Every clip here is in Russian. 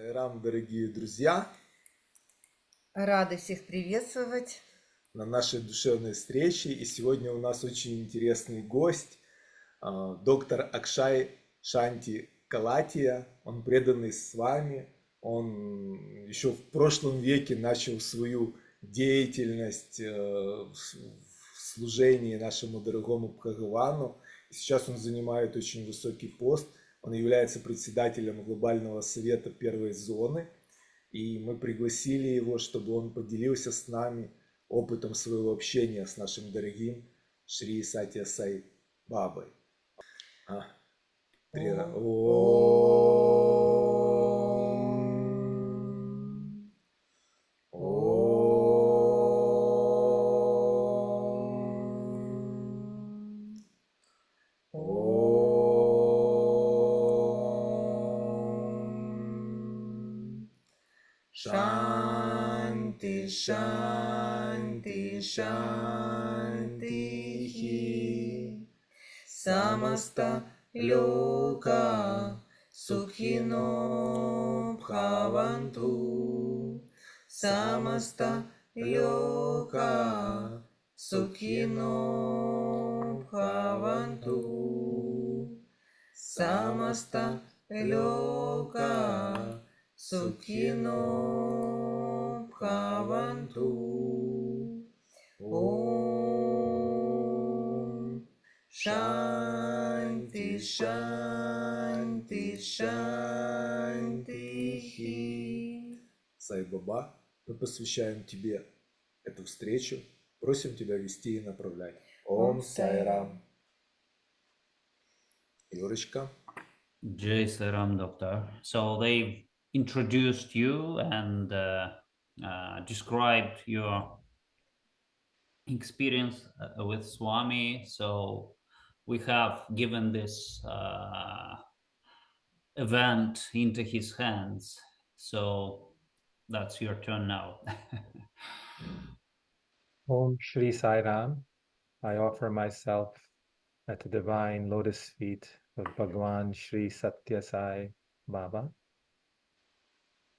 Сайрам, дорогие друзья, Рады всех приветствовать. на нашей душевной встрече. И сегодня у нас очень интересный гость, доктор Акшай Шанти Калатия. Он преданный Свами. Он еще в прошлом веке начал свою деятельность в служении нашему дорогому Бхагавану. Сейчас он занимает очень высокий пост. Он является председателем Глобального совета первой зоны. И мы пригласили его, чтобы он поделился с нами опытом своего общения с нашим дорогим Шри Сатья Сай Бабой. Ом. Шанти, шанти, шанти. Самаста лока сукхино бхаванту. Самаста лока сукхино бхаванту. Самаста лока сукхино бхаванту. Ом. Шанти, шанти, шанти. Сай Баба, мы посвящаем тебе эту встречу, просим тебя вести и направлять. Ом Сайрам. Юрочка. Jai Saram, Doctor. So they've introduced you and described your experience with Swami. So we have given this event into his hands. So that's your turn now. Om Shri Sai Ram. I offer myself at the divine lotus feet of Bhagwan Shri Satya Sai Baba.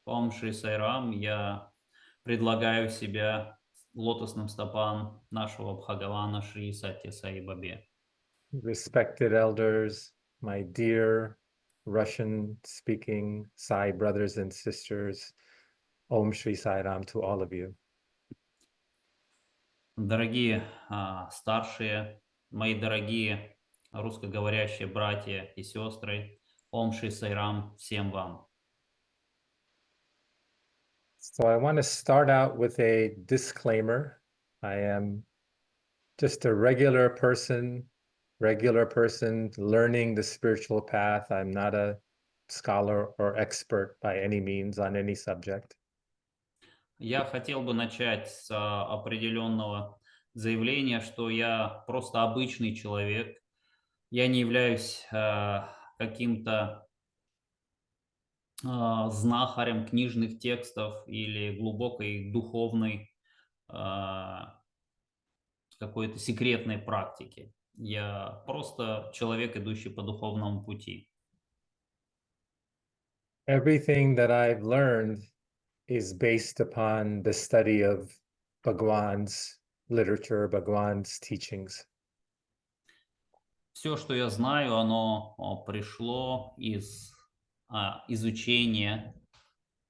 Ом Шри Сайрам, я предлагаю себя лотосным стопам нашего Бхагавана Шри Сатья Сай Бабе. Respected elders, my dear Russian-speaking Sai brothers and sisters, Om Shri Sai Ram to all of you. Дорогие старшие, мои дорогие русскоговорящие братья и сестры, Ом Шри Сайрам всем вам. So I want to start out with a disclaimer. I am just a regular person learning the spiritual path. I'm not a scholar or expert by any means on any subject. Я хотел бы начать с определенного заявления, что я просто обычный человек. Я не являюсь каким-то знахарем книжных текстов или глубокой духовной какой-то секретной практики. Я просто человек, идущий по духовному пути. Everything that I've learned is based upon the study of Bhagwan's literature, Bhagwan's teachings. Все, что я знаю, оно пришло из изучения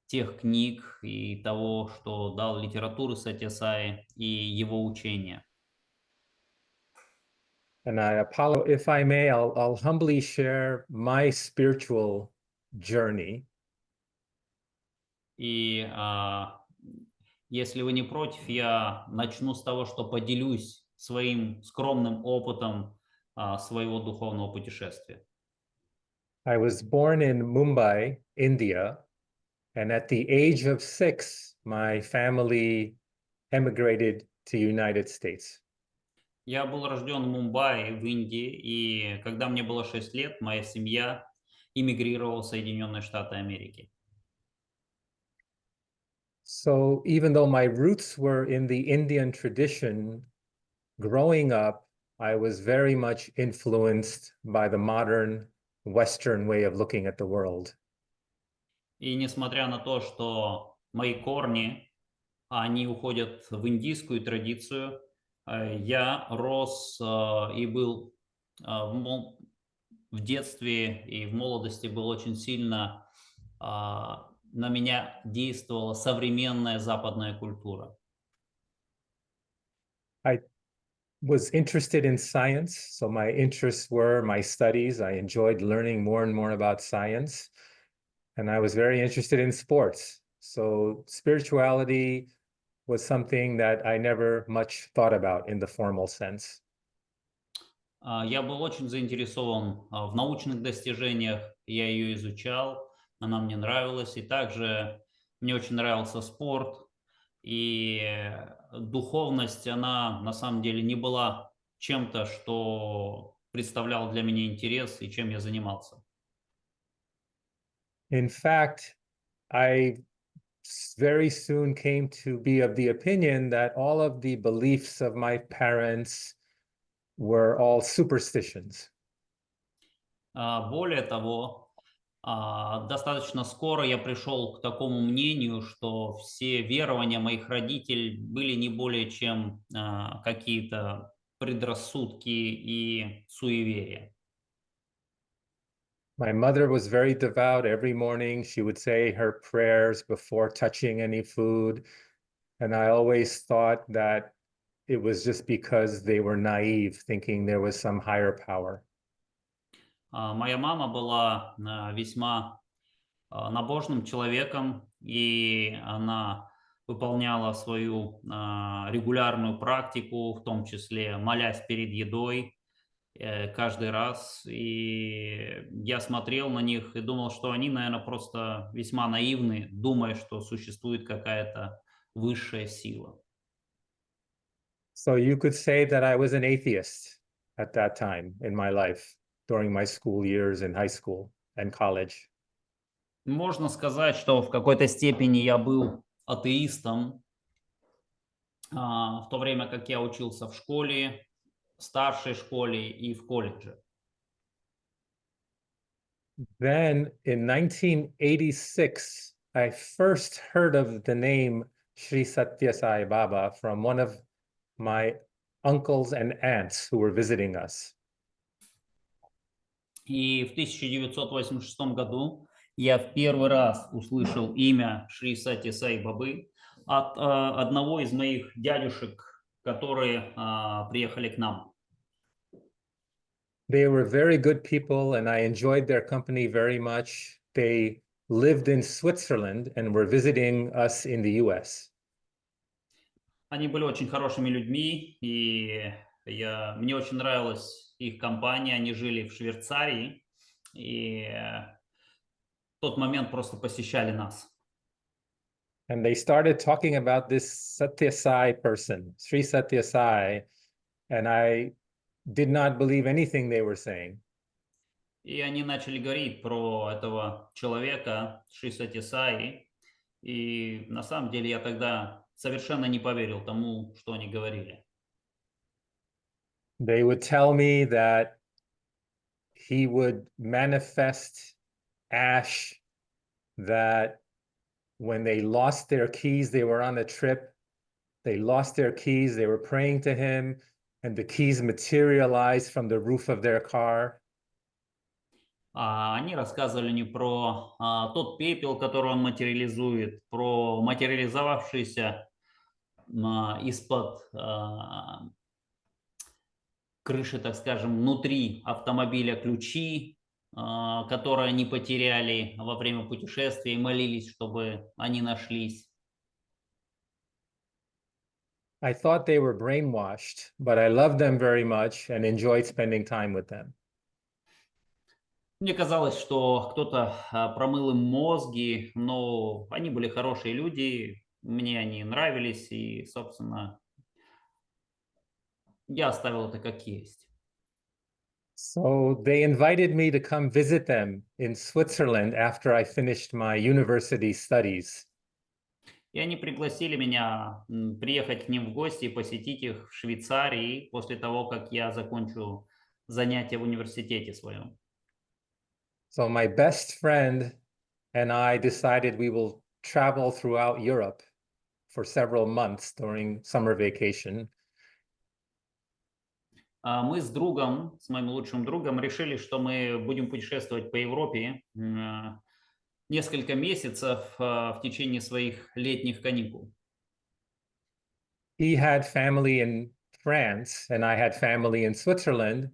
тех книг и того, что дал литературу Сатья Сай и его учения. And if I may, I'll humbly share my spiritual journey. И если вы не против, я начну с того, что поделюсь своим скромным опытом своего духовного путешествия. I was born in Mumbai, India, and at the age of 6, my family emigrated to United States. Я был рожден в Мумбаи, в Индии, и когда мне было 6 лет, моя семья эмигрировала в Соединенные Штаты Америки. So even though my roots were in the Indian tradition, growing up, I was very much influenced by the modern Western way of looking at the world. И несмотря на то, что мои корни, они уходят в индийскую традицию, я рос и был в детстве и в молодости был очень сильно, на меня действовала современная западная культура. I was interested in science, so my interests were my studies. I enjoyed learning more and more about science, and I was very interested in sports. So spirituality was something that I never much thought about in the formal sense. Я был очень заинтересован в научных достижениях, я ее изучал, она мне нравилась, и также мне очень нравился спорт, и духовность, она на самом деле не была чем-то, что представлял для меня интерес и чем я занимался. In fact, I very soon came to be of the opinion that all of the beliefs of my parents were all superstitions. Более того, достаточно скоро я пришел к такому мнению, что все верования моих родителей были не более чем какие-то предрассудки и суеверия. My mother was very devout. Every morning she would say her prayers before touching any food. And I always thought that it was just because they were naive, thinking there was some higher power. Моя мама была весьма набожным человеком, и она выполняла свою регулярную практику, в том числе молясь перед едой каждый раз. И я смотрел на них и думал, что они, наверное, просто весьма наивны, думая, что существует какая-то высшая сила. So you could say that I was an atheist at that time in my life, during my school years in high school and college. Можно сказать, что в какой-то степени я был атеистом, в то время как я учился в школе, старшей школе и в колледже. Then in 1986, I first heard of the name Sri Satya Sai Baba from one of my uncles and aunts who were visiting us. И в 1986 году я в первый раз услышал имя Шри Сати Сай Бабы от одного из моих дядюшек, которые приехали к нам. They were very good people, and I enjoyed their company very much. They lived in Switzerland and were visiting us in the US. Они были очень хорошими людьми, и мне очень нравилась их компания. Они жили в Швейцарии, и в тот момент просто посещали нас. And they started talking about this Satya Sai person, Sri Satya Sai, and I did not believe anything they were saying. И они начали говорить про этого человека, Шри Сати Саи, и на самом деле я тогда совершенно не поверил тому, что они говорили. They would tell me that he would manifest ash, that when they lost their keys, they were on a trip, they lost their keys, they were praying to him, and the keys materialized from the roof of their car. Они рассказывали мне про тот пепел, который он материализует, про материализовавшийся из-под крыши, так скажем, внутри автомобиля ключи, которые они потеряли во время путешествия и молились, чтобы они нашлись. I thought they were brainwashed, but I loved them very much and enjoyed spending time with them. Мне казалось, что кто-то промыл им мозги, но они были хорошие люди, мне они нравились, и, собственно, я оставил это как есть. So they invited me to come visit them in Switzerland after I finished my university studies. И они пригласили меня приехать к ним в гости и посетить их в Швейцарии после того, как я закончу занятия в университете своем. So my best friend and I decided we will travel throughout Europe for several months during summer vacation. Мы с другом, с моим лучшим другом, решили, что мы будем путешествовать по Европе несколько месяцев в течение своих летних каникул. He had family in France, and I had family in Switzerland.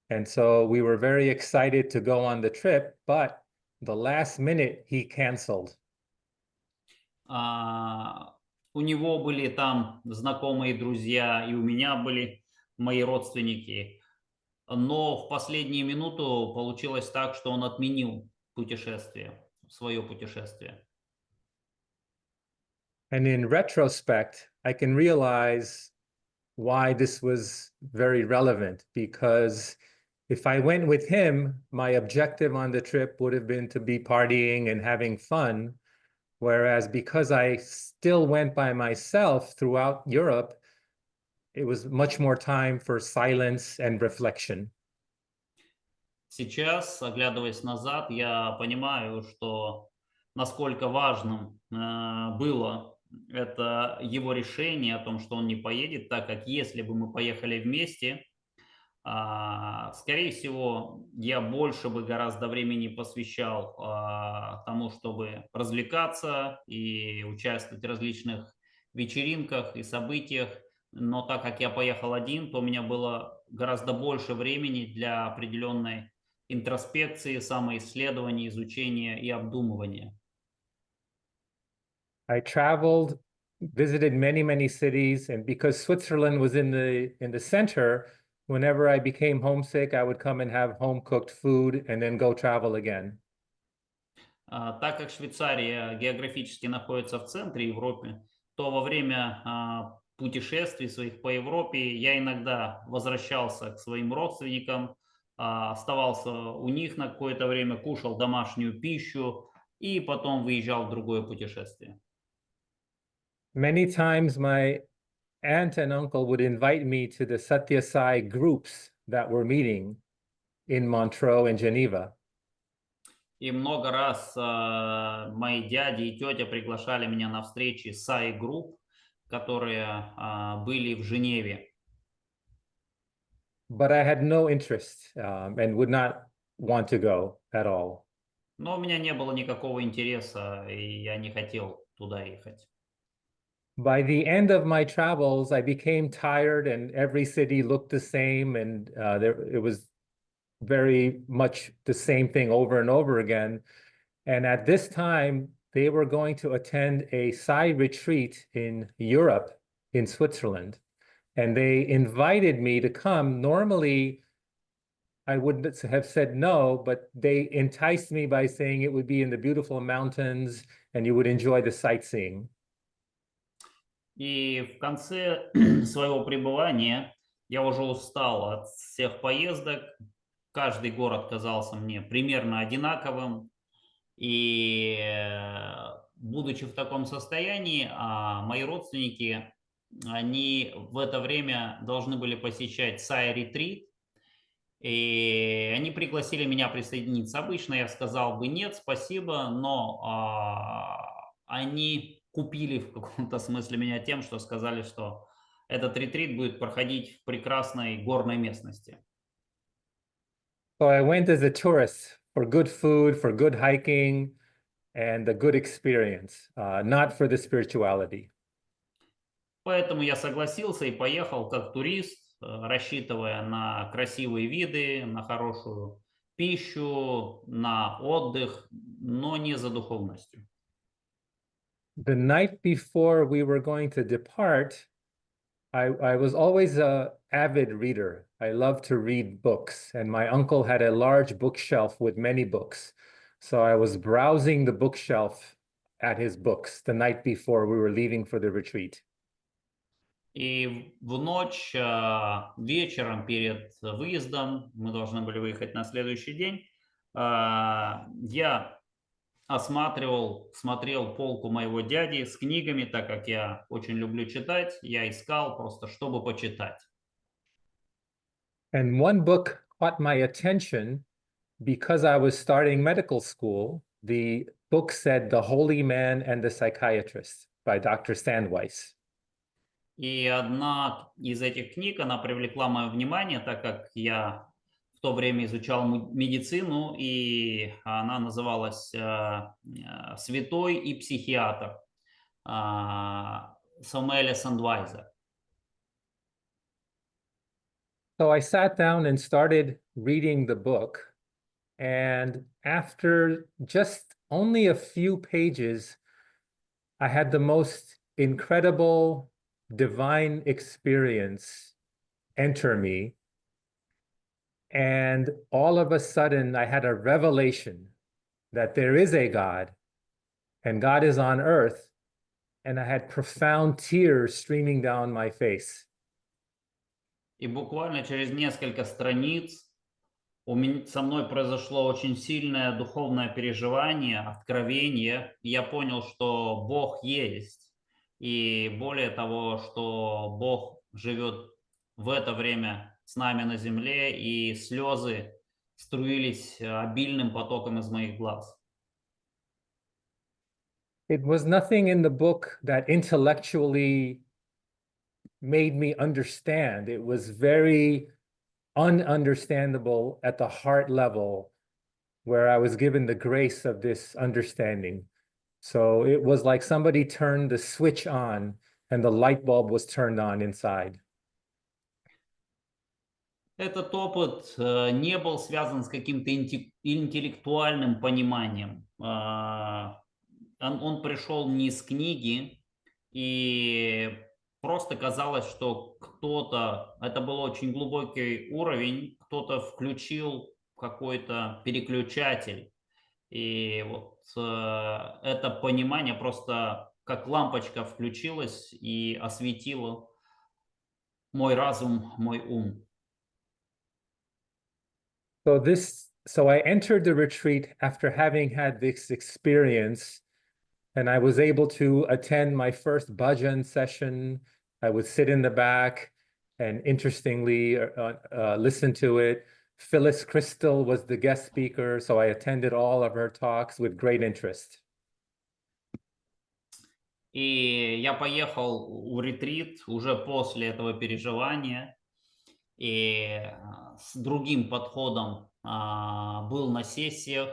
And so we were very excited to go on the trip, but the last minute he canceled. У него были там знакомые друзья, и у меня были мои родственники. Но в последнюю минуту получилось так, что он отменил путешествие, свое путешествие. And in retrospect, I can realize why this was very relevant, because if I went with him, my objective on the trip would have been to be partying and having fun. Whereas because I still went by myself throughout Europe, it was much more time for silence and reflection. Сейчас, оглядываясь назад, я понимаю, что насколько важным было это его решение о том, что он не поедет, так как если бы мы поехали вместе, скорее всего, я больше бы гораздо времени посвящал тому, чтобы развлекаться и участвовать в различных вечеринках и событиях. Но так как я поехал один, то у меня было гораздо больше времени для определенной интроспекции, самоисследования, изучения и обдумывания. I traveled, visited many cities, and because Switzerland was in the center, whenever I became homesick, I would come and have home-cooked food and then go travel again. Так как Швейцария географически находится в центре Европы, то во время путешествий своих по Европе я иногда возвращался к своим родственникам, оставался у них на какое-то время, кушал домашнюю пищу и потом выезжал в другое путешествие. Many times my aunt and uncle would invite me to the Satyasai groups that were meeting in Montreux and Geneva. И много раз мои дяди и тетя приглашали меня на встречи сай-групп, которые были в Женеве. But I had no interest and would not want to go at all. Но у меня не было никакого интереса, и я не хотел туда ехать. By the end of my travels, I became tired, and every city looked the same, and it was very much the same thing over and over again. And at this time, they were going to attend a Sai retreat in Europe, in Switzerland. And they invited me to come. Normally, I wouldn't have said no, but they enticed me by saying it would be in the beautiful mountains and you would enjoy the sightseeing. И в конце своего пребывания я уже устал от всех поездок. Каждый город казался мне примерно одинаковым. И будучи в таком состоянии, мои родственники, они в это время должны были посещать Сай-ретрит. И они пригласили меня присоединиться. Обычно я сказал бы нет, спасибо, но они купили в каком-то смысле меня тем, что сказали, что этот ретрит будет проходить в прекрасной горной местности. So I went as a tourist for good food, for good hiking, and a good experience, not for the spirituality. Поэтому я согласился и поехал как турист, рассчитывая на красивые виды, на хорошую пищу, на отдых, но не за духовностью. The night before we were going to depart, I was always an avid reader. I love to read books, and my uncle had a large bookshelf with many books. So I was browsing the bookshelf at his books the night before we were leaving for the retreat. И в ночь, вечером перед выездом, мы должны были выехать на следующий день, я смотрел полку моего дяди с книгами, так как я очень люблю читать, я искал просто, чтобы почитать. And one book caught my attention because I was starting medical school. The book said The Holy Man and the Psychiatrist by Dr. Sandweiss. И одна из этих книг, она привлекла мое внимание, так как я в то время изучал медицину, и она называлась «Святой и психиатр» Самуэля Сандвайза. So I sat down and started reading the book. And after just only a few pages, I had the most incredible divine experience enter me. And all of a sudden, I had a revelation that there is a God and God is on earth. And I had profound tears streaming down my face. И буквально через несколько страниц со мной произошло очень сильное духовное переживание, откровение. Я понял, что Бог есть. И более того, что Бог живет в это время с нами на земле, и слезы струились обильным потоком из моих глаз. It was nothing in the book that intellectually made me understand. It was very ununderstandable at the heart level, where I was given the grace of this understanding. So it was like somebody turned the switch on and the light bulb was turned on inside. Этот опыт не был связан с каким-то интеллектуальным пониманием. Он пришел не из книги, и просто казалось, что кто-то, это был очень глубокий уровень, кто-то включил какой-то переключатель. И вот это понимание просто как лампочка включилась и осветила мой разум, мой ум. So I entered the retreat after having had this experience, and I was able to attend my first bhajan session. I would sit in the back and interestingly listen to it. Phyllis Crystal was the guest speaker, so I attended all of her talks with great interest. И я поехал в ретрит уже после этого переживания, и с другим подходом был на сессиях,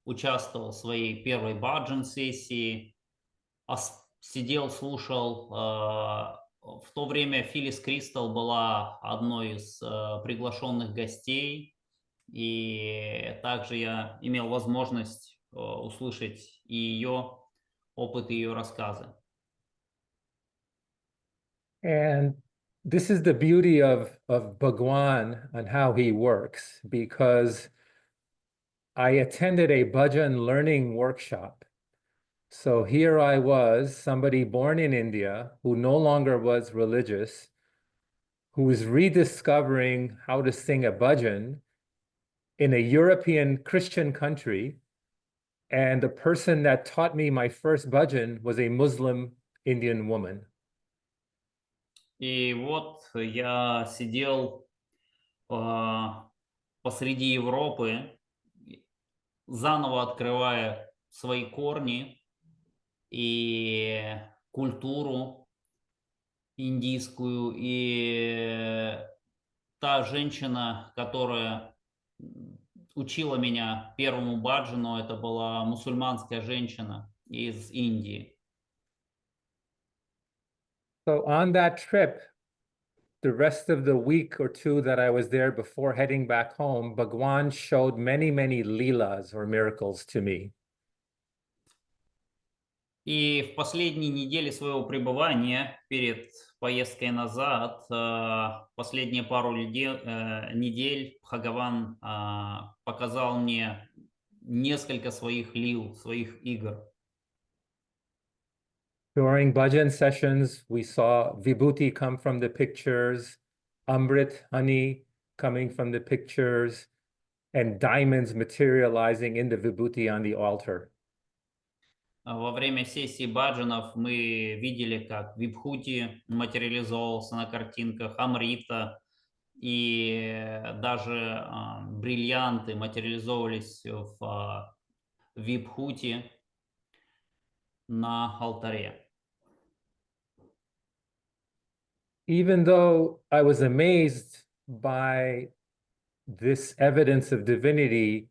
участвовал в своей первой баджан-сессии, сидел, слушал. В то время Филлис Кристал была одной из приглашенных гостей, и также я имел возможность услышать и ее опыт, и ее рассказы. And this is the beauty of Bhagwan and how he works, because I attended a bhajan learning workshop. So here I was, somebody born in India who no longer was religious, who was rediscovering how to sing a bhajan in a European Christian country. And the person that taught me my first bhajan was a Muslim Indian woman. И вот я сидел посреди Европы, заново открывая свои корни и культуру индийскую. И та женщина, которая учила меня первому баджану, это была мусульманская женщина из Индии. So on that trip, the rest of the week or two that I was there before heading back home, Bhagwan showed many, many leelas or miracles to me. И в последние недели своего пребывания, перед поездкой назад, последние пару недель Бхагаван показал мне несколько своих лил, своих игр. During bhajan sessions, we saw vibhuti come from the pictures, amrit, honey, coming from the pictures, and diamonds materializing in the vibhuti on the altar. Во время сессии баджанов мы видели, как вибхути материализовался на картинках, амрита, и даже бриллианты материализовывались в вибхути, на алтаре. Even though I was amazed by this evidence of divinity,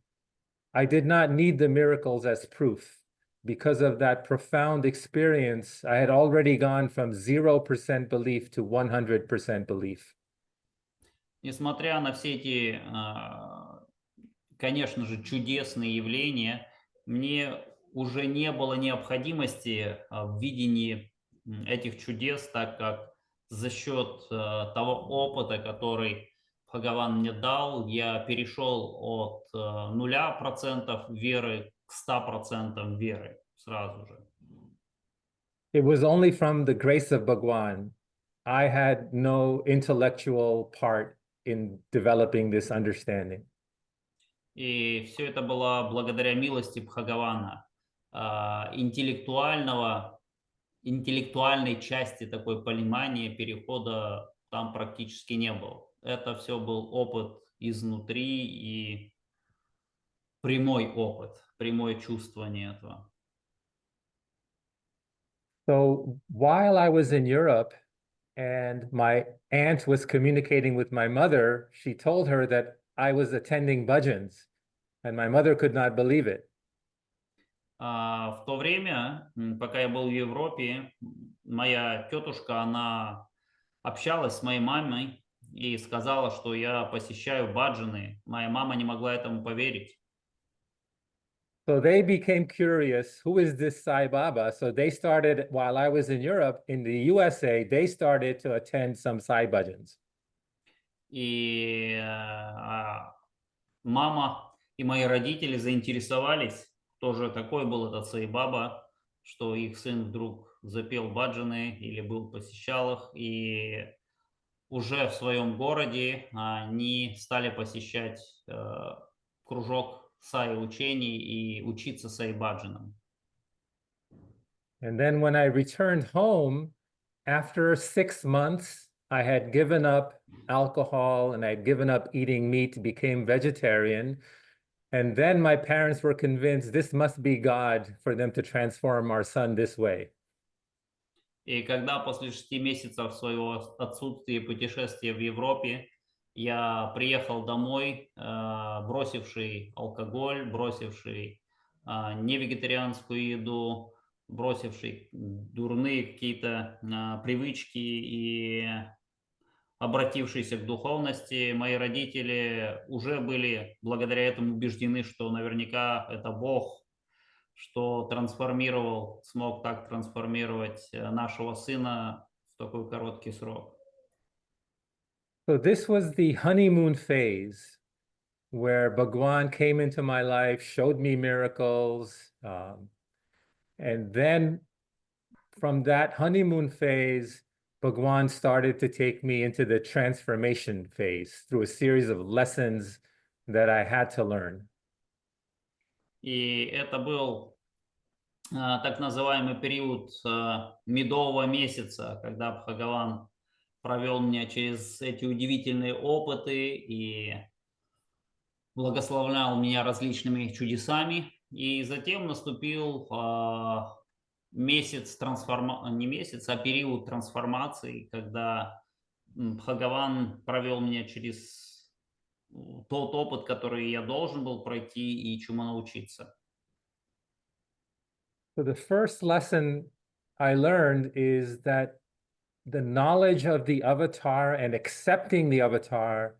I did not need the miracles as proof. Because of that profound experience, I had already gone from 0% belief to 100% belief. Несмотря на все эти, конечно же, чудесные явления, мне уже не было необходимости в видении этих чудес, так как за счет того опыта, который Бхагаван мне дал, я перешел от 0% веры к 100% веры сразу же. It was only from the grace of Bhagwan. I had no intellectual part in developing this understanding. И все это было благодаря милости Бхагавана. Интеллектуальной части такой понимания, перехода там практически не было. Это все был опыт изнутри и прямой опыт, прямое чувствование этого. So while I was in Europe and my aunt was communicating with my mother, she told her that I was attending bhajans, and my mother could not believe it. В то время, пока я был в Европе, моя тетушка, она общалась с моей мамой и сказала, что я посещаю баджаны. Моя мама не могла этому поверить. So they became curious, who is this Sai Baba? So they started, while I was in Europe, in the USA, they started to attend some Sai bhajans. И мама и мои родители заинтересовались, кто же такой был этот Sai Baba, что их сын вдруг запел баджаны или посещал их, и уже в своем городе они стали посещать кружок сай учений и учиться сай баджанам. And then when I returned home, after 6 months, I had given up alcohol and I had given up eating meat, became vegetarian. And then my parents were convinced this must be God for them to transform our son this way. И когда после 6 месяцев своего отсутствия и путешествия в Европе я приехал домой, бросивший алкоголь, бросивший невегетарианскую еду, бросивший дурные какие-то привычки и обратившийся к духовности, мои родители уже были благодаря этому убеждены, что наверняка это Бог, что смог так трансформировать нашего сына в такой короткий срок. So this was the honeymoon phase where Bhagwan came into my life, showed me miracles. And then from that honeymoon phase, Bhagwan started to take me into the transformation phase through a series of lessons that I had to learn. И это был так называемый период медового месяца, когда Бхагаван провел меня через эти удивительные опыты и благословлял меня различными чудесами. И затем наступил не месяц, а период трансформации, когда Бхагаван провел меня через тот опыт, который я должен был пройти и чему научиться. So the first lesson I learned is that the knowledge of the avatar and accepting the avatar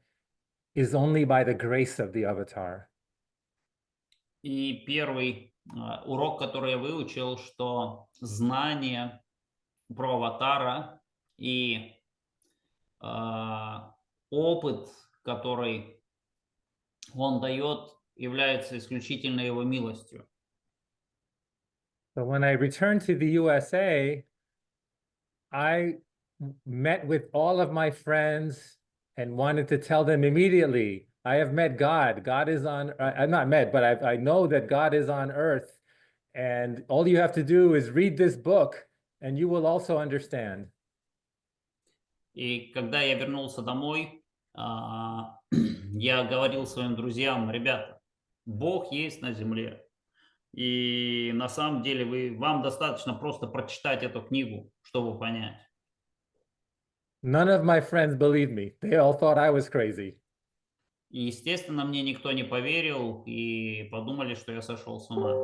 is only by the grace of the avatar. И первый урок, который я выучил, что знание про аватара и опыт, который он дает, является исключительно его милостью. So when I returned to the USA, I met with all of my friends and wanted to tell them immediately, I have met God. God is I've not met, but I know that God is on earth. And all you have to do is read this book and you will also understand. И когда я вернулся домой, я говорил своим друзьям: ребята, Бог есть на земле. И на самом деле вам достаточно просто прочитать эту книгу, чтобы понять. None of my friends believed me. They all thought I was crazy. И, естественно, мне никто не поверил и подумали, что я сошел с ума.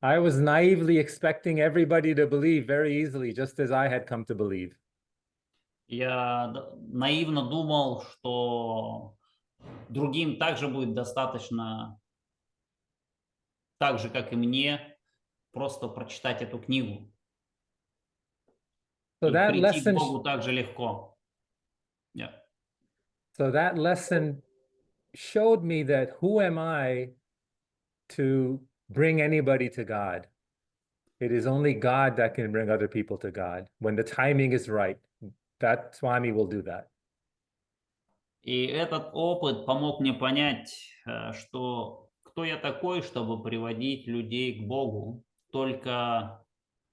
I was naively expecting everybody to believe very easily, just as I had come to believe. Я наивно думал, что другим также будет достаточно, так же, как и мне, просто прочитать эту книгу. So И that прийти к lesson, Богу так же легко. Yeah. so that lesson showed me that who am I to bring anybody to God? It is only God that can bring other people to God when the timing is right. That Swami will do that. И этот опыт помог мне понять, что кто я такой, чтобы приводить людей к Богу. Только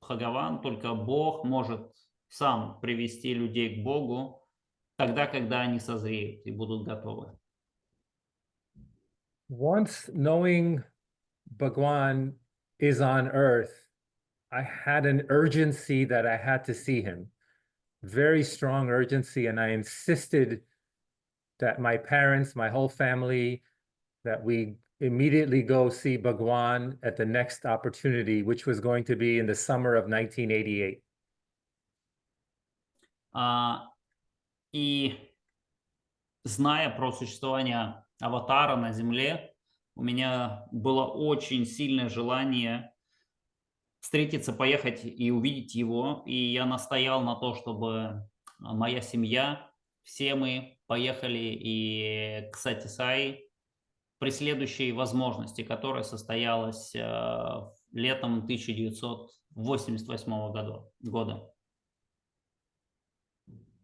Бхагаван, только Бог может сам привести людей к Богу тогда, когда они созреют и будут готовы. Once knowing Bhagwan is on earth, I had an urgency that I had to see him. Very strong urgency, and I insisted that my parents, my whole family, that we immediately go see Bhagwan at the next opportunity, which was going to be in the summer of 1988. И зная про существование аватара на Земле, у меня было очень сильное желание встретиться, поехать и увидеть его. И я настоял на то, чтобы моя семья, все мы поехали и к Сати при следующей возможности, которая состоялась летом 1988 года.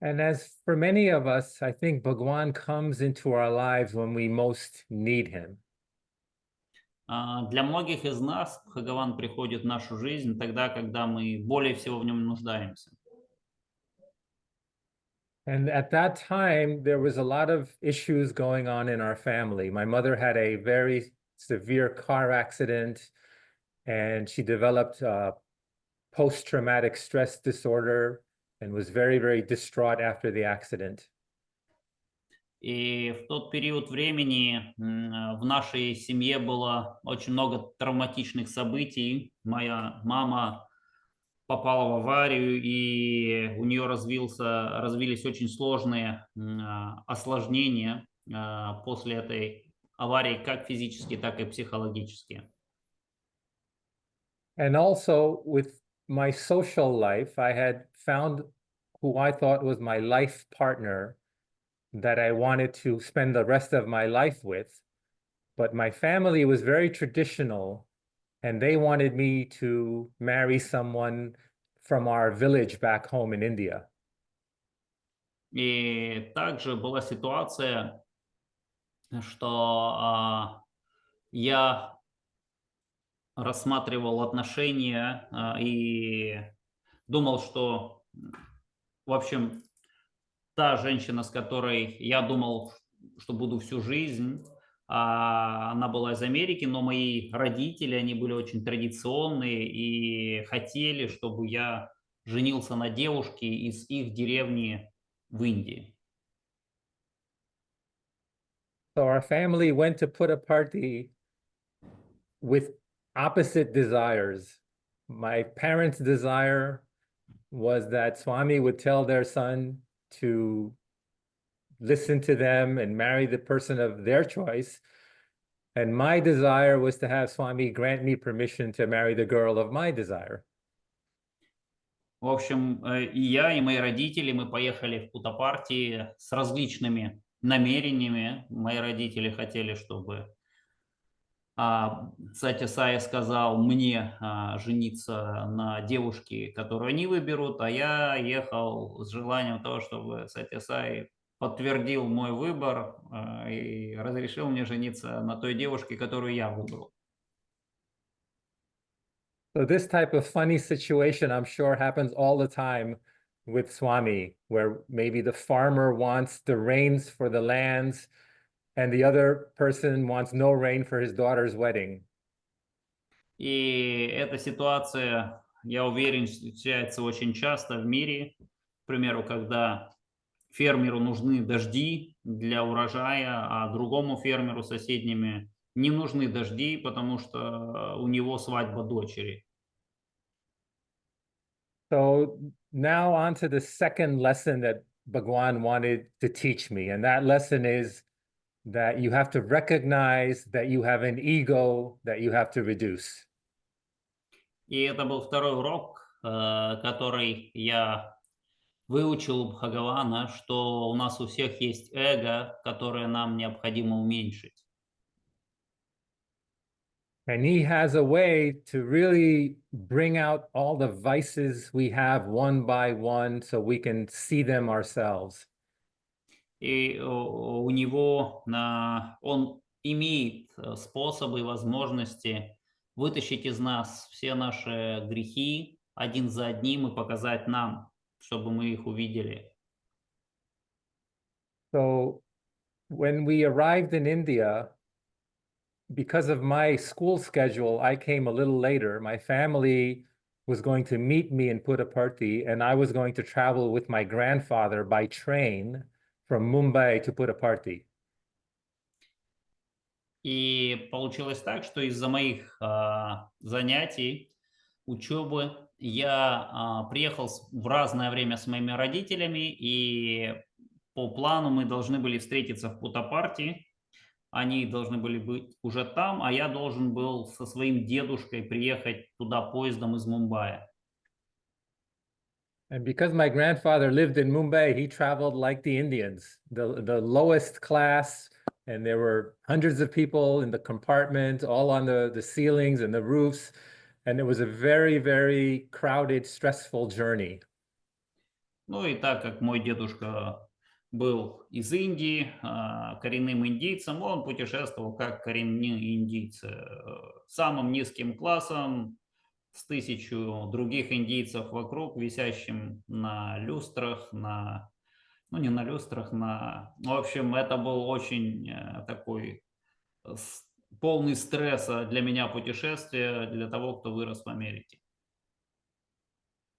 And as for many of us, I think Bhagwan comes into our lives when we most need him. Для многих из нас Бхагаван приходит в нашу жизнь тогда, когда мы более всего в нем нуждаемся. And at that time, there was a lot of issues going on in our family. My mother had a very severe car accident, and she developed post-traumatic stress disorder and was very, very distraught after the accident. И в тот период времени в нашей семье было очень много травматичных событий. Моя мама попала в аварию, и у нее развились очень сложные осложнения после этой аварии, как физические, так и психологические. And also with my social life, I had found who I thought was my life partner that I wanted to spend the rest of my life with. But my family was very traditional, and they wanted me to marry someone from our village back home in India. И также была ситуация, что я рассматривал отношения и думал, что, в общем, та женщина, с которой я думал, что буду всю жизнь, она была из Америки, но мои родители, они были очень традиционные и хотели, чтобы я женился на девушке из их деревни в Индии. So our family went to Putaparti with opposite desires. My parents' desire was that Swami would tell their son to listen to them and marry the person of their choice. And my desire was to have Swami grant me permission to marry the girl of my desire. В общем, и я, и мои родители, мы поехали в Путапарти с различными намерениями. Мои родители хотели, чтобы Сатя сказал мне жениться на девушке, которую они выберут, а я ехал с желанием того, чтобы Сатя подтвердил мой выбор и разрешил мне жениться на той девушке, которую я выбрал. So this type of funny situation, I'm sure, happens all the time with Swami, where maybe the farmer wants the rains for the lands and the other person wants no rain for his daughter's wedding. И эта ситуация, я уверен, встречается очень часто в мире. К примеру, когда фермеру нужны дожди для урожая, а другому фермеру соседними не нужны дожди, потому что у него свадьба дочери. So now on to the second lesson that Bhagwan wanted to teach me. And that lesson is that you have to recognize that you have an ego that you have to reduce. И это был второй урок, который я выучил у Бхагавана, что у нас у всех есть эго, которое нам необходимо уменьшить. And he has a way to really bring out all the vices we have one by one so we can see them ourselves. И у него он имеет способы и возможности вытащить из нас все наши грехи один за одним и показать нам, чтобы мы их увидели. So when we arrived in India, because of my school schedule, I came a little later. My family was going to meet me in Putaparti, and I was going to travel with my grandfather by train from Mumbai to Putaparti. И получилось так, что из-за моих занятий, учебы, я приехал в разное время с моими родителями, и по плану мы должны были встретиться в Путапарти. Они должны были быть уже там, а я должен был со своим дедушкой приехать туда поездом из Мумбаи. And because my grandfather lived in Mumbai, he traveled like the Indians, the lowest class, and there were hundreds of people in the compartment, all on the ceilings and the roofs. And it was a very, very crowded, stressful journey. Ну и так как мой дедушка был из Индии, коренным индийцем, он путешествовал как коренные индийцы, самым низким классом, с 1000 других индийцев вокруг, висящим на люстрах, ну не на люстрах, в общем, это был очень такой полный стресса для меня путешествие, для того, кто вырос в Америке.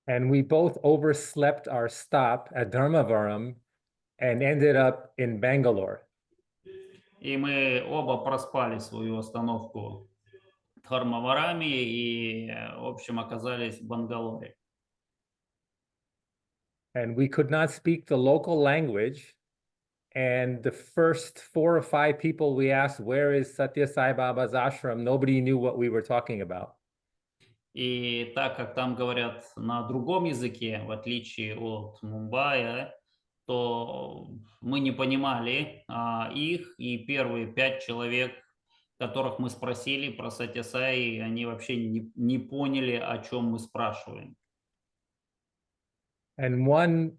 And we both overslept our stop at Dharmavaram and ended up in Bangalore. И мы оба проспали свою остановку в Дхармавараме и, в общем, оказались в Бангалоре. And we could not speak the local language. And the first 4 or 5 people we asked, where is Satya Sai Baba's ashram? Nobody knew what we were talking about. И так как там говорят на другом языке, в отличие от Мумбаи, то мы не понимали их, и первые 5 человек, которых мы спросили про Сатья Сай, они вообще не поняли, о чем мы спрашиваем. And one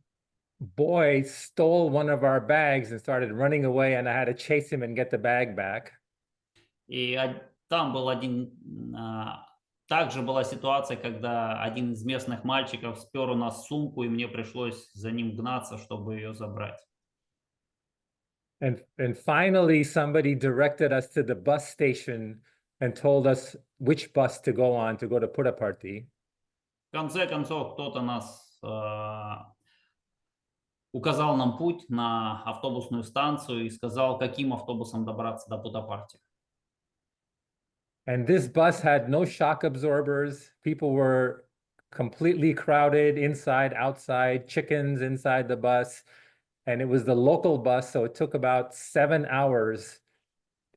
boy stole one of our bags and started running away, and I had to chase him and get the bag back. И там был также была ситуация, когда один из местных мальчиков спер у нас сумку, и мне пришлось за ним гнаться, чтобы ее забрать. And finally, somebody directed us to the bus station and told us which bus to go on to go to Putaparti. В конце концов, кто-то нас указал нам путь на автобусную станцию и сказал, каким автобусом добраться до Путапарти. And this bus had no shock absorbers. People were completely crowded inside, outside, chickens inside the bus. And it was the local bus, so it took about 7 hours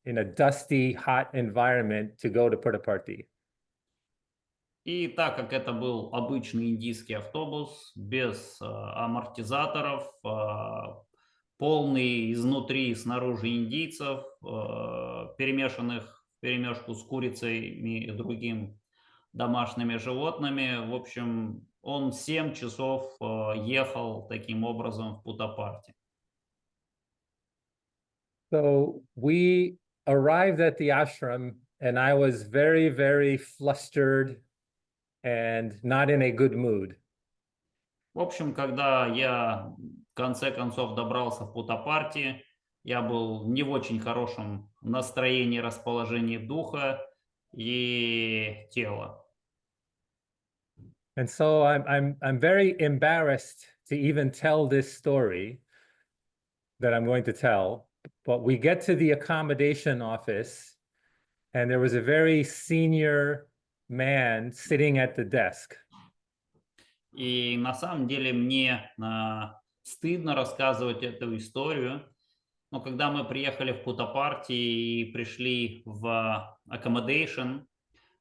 in a dusty, hot environment to go to Putaparti. И так как это был обычный индийский автобус, без амортизаторов, полный изнутри и снаружи индийцев, перемешанных вперемешку с курицей и другим домашними животными. В общем, он 7 часов ехал таким образом в Путапарти. So we arrived at the ashram, and I was very, very flustered and not in a good mood. В общем, когда я в конце концов добрался в Путапарти, я был не в очень хорошем настроении, расположении духа, и тело. And so I'm very embarrassed to even tell this story that I'm going to tell, but we get to the accommodation office and there was a very senior man sitting at the desk. И на самом деле мне стыдно рассказывать эту историю, но когда мы приехали в Путапарти и пришли в accommodation,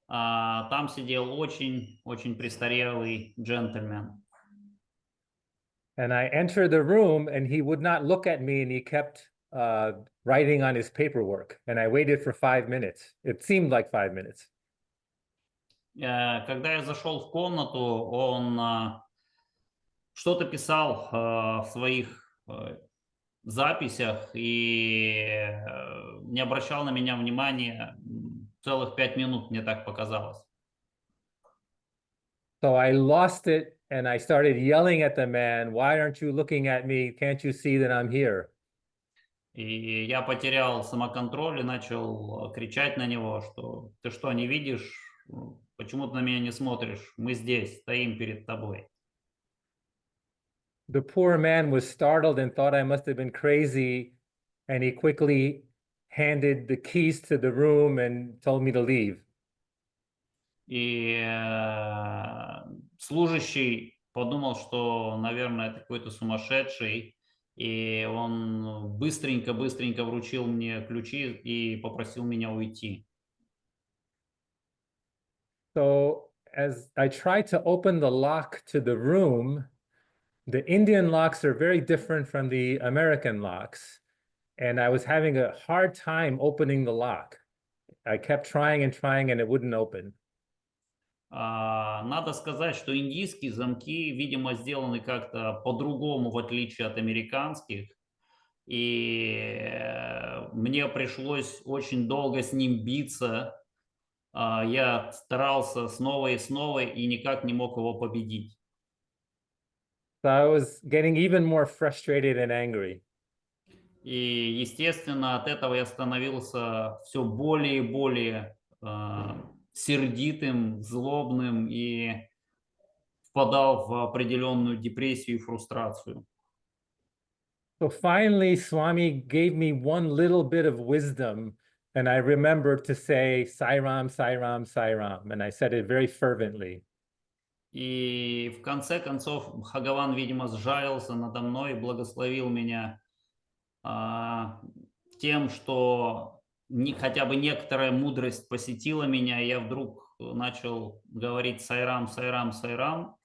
там сидел очень престарелый джентльмен. And I entered the room and he would not look at me and he kept writing on his paperwork. And I waited for 5 minutes. It seemed like 5 minutes. Когда я зашел в комнату, он что-то писал в своих записях и не обращал на меня внимания целых 5 минут, мне так показалось. So I lost it and I started yelling at the man, "Why aren't you looking at me? Can't you see that I'm here?" И я потерял самоконтроль и начал кричать на него, что ты что, не видишь? Почему ты на меня не смотришь? Мы здесь, стоим перед тобой. The poor man was startled and thought I must have been crazy, and he quickly handed the keys to the room and told me to leave. И служащий подумал, что, наверное, это какой-то сумасшедший, и он быстренько вручил мне ключи и попросил меня уйти. So as I tried to open the lock to the room, the Indian locks are very different from the American locks, and I was having a hard time opening the lock. I kept trying and it wouldn't open. Надо сказать, что индийские замки, видимо, сделаны как-то по-другому, в отличие от американских. И мне пришлось очень долго с ним биться. Я старался снова и снова и никак не мог его победить. So I was getting even more frustrated and angry. И, естественно, от этого я становился все более и более сердитым, злобным и впадал в определенную депрессию и фрустрацию. So finally, Swami gave me one little bit of wisdom, and I remembered to say Sairam, Sairam, Sairam, and I said it very fervently. И в конце концов Бхагаван, видимо, сжалился надо мной и благословил меня тем, что хотя бы некоторая мудрость посетила меня, и я вдруг начал говорить сайрам, сайрам, сайрам,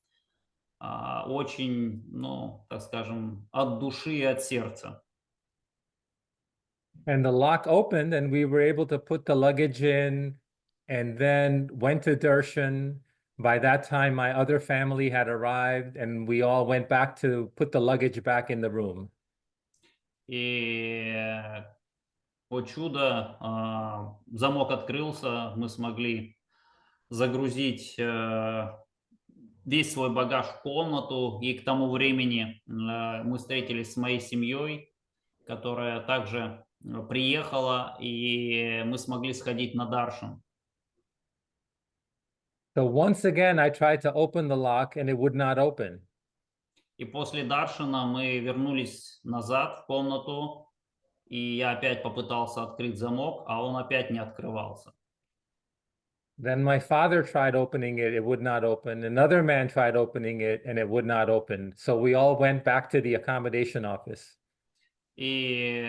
очень, ну, так скажем, от души и от сердца. And the lock opened, and we were able to put the luggage in, and then went to darshan. By that time, my other family had arrived, and we all went back to put the luggage back in the room. И, о чудо, замок открылся, мы смогли загрузить весь свой багаж в комнату, и к тому времени мы встретились с моей семьей, которая также приехала, и мы смогли сходить на даршан. So once again, I tried to open the lock, and it would not open. И после даршана мы вернулись назад в комнату, и я опять попытался открыть замок, а он опять не открывался. Then my father tried opening it, it would not open. Another man tried opening it, and it would not open. So we all went back to the accommodation office. И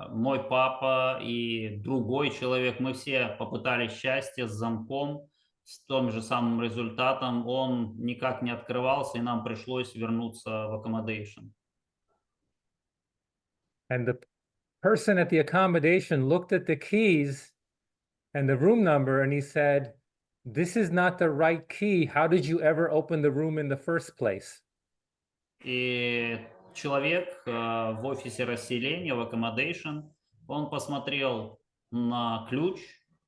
мой папа и другой человек, мы все попытались счастье с замком, с тем же самым результатом. Он никак не открывался, и нам пришлось вернуться в accommodation. And the person at the accommodation looked at the keys and the room number, and he said, "This is not the right key. How did you ever open the room in the first place?" И человек в офисе расселения, в accommodation, он посмотрел на ключ,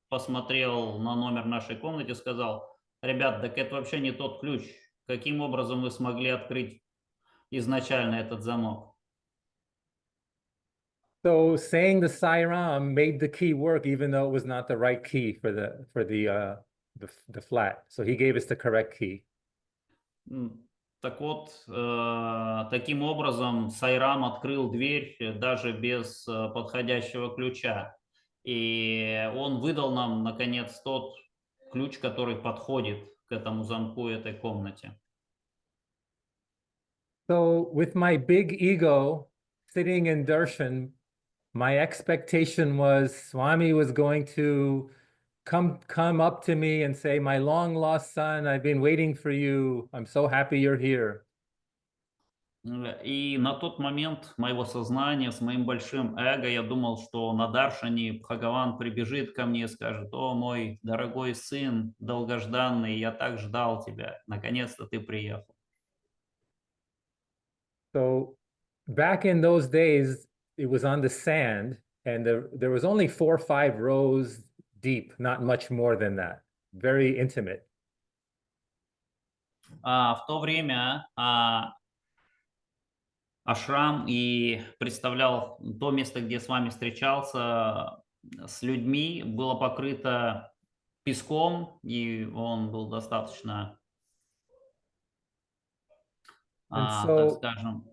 посмотрел на номер нашей комнаты и сказал: ребят, так это вообще не тот ключ. Каким образом вы смогли открыть изначально этот замок? So saying the Sairam made the key work, even though it was not the right key for the flat. So he gave us the correct key. Так вот, таким образом Сайрам открыл дверь даже без подходящего ключа. И он выдал нам, наконец, тот ключ, который подходит к этому замку и этой комнате. So with my big ego sitting in darshan, my expectation was Swami was going to come up to me and say, "My long lost son, I've been waiting for you. I'm so happy you're here." И на тот момент моего сознания с моим большим эго я думал, что на Даршане Бхагаван прибежит ко мне и скажет: «О, мой дорогой сын, долгожданный, я так ждал тебя, наконец-то ты приехал». So back in those days, it was on the sand, and there was only 4 or 5 rows deep, not much more than that. Very intimate. В то время ашрам и представлял то место, где с вами встречался с людьми, было покрыто песком, и он был достаточно, And так so, скажем,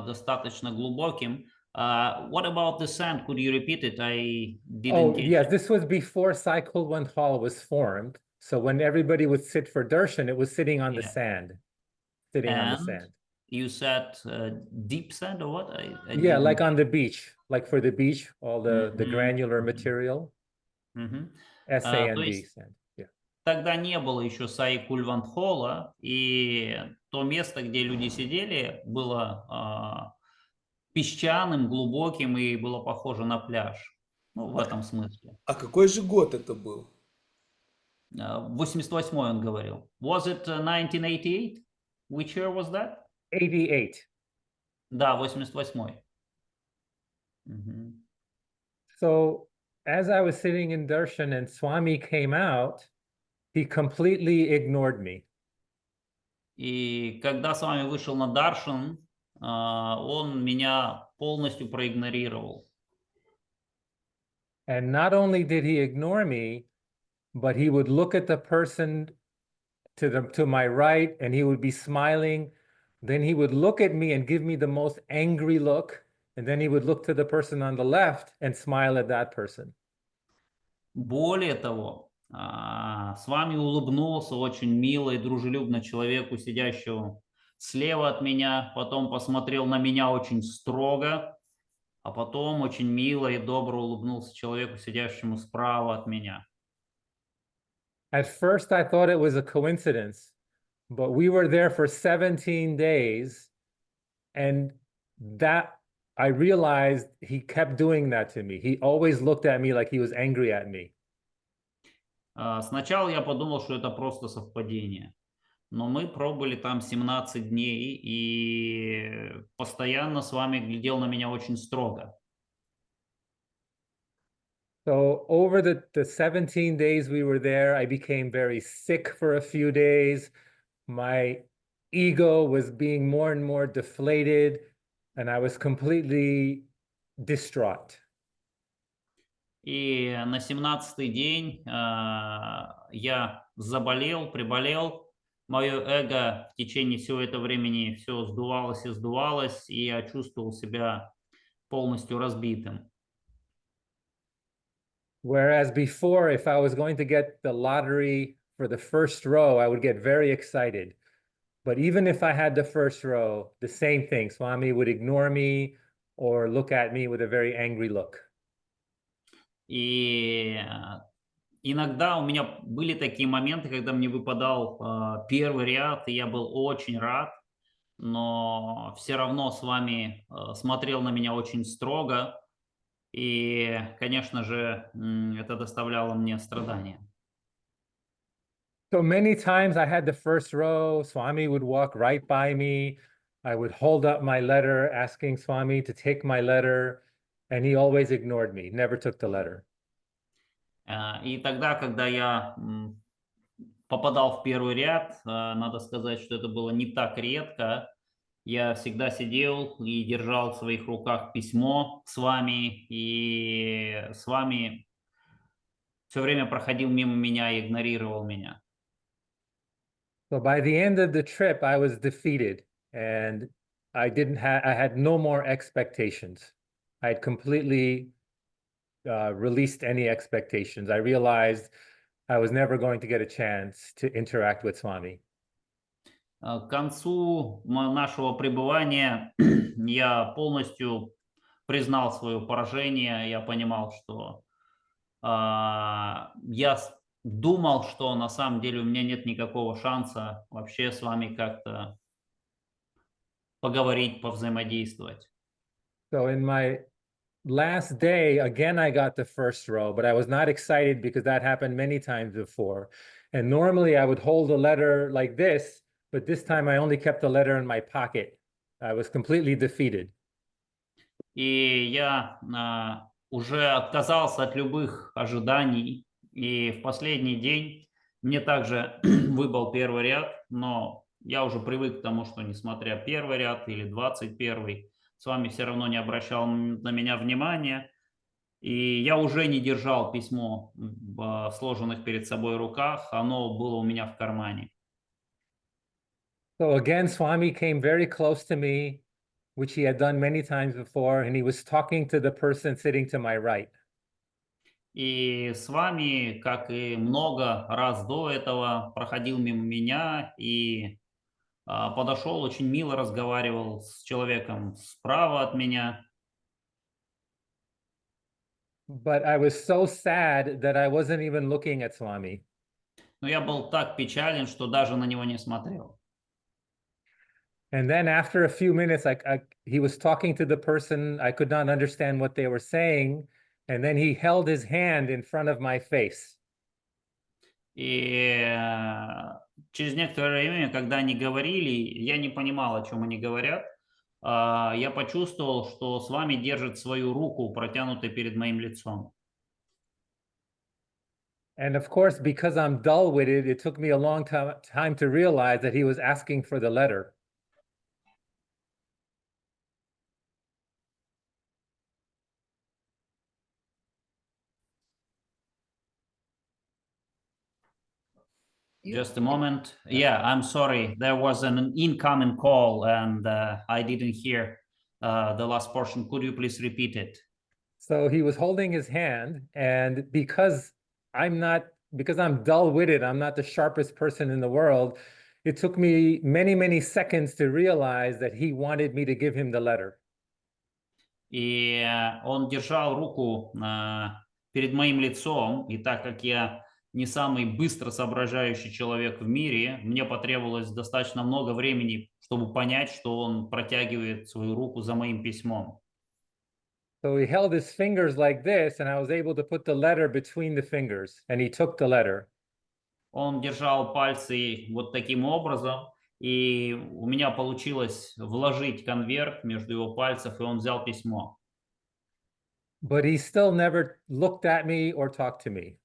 достаточно глубоким. What about the sand? Could you repeat it? I didn't catch yes, it. this was before Cycle One Hall was formed. So when everybody would sit for darshan, it was sitting on the Yeah. sand, sitting on the And sand. you said deep sand or what? I Yeah, didn't like catch on the beach, like for the beach, all the Мгм, granular мгм, material, мгм. То SAND есть sand. Yeah. тогда не было еще Саи Кульвантхола, и то место, где люди сидели, было песчаным, глубоким и было похоже на пляж. Ну, в этом смысле. А какой же год это был? 88-й он говорил. Was it 1988? Which year was that? 88. Да, 88-й. Мгм. So as I was sitting in darshan and Swami came out, he completely ignored me. И когда с вами вышел на Даршан, он меня полностью проигнорировал. And not only did he ignore me, but he would look at the person to my right and he would be smiling. Then he would look at me and give me the most angry look. And then he would look to the person on the left and smile at that person. Более того, с вами улыбнулся очень мило и дружелюбно человеку, сидящему слева от меня, потом посмотрел на меня очень строго, а потом очень мило и добро улыбнулся человеку, сидящему справа от меня. At first, I thought it was a coincidence, but we were there for 17 days, and that I realized he kept doing that to me. He always looked at me like he was angry at me. Сначала я подумал, что это просто совпадение. Но мы пробыли там 17 дней, и постоянно с вами глядел на меня очень строго. So over the 17 days we were there, I became very sick for a few days. My ego was being more and more deflated, and I was completely distraught. И на 17-й день я заболел, приболел. Мое эго в течение всего этого времени все сдувалось и сдувалось, и я чувствовал себя полностью разбитым. Whereas before, if I was going to get the lottery for the first row, I would get very excited. But even if I had the first row, the same thing, Swami would ignore me or look at me with a very angry look. И иногда у меня были такие моменты, когда мне выпадал первый ряд, и я был очень рад, но все равно с вами смотрел на меня очень строго, и, конечно же, это доставляло мне страдания. So many times I had the first row, Swami would walk right by me. I would hold up my letter asking Swami to take my letter, and he always ignored me, never took the letter. И тогда, когда я попадал в первый ряд, надо сказать, что это было не так редко, Я всегда сидел и держал в своих руках письмо с вами, и с вами все время проходил мимо меня и игнорировал меня. So by the end of the trip, I was defeated and I had no more expectations. I had completely released any expectations. I realized I was never going to get a chance to interact with Swami. К концу нашего пребывания я полностью признал свое поражение. Я понимал, что я думал, что на самом деле у меня нет никакого шанса вообще с вами как-то поговорить, повзаимодействовать. So in my last day, again, I got the first row, but I was not excited because that happened many times before. And normally I would hold a letter like this, but this time I only kept the letter in my pocket. I was completely defeated. И я уже отказался от любых ожиданий. И в последний день мне также выпал первый ряд, но я уже привык к тому, что несмотря первый ряд или 21-й, с вами все равно не обращал на меня внимания. И я уже не держал письмо в сложенных перед собой руках, оно было у меня в кармане. So again, Swami came very close to me, which he had done many times before, and he was talking to the person sitting to my right. И с вами, как и много раз до этого, проходил мимо меня и подошел, очень мило разговаривал с человеком справа от меня. But I was so sad that I wasn't even looking at Swami. Но я был так печален, что даже на него не смотрел. And then after a few minutes, he was talking to the person. I could not understand what they were saying. And then he held his hand in front of my face. И через некоторое время, когда они говорили, я не понимал, о чем они говорят. Я почувствовал, что с вами держит свою руку, протянутой перед моим лицом. And of course, because I'm dull-witted, it took me a long time to realize that he was asking for the letter. Just a moment. Yeah, I'm sorry. There was an incoming call and I didn't hear the last portion. Could you please repeat it? So he was holding his hand, and because I'm dull-witted, I'm not the sharpest person in the world, it took me many, many seconds to realize that he wanted me to give him the letter. И он держал руку перед моим лицом, и так как я не самый быстро соображающий человек в мире, мне потребовалось достаточно много времени, чтобы понять, что он протягивает свою руку за моим письмом. So he held his fingers like this, and I was able to put the letter between the fingers, and he took the letter. Он держал пальцы вот таким образом, и у меня получилось вложить конверт между его пальцев, и он взял письмо. But he still never looked at me or talked to me.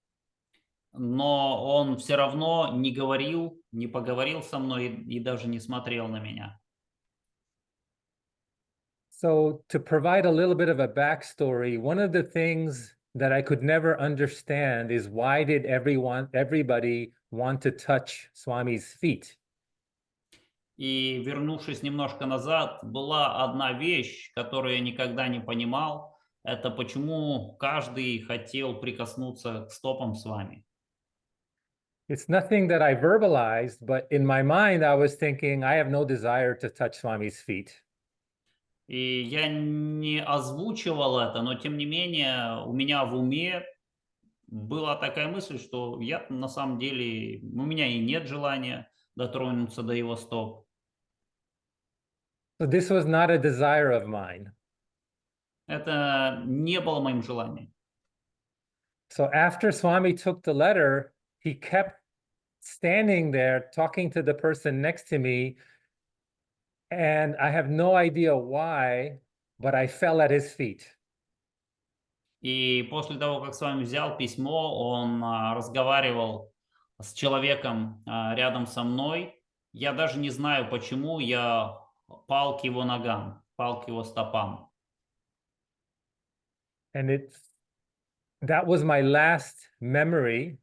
Но он все равно не говорил, не поговорил со мной и даже не смотрел на меня. So to provide a little bit of a backstory, one of the things that I could never understand is why did everybody want to touch Swami's feet? И вернувшись немножко назад, была одна вещь, которую я никогда не понимал. Это почему каждый хотел прикоснуться к стопам с вами. It's nothing that I verbalized, but in my mind, I was thinking, I have no desire to touch Swami's feet. И я не озвучивал это, но тем не менее у меня в уме была такая мысль, что я на самом деле, у меня и нет желания дотронуться до его стоп. So this was not a desire of mine. Это не было моим желанием. So after Swami took the letter, he kept standing there talking to the person next to me. And I have no idea why, but I fell at his feet. И после того, как с вами взял письмо, он разговаривал с человеком рядом со мной. Я даже не знаю, почему я пал к его ногам, пал к его стопам. And that was my last memory,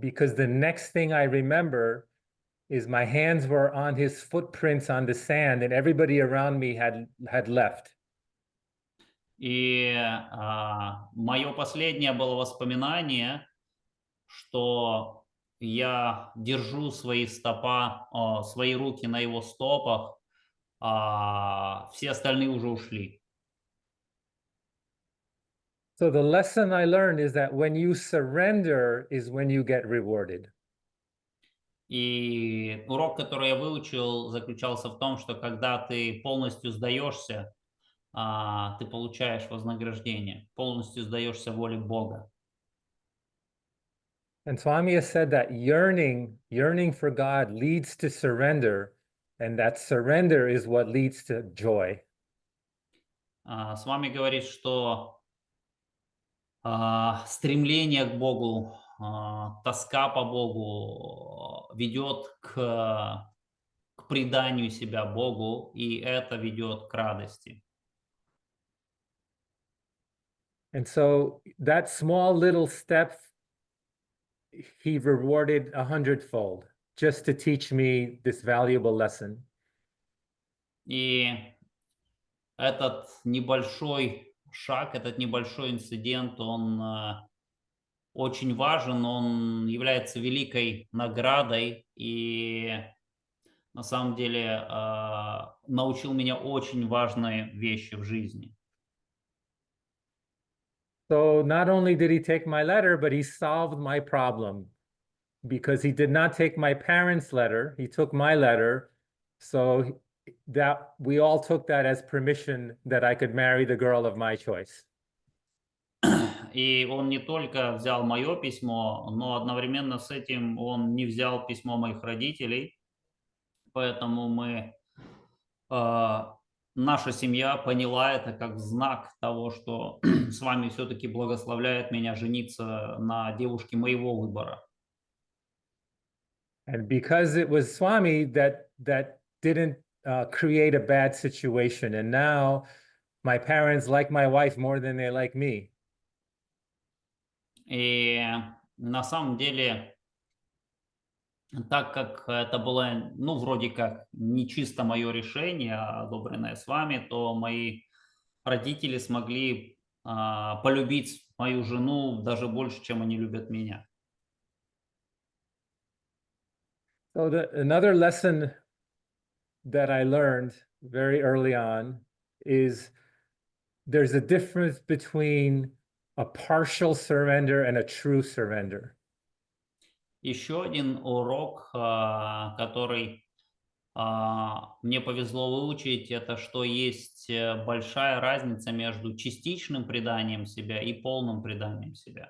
because the next thing I remember is my hands were on his footprints on the sand, and everybody around me had left. И мое последнее было воспоминание, что я держу свои руки на его стопах, все остальные уже ушли. So the lesson I learned is that when you surrender is when you get rewarded. И урок, который я выучил, заключался в том, что когда ты полностью сдаешься, ты получаешь вознаграждение, полностью сдаешься воле Бога. And Swami has said that yearning for God leads to surrender, and that surrender is what leads to joy. Свами говорит, что стремление к Богу, тоска по Богу ведет к преданию себя Богу, и это ведет к радости. And so that small little step, he rewarded 100-fold, just to teach me this valuable lesson. И этот небольшой шаг, этот небольшой инцидент, он очень важен, он является великой наградой и на самом деле научил меня очень важные вещи в жизни. So not only did he take my letter, but he solved my problem, because he did not take my parents' letter, he took my letter. So that we all took that as permission that I could marry the girl of my choice. И он не только взял мое письмо, но одновременно с этим он не взял письмо моих родителей, поэтому наша семья поняла это как знак того, что Свами все-таки благословляет меня жениться на девушке моего выбора. And because it was Swami that didn't create a bad situation, and now my parents like my wife more than they like me. И на самом деле, так как это было, вроде как не чисто мое решение, одобренное с вами, то мои родители смогли полюбить мою жену даже больше, чем они любят меня. So another lesson that I learned very early on is there's a difference between a partial surrender and a true surrender. Еще один урок, который мне повезло выучить, это что есть большая разница между частичным преданием себя и полным преданием себя.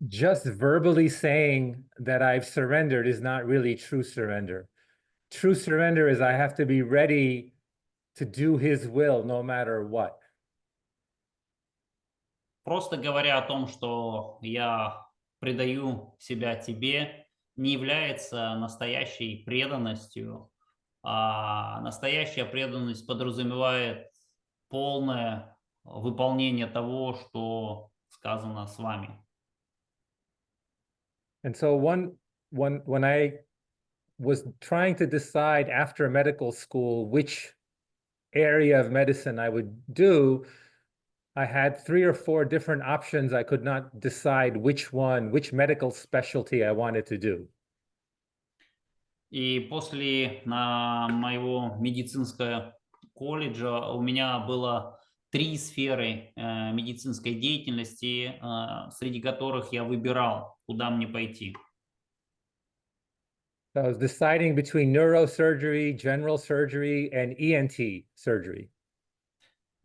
Just verbally saying that I've surrendered is not really true surrender. True surrender is I have to be ready to do his will no matter what. Просто говоря о том, что я предаю себя тебе, не является настоящей преданностью. Настоящая преданность подразумевает полное выполнение того, что сказано с вами. And so when I was trying to decide after medical school which area of medicine I would do, I had 3 or 4 different options. I could not decide which medical specialty I wanted to do. И после моего медицинского колледжа у меня было 3 сферы медицинской деятельности, среди которых я выбирал, куда мне пойти. So I was deciding between neurosurgery, general surgery, and ENT surgery.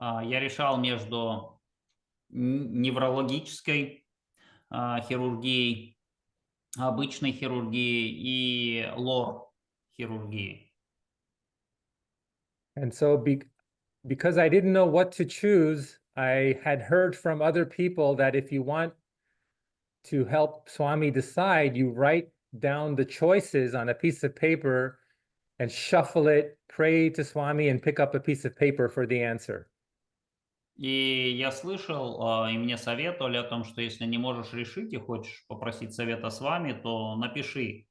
Я решал между неврологической хирургией, обычной хирургией и ЛОР-хирургией. And so because I didn't know what to choose, I had heard from other people that if you want to help Swami decide, you write down the choices on a piece of paper and shuffle it, pray to Swami, and pick up a piece of paper for the answer. И я слышал, и мне советовали о том, что если не можешь решить и хочешь попросить совета с вами, то напиши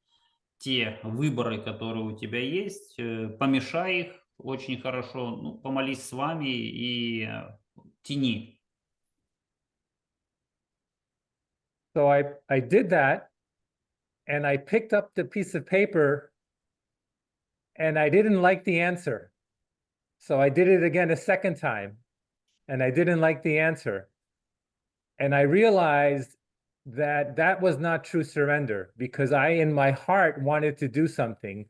те выборы, которые у тебя есть, помешай их очень хорошо, ну, помолись с вами и тяни. So I did that, and I picked up the piece of paper, and I didn't like the answer. So I did it again a second time, and I didn't like the answer. And I realized that that was not true surrender, because I, in my heart, wanted to do something,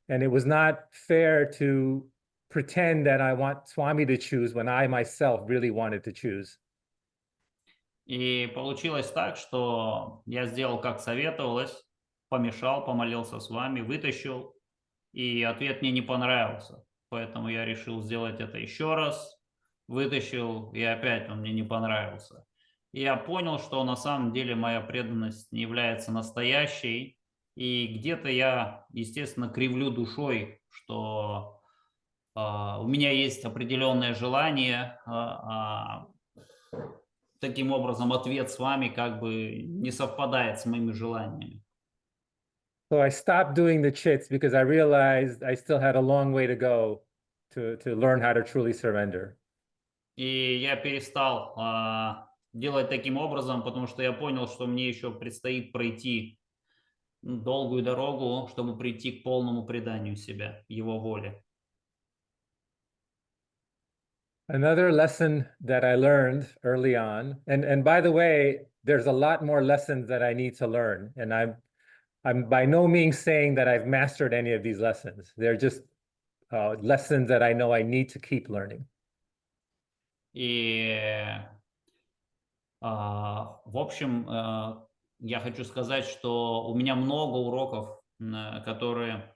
and it was not fair to pretend that I want Swami to choose when I myself really wanted to choose. И получилось так, что я сделал, как советовалось, помешал, помолился с вами, вытащил, и ответ мне не понравился. Поэтому я решил сделать это еще раз, вытащил, и опять он мне не понравился. И я понял, что на самом деле моя преданность не является настоящей, и где-то я, естественно, кривлю душой, что у меня есть определенное желание, таким образом ответ с вами как бы не совпадает с моими желаниями. So I stopped doing the chits because I realized I still had a long way to go to learn how to truly surrender. И я перестал делать таким образом, потому что я понял, что мне еще предстоит пройти долгую дорогу, чтобы прийти к полному преданию себя, его воле. Another lesson that I learned early on, and by the way, there's a lot more lessons that I need to learn, and I'm by no means saying that I've mastered any of these lessons. They're just lessons that I know I need to keep learning. И, в общем, я хочу сказать, что у меня много уроков, которые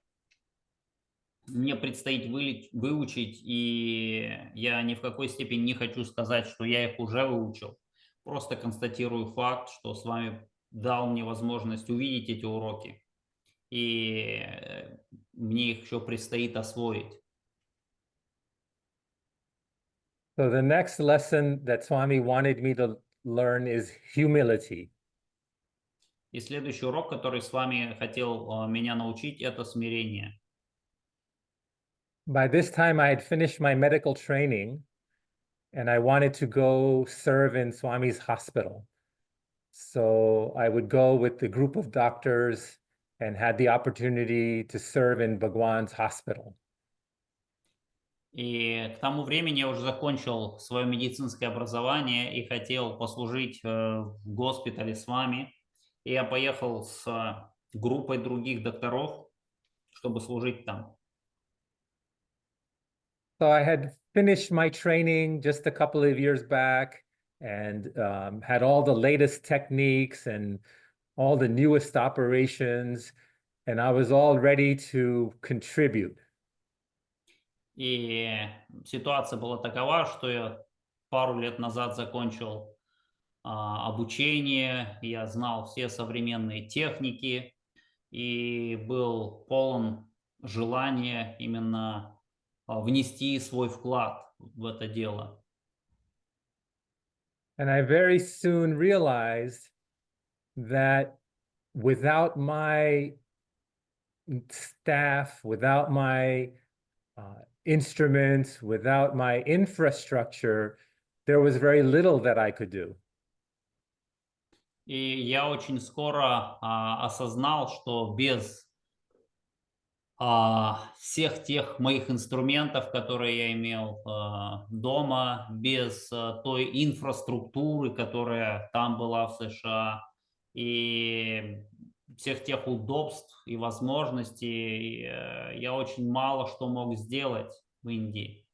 мне предстоит выучить, и я ни в какой степени не хочу сказать, что я их уже выучил. Просто констатирую факт, что с вами дал мне возможность увидеть эти уроки, и мне их еще предстоит освоить. So the next lesson that Swami wanted me to learn is humility. И следующий урок, который с вами хотел меня научить, это смирение. By this time, I had finished my medical training, and I wanted to go serve in Swami's hospital. So I would go with the group of doctors and had the opportunity to serve in Bhagwan's hospital. И к тому времени я уже закончил свое медицинское образование и хотел послужить в госпитале с вами. И я поехал с группой других докторов, чтобы служить там. So I had finished my training just a couple of years back and had all the latest techniques and all the newest operations, and I was all ready to contribute. И ситуация была такова, что я пару лет назад закончил обучение, я знал все современные техники и был полон желания именно внести свой вклад в это дело. And I very soon realized that without my staff, without my instruments, without my infrastructure, there was very little that I could do. И я очень скоро осознал, что без всех тех моих инструментов, которые я имел дома, без той инфраструктуры, которая там была в США, и всех тех удобств и возможностей, я очень мало что мог сделать в Индии.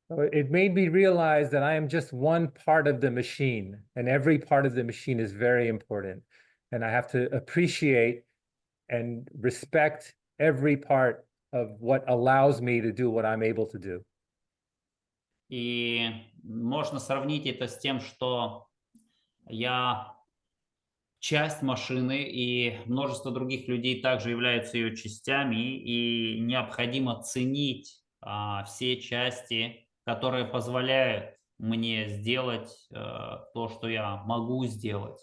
So it made me realize that I am just one part of the machine, and every part of the machine is very important. And I have to appreciate and respect every part of what allows me to do what I'm able to do. И можно сравнить это с тем, что я часть машины, и множество других людей также являются ее частями, и необходимо ценить все части, которые позволяют мне сделать то, что я могу сделать.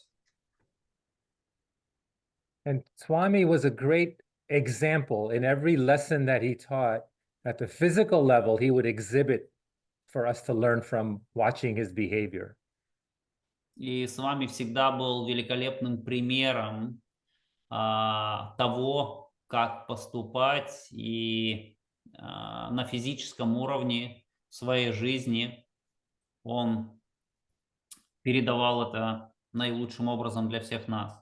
And Swami was a great example in every lesson that he taught. At the physical level, he would exhibit for us to learn from watching his behavior. И с вами всегда был великолепным примером того, как поступать, и на физическом уровне своей жизни он передавал это наилучшим образом для всех нас.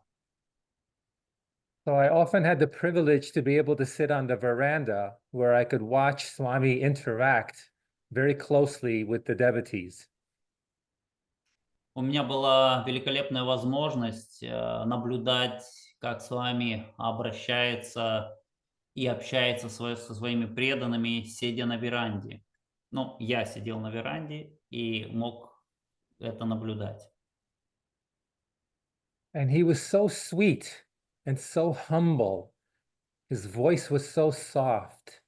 So I often had the privilege to be able to sit on the veranda where I could watch Swami interact very closely with the devotees. У меня была великолепная возможность наблюдать, как с вами обращается и общается со своими преданными, сидя на веранде. Ну, я сидел на веранде и мог это наблюдать. And he was so sweet and so humble. His voice was so soft.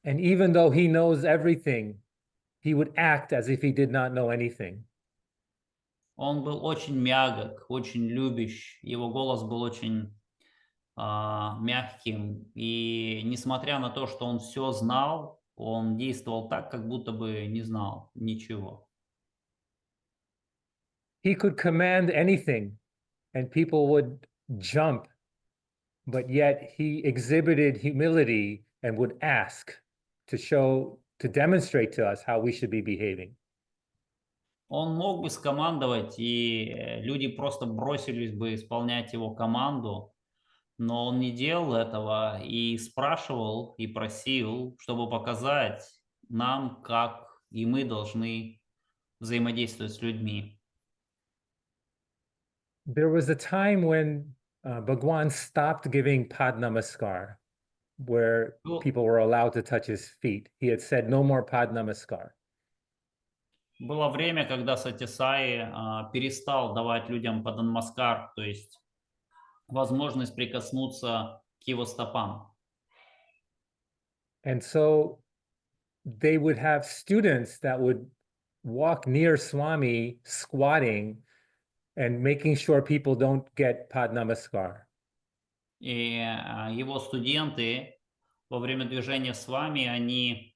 And even though he knows everything, he would act as if he did not know anything. Он был очень мягок, очень любящ, его голос был очень мягким, и несмотря на то, что он все знал, он действовал так, как будто бы не знал ничего. He could command anything and people would jump, but yet he exhibited humility and would ask to demonstrate to us how we should be behaving. Он мог бы скомандовать, и люди просто бросились бы исполнять его команду, но он не делал этого и спрашивал, и просил, чтобы показать нам, как и мы должны взаимодействовать с людьми. There was a time when Bhagwan stopped giving Pad Namaskar, where people were allowed to touch his feet. He had said, no more Pad Namaskar. Было время, когда Сатисай перестал давать людям паданмаскар, то есть возможность прикоснуться к его стопам. And so they would have students that would walk near Swami squatting and making sure people don't get Pad Namaskar. И его студенты во время движения с вами, они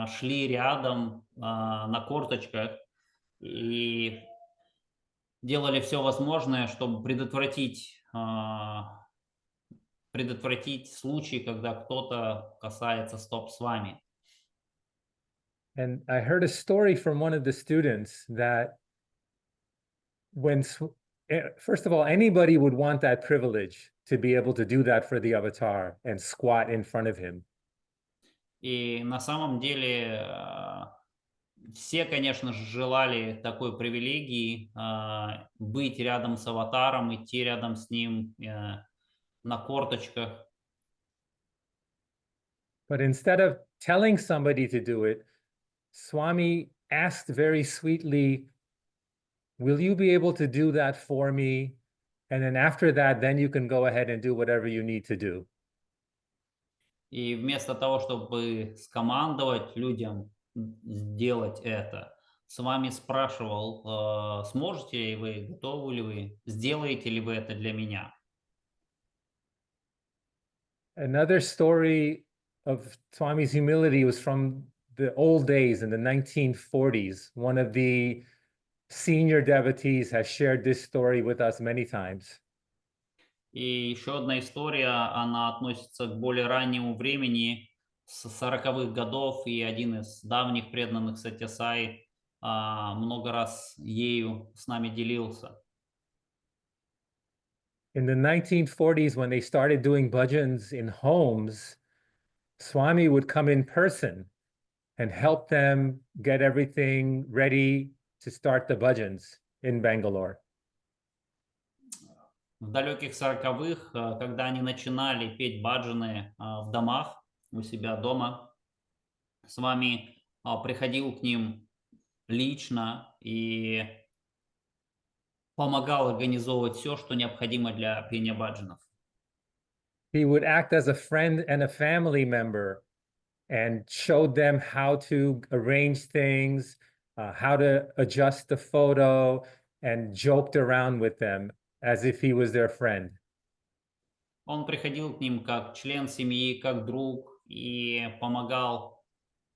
шли рядом на корточках и делали все возможное, чтобы предотвратить случай, когда кто-то касается стоп с вами. And I heard a story from one of the students that first of all, anybody would want that privilege to be able to do that for the avatar and squat in front of him. И на самом деле все, конечно же, желали такой привилегии быть рядом с аватаром, идти рядом с ним на корточках. But instead of telling somebody to do it, Swami asked very sweetly, will you be able to do that for me? And then after that, then you can go ahead and do whatever you need to do. И вместо того, чтобы скомандовать людям сделать это, с вами спрашивал, сможете ли вы, готовы ли вы, сделаете ли вы это для меня. Another story of Swami's humility was from the old days in the 1940s. One of the senior devotees has shared this story with us many times. И еще одна история, она относится к более раннему времени, с 40-х годов, и один из давних преданных Сатисай много раз ею с нами делился. In the 1940s, when they started doing bhajans in homes, Swami would come in person and help them get everything ready to start the bhajans in Bangalore. В далеких 40-х, когда они начинали петь баджаны в домах, у себя дома, с вами приходил к ним лично и помогал организовывать все, что необходимо для пения баджанов. He would act as a friend and a family member and showed them how to arrange things, how to adjust the photo, and joked around with them as if he was their friend. Он приходил к ним как член семьи, как друг и помогал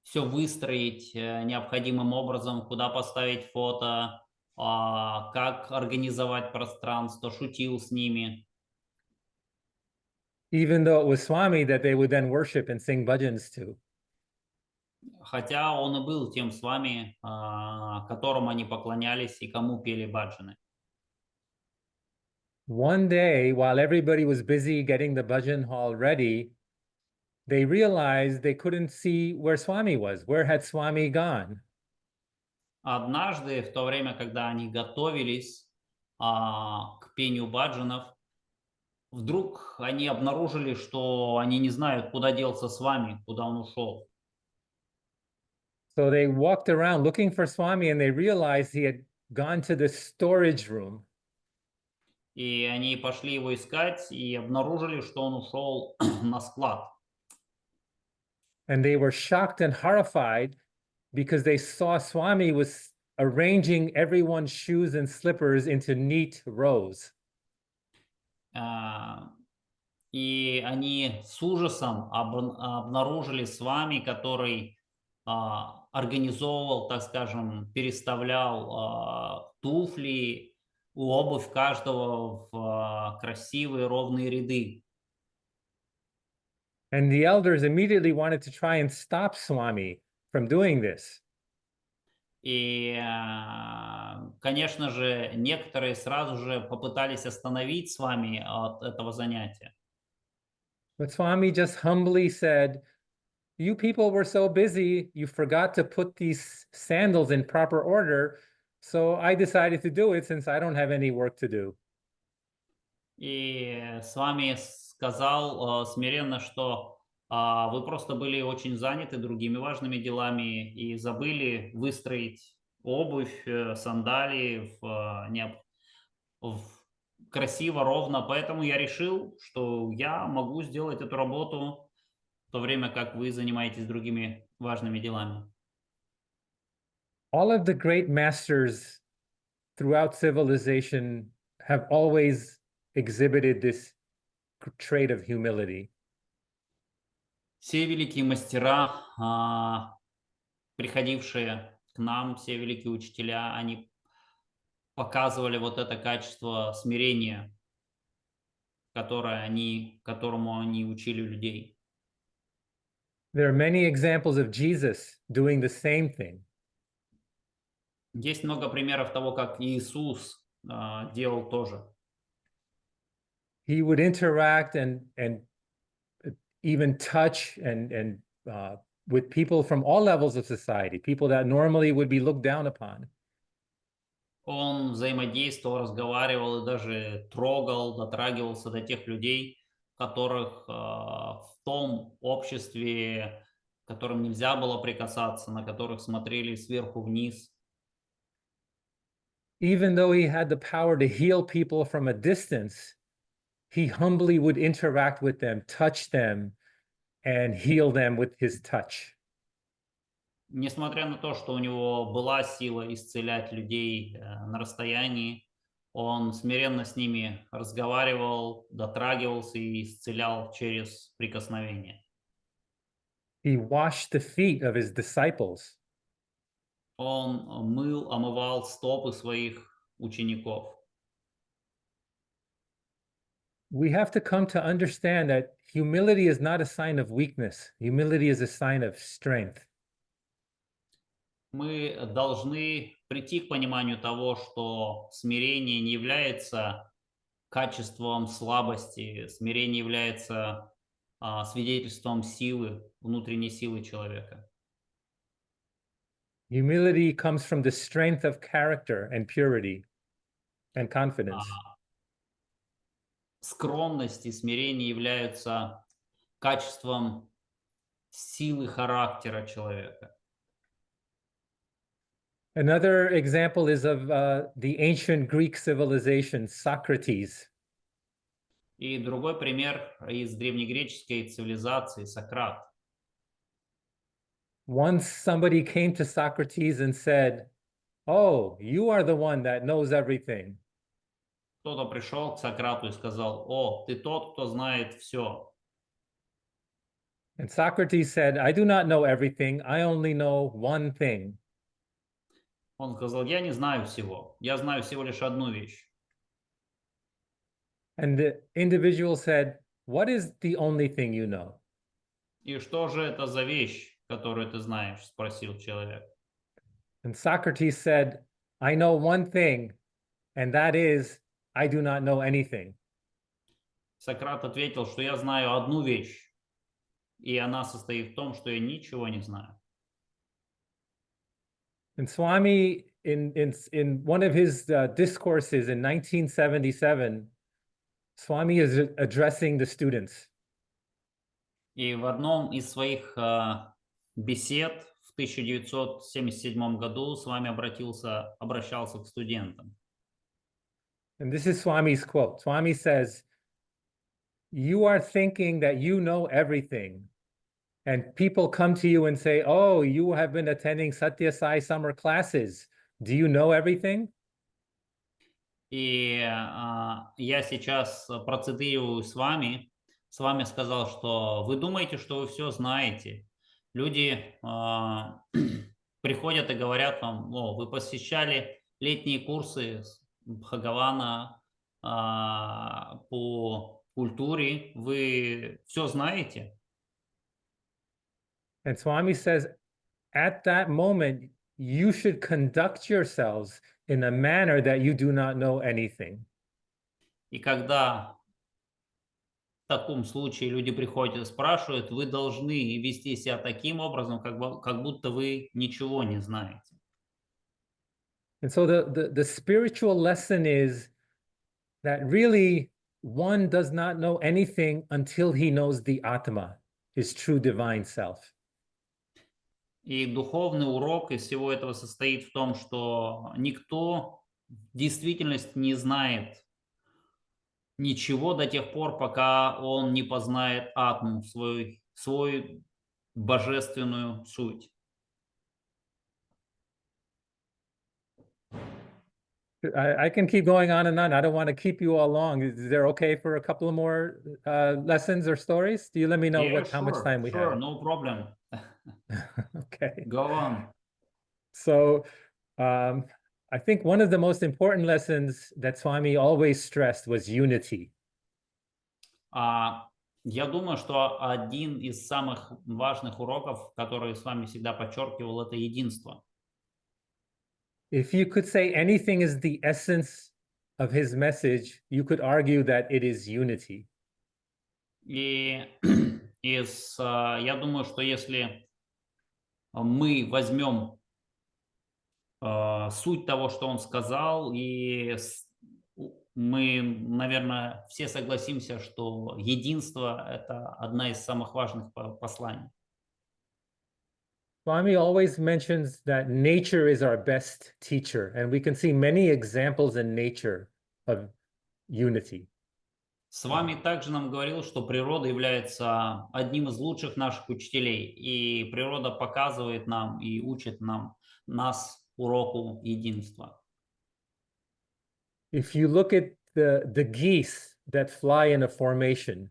все выстроить необходимым образом, куда поставить фото, как организовать пространство, шутил с ними. Even though it was Swami that they would then worship and sing bhajans to. Хотя он и был тем свами, которому они поклонялись и кому пели баджаны. One day, while everybody was busy getting the bhajan hall ready, they realized they couldn't see where Swami was. Where had Swami gone? Однажды, в то время, когда они готовились к пению баджанов, вдруг они обнаружили, что они не знают, куда делся Свами, куда он ушел. So they walked around looking for Swami and they realized he had gone to the storage room. И они пошли его искать и обнаружили, что он ушел на склад. And they were shocked and horrified because they saw Swami was arranging everyone's shoes and slippers into neat rows. И они с ужасом обнаружили Свами, который организовывал, так скажем, переставлял туфли, обувь каждого в красивые ровные ряды. And the elders immediately wanted to try and stop Swami from doing this. И, конечно же, некоторые сразу же попытались остановить Свами от этого занятия. But Swami just humbly said, "You people were so busy, you forgot to put these sandals in proper order. So I decided to do it since I don't have any work to do." И Свами сказал смиренно, что вы просто были очень заняты другими важными делами и забыли выстроить обувь, сандалии красиво, ровно. Поэтому я решил, что я могу сделать эту работу в то время, как вы занимаетесь другими важными делами. All of the great masters throughout civilization have always exhibited this trait of humility. Все великие мастера, приходившие к нам, все великие учителя, они показывали вот это качество смирения, которому они учили людей. There are many examples of Jesus doing the same thing. Есть много примеров того, как Иисус делал тоже. He would interact and even touch and with people from all levels of society, people that normally would be looked down upon. Он взаимодействовал, разговаривал и даже трогал, дотрагивался до тех людей, которых в том обществе, которым нельзя было прикасаться, на которых смотрели сверху вниз. Even though he had the power to heal people from a distance, he humbly would interact with them, touch them, and heal them with his touch. Несмотря на то, что у него была сила исцелять людей на расстоянии, он смиренно с ними разговаривал, дотрагивался и исцелял через прикосновение. He washed the feet of his disciples. Он омывал стопы своих учеников. We have to come to understand that humility is not a sign of weakness. Humility is a sign of strength. Мы должны прийти к пониманию того, что смирение не является качеством слабости, смирение является свидетельством силы, внутренней силы человека. Humility comes from the strength of character and purity and confidence. Скромность и смирение являются качеством силы характера человека. Another example is of the ancient Greek civilization, Socrates. И другой пример из древнегреческой цивилизации Сократ. Once somebody came to Socrates and said, "Oh, you are the one that knows everything." Кто-то пришел к Сократу и сказал: «О, ты тот, кто знает все». And Socrates said, "I do not know everything. I only know one thing." Он сказал: «Я не знаю всего. Я знаю всего лишь одну вещь». And the individual said, "What is the only thing you know?" «И что же это за вещь, которую ты знаешь?» — спросил человек. And Socrates said, "I know one thing, and that is, I do not know anything." Сократ ответил, что я знаю одну вещь, и она состоит в том, что я ничего не знаю. And Swami, in one of his discourses in 1977, Swami is addressing the students. И в одном из своих бесед в 1977 году с вами обращался к студентам. And this is Swami's quote. Swami says, "You are thinking that you know everything. And people come to you and say, oh, you have been attending Satya Sai summer classes. Do you know everything?" И я сейчас процитирую с вами. С вами сказал, что вы думаете, что вы все знаете. Люди приходят и говорят вам: «О, вы посещали летние курсы Бхагавана по культуре, вы все знаете». And Swami says, at that moment, you should conduct yourselves in a manner that you do not know anything. И когда в таком случае люди приходят и спрашивают, вы должны вести себя таким образом, как будто вы ничего не знаете. And so the spiritual lesson is that really one does not know anything until he knows the Atma, his true divine self. И духовный урок из всего этого состоит в том, что никто в действительности не знает ничего до тех пор, пока он не познает атму, свою божественную суть. I can keep going on and on. I don't want to keep you all long. Is there okay for a couple of more lessons or stories? Do you let me know how much time we Sure, have? no problem. Okay. Go on. So I think one of the most important lessons that Swami always stressed was unity. Я думаю, что один из самых важных уроков, который с вами всегда подчеркивал, это единство. If you could say anything is the essence of his message, you could argue that it is unity. И я думаю, что если мы возьмем суть того, что он сказал, и мы, наверное, все согласимся, что единство – это одна из самых важных посланий. Swami always mentions that nature is our best teacher, and we can see many examples in nature of unity. С вами также нам говорил, что природа является одним из лучших наших учителей, и природа показывает нам и учит нас уроку единства. If you look at the geese that fly in a formation,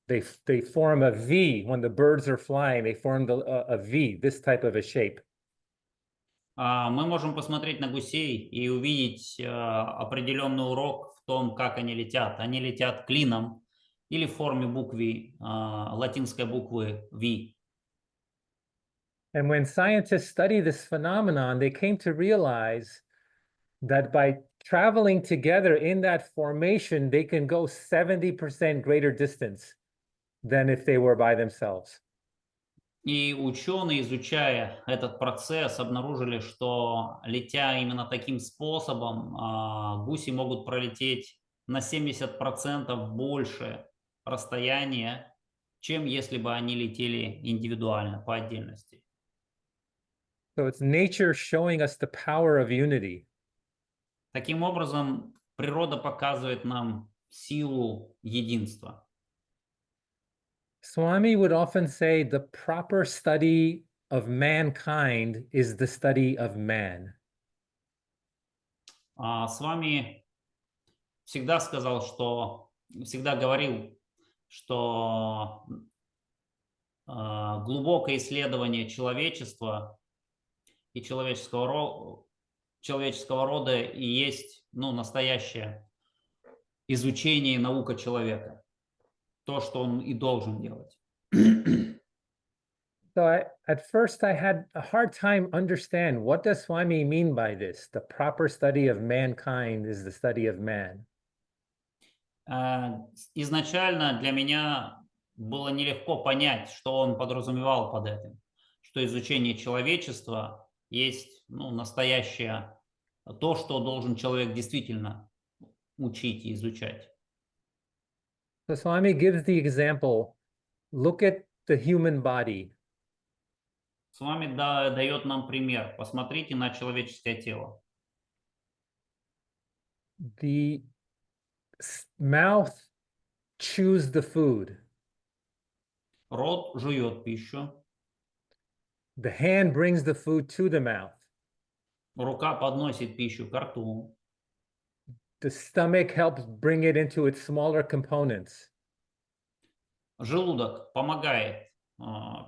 they form a V. When the birds are flying, they form a V, this type of a shape. Мы можем посмотреть на гусей и увидеть определенный урок в том, как они летят. Они летят клином или в форме буквы, латинской буквы V. And when scientists study this phenomenon, they came to realize that by traveling together in that formation, they can go 70% greater distance than if they were by themselves. И ученые, изучая этот процесс, обнаружили, что летя именно таким способом, гуси могут пролететь на 70% больше расстояния, чем если бы они летели индивидуально, по отдельности. So it's nature showing us the power of unity. Таким образом, природа показывает нам силу единства. Swami would often say the proper study of mankind is the study of man. Свами всегда всегда говорил, что глубокое исследование человечества и человеческого рода и есть, настоящее изучение и наука человека. То, что он и должен делать. So at first I had a hard time understand what does Swami mean by this? The proper study of mankind is the study of man. Изначально для меня было нелегко понять, что он подразумевал под этим, что изучение человечества есть, настоящее, то, что должен человек действительно учить и изучать. So Swami gives the example, look at the human body. Свами дает нам пример. Посмотрите на человеческое тело. The mouth chews the food. Рот жует пищу. The hand brings the food to the mouth. Рука подносит пищу к рту. The stomach helps bring it into its smaller components. Желудок помогает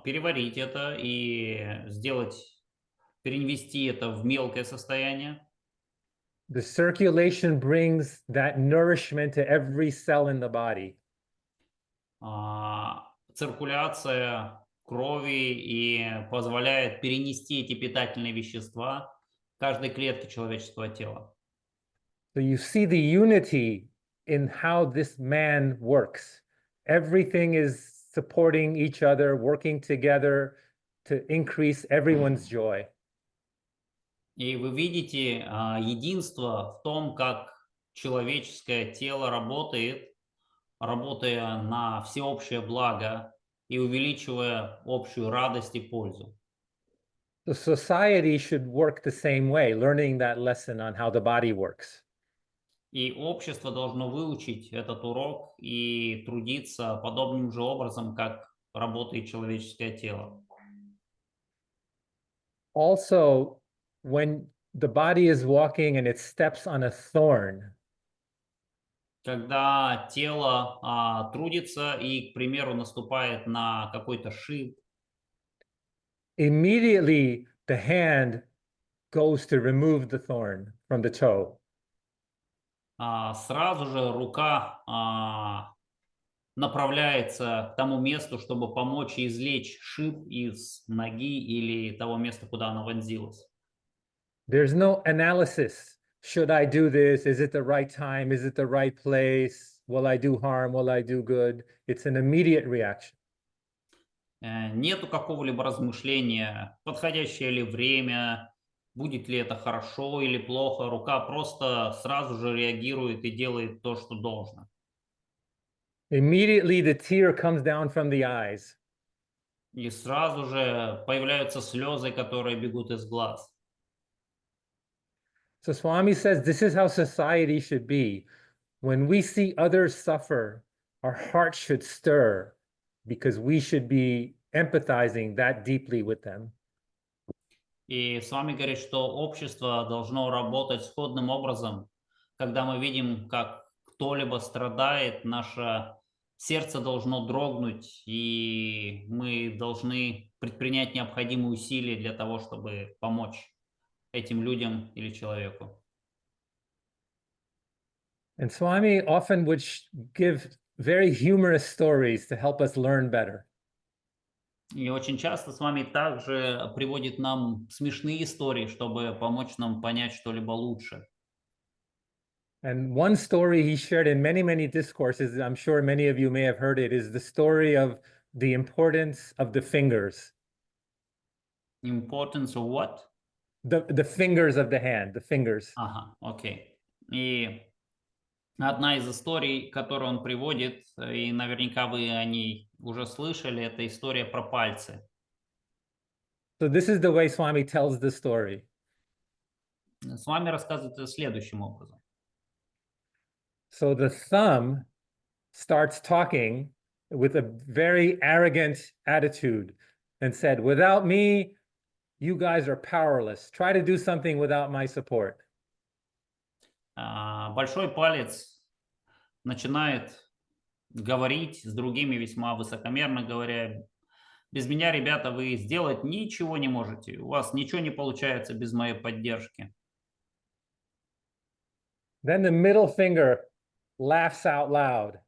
переварить это и перевести это в мелкое состояние. The circulation brings that nourishment to every cell in the body. Циркуляция крови и позволяет перенести эти питательные вещества каждой клетке человеческого тела. So you see the unity in how this man works. Everything is supporting each other, working together to increase everyone's joy. И вы видите единство в том, как человеческое тело работает, работая на всеобщее благо и увеличивая общую радость и пользу. The society should work the same way, learning that lesson on how the body works. И общество должно выучить этот урок и трудиться подобным же образом, как работает человеческое тело. Also, when the body is walking and it steps on a thorn, Когда тело трудится и, к примеру, наступает на какой-то шип, immediately the hand goes to remove the thorn from the toe. сразу же рука направляется к тому месту, чтобы помочь извлечь шип из ноги или того места, куда она вонзилась. There's no analysis. Should I do this? Is it the right time? Is it the right place? Will I do harm? Will I do good? It's an immediate reaction. Нету какого-либо размышления, подходящее ли время, будет ли это хорошо или плохо. Рука просто сразу же реагирует и делает то, что должно. Immediately the tear comes down from the eyes. И сразу же появляются слезы, которые бегут из глаз. So Swami says this is how society should be. When we see others suffer, our heart should stir because we should be empathizing that deeply with them. И с вами говорит, что общество должно работать сходным образом. Когда мы видим, как кто-либо страдает, наше сердце должно дрогнуть, и мы должны предпринять необходимые усилия для того, чтобы помочь этим людям или человеку. And Swami often would give very humorous stories to help us learn better. И очень часто с вами также приводит нам смешные истории, чтобы помочь нам понять что-либо лучше. And one story he shared in many, many discourses, I'm sure many of you may have heard it, is the story of the importance of the fingers. Importance of what? The fingers of the hand, the fingers. Ага, окей. И одна из историй, которую он приводит, и наверняка вы о ней уже слышали, это история про пальцы. So this is the way Swami tells the story. Свами рассказывает это следующим образом. So the thumb starts talking with a very arrogant attitude and said, without me, you guys are powerless. Try to do something without my support. Большой палец начинает говорить с другими весьма высокомерно, говоря: без меня, ребята, вы сделать ничего не можете, у вас ничего не получается без моей поддержки. Then the middle finger laughs out loud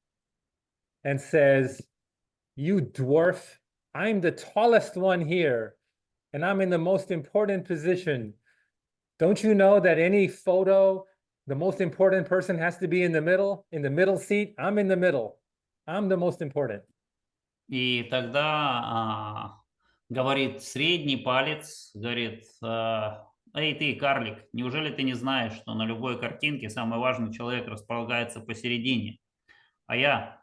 and says, you dwarf, I'm the tallest one here, and I'm in the most important position. Don't you know that any photo, the most important person has to be in the middle seat? I'm in the middle. I'm the most important. И тогда говорит средний палец, говорит: эй, ты, карлик, неужели ты не знаешь, что на любой картинке самый важный человек располагается посередине? А я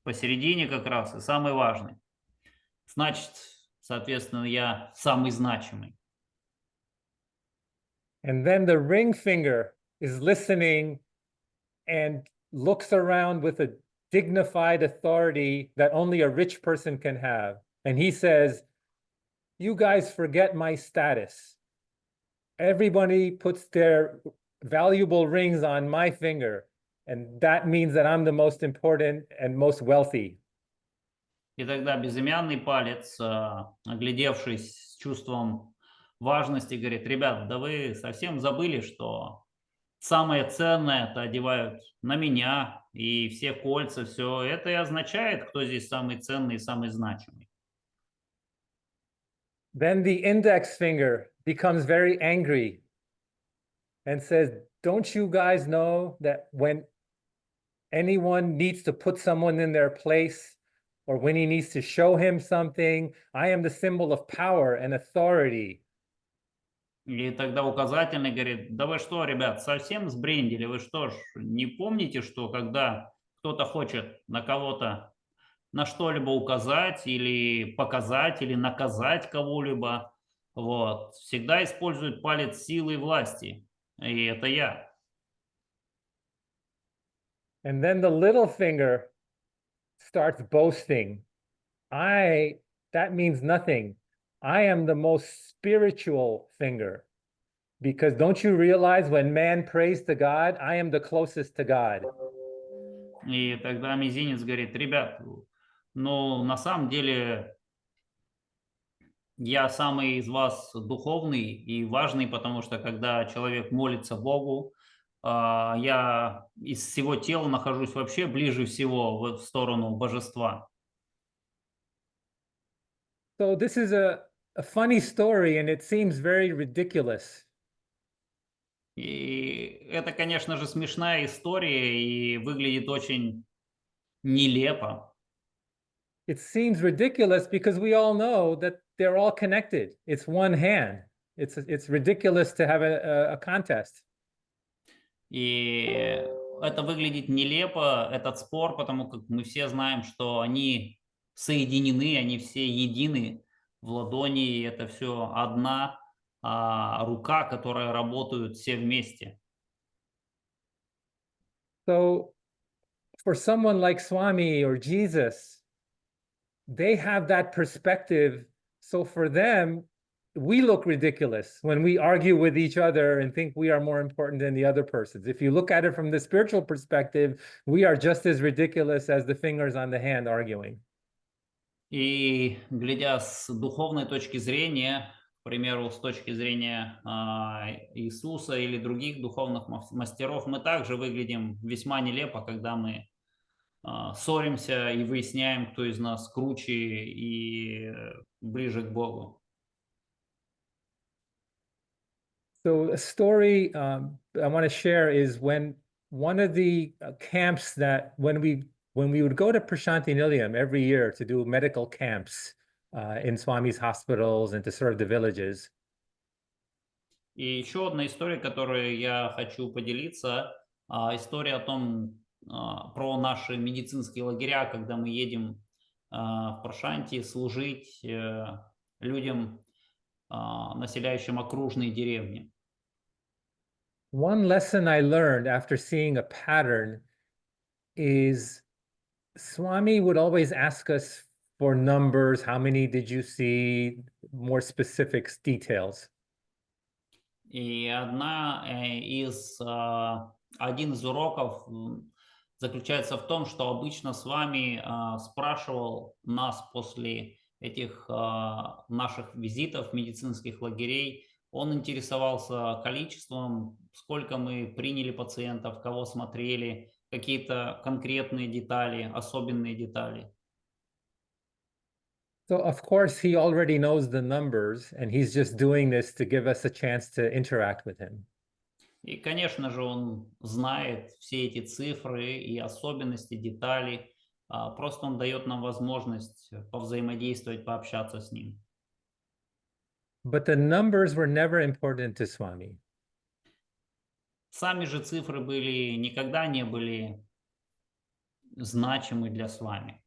посередине как раз и самый важный. Значит, соответственно, я самый значимый. And then the ring finger is listening and looks around with a dignified authority that only a rich person can have. And he says, you guys forget my status. Everybody puts their valuable rings on my finger, and that means that I'm the most important and most wealthy. И тогда безымянный палец, оглядевшись с чувством важности, говорит: ребят, да вы совсем забыли, что самое ценное это одевают на меня, и все кольца, все это и означает, кто здесь самый ценный и самый значимый. Then the index finger becomes very angry and says, don't you guys know that when anyone needs to put someone in their place, or when he needs to show him something, I am the symbol of power and authority. И тогда указательный говорит: да вы что, ребят, совсем сбрендили? Вы что ж, не помните, что когда кто-то хочет на кого-то, на что-либо указать или показать, или наказать кого-либо, вот, всегда использует палец силы и власти. И это я. And then the little finger starts boasting. That means nothing. I am the most spiritual finger. Because don't you realize when man prays to God, I am the closest to God. И тогда мизинец говорит: ребят, ну на самом деле я самый из вас духовный и важный, потому что когда человек молится Богу, я из всего тела нахожусь вообще ближе всего в сторону божества. So this is a funny story, and it seems very ridiculous. И это, конечно же, смешная история и выглядит очень нелепо. It seems ridiculous because we all know that they're all connected. It's one hand. It's ridiculous to have a contest. И это выглядит нелепо, этот спор, потому как мы все знаем, что они соединены, они все едины в ладони, и это все одна рука, которая работают все вместе. So for someone like Swami or Jesus, they have that perspective. So for them, we look ridiculous when we argue with each other and think we are more important than the other persons. If you look at it from the spiritual perspective, we are just as ridiculous as the fingers on the hand arguing. И глядя с духовной точки зрения, к примеру, с точки зрения Иисуса или других духовных мастеров, мы также выглядим весьма нелепо, когда мы ссоримся и выясняем, кто из нас круче и ближе к Богу. So a story I want to share is when one of the camps that when we would go to Prashanti Nilayam every year to do medical camps in Swami's hospitals and to serve the villages. И еще одна история, которой я хочу поделиться, история о том, про наши медицинские лагеря, когда мы едем в Прашанти служить людям населяющим окружные деревни. One lesson I learned after seeing a pattern is Swami would always ask us for numbers. How many did you see? More specific details. И один из уроков заключается в том, что обычно с вами спрашивал нас после этих наших визитов медицинских лагерей. Он интересовался количеством, сколько мы приняли пациентов, кого смотрели, какие-то конкретные детали, особенные детали. So, of course, he already knows the numbers, and he's just doing this to give us a chance to interact with him. И, конечно же, он знает все эти цифры и особенности, детали. Просто он дает нам возможность повзаимодействовать, пообщаться с ним. But the numbers were never important to Swami. Сами же цифры никогда не были значимы для Свами.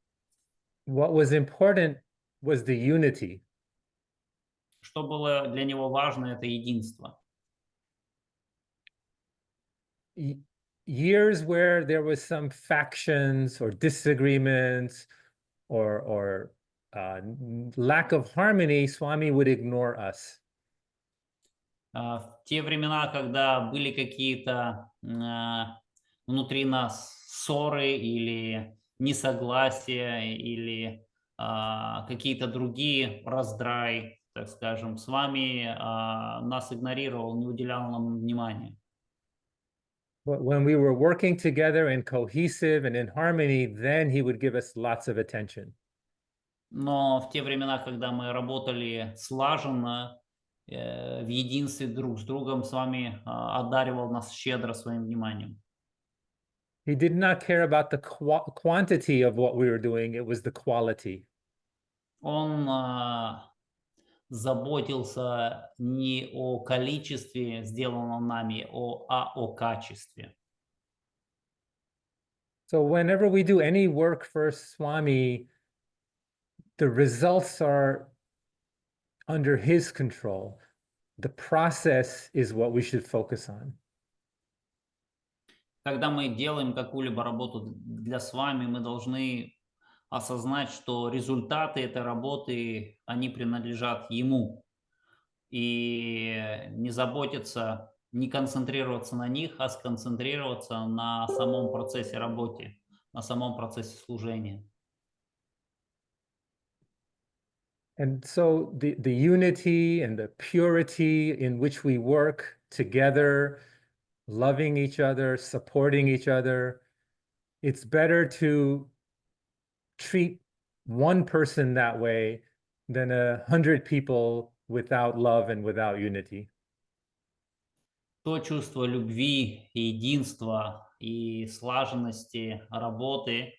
What was important was the unity. Что было для него важно, это единство. Years where there was some factions or disagreements or lack of harmony, Swami would ignore us. В те времена, когда были какие-то внутри нас ссоры или несогласия, или какие-то другие раздрай, так скажем, с вами нас игнорировал, не уделял нам внимания. But when we were working together and cohesive and in harmony, then he would give us lots of attention. Но в те времена, когда мы работали слаженно, в единстве друг с другом, с вами одаривал нас щедро своим вниманием. He did not care about the quantity of what we were doing, it was the quality. Он заботился не о количестве сделанном нами, а о качестве. So whenever we do any work for Swami, the results are under his control. The process is what we should focus on. Когда мы делаем какую-либо работу для Свами, мы должны осознать, что результаты этой работы, они принадлежат ему. И не заботиться, не концентрироваться на них, а сконцентрироваться на самом процессе работы, на самом процессе служения. And so the unity and the purity in which we work together, loving each other, supporting each other, it's better to treat one person that way than 100 people without love and without unity. То чувство любви, единства и слаженности работы,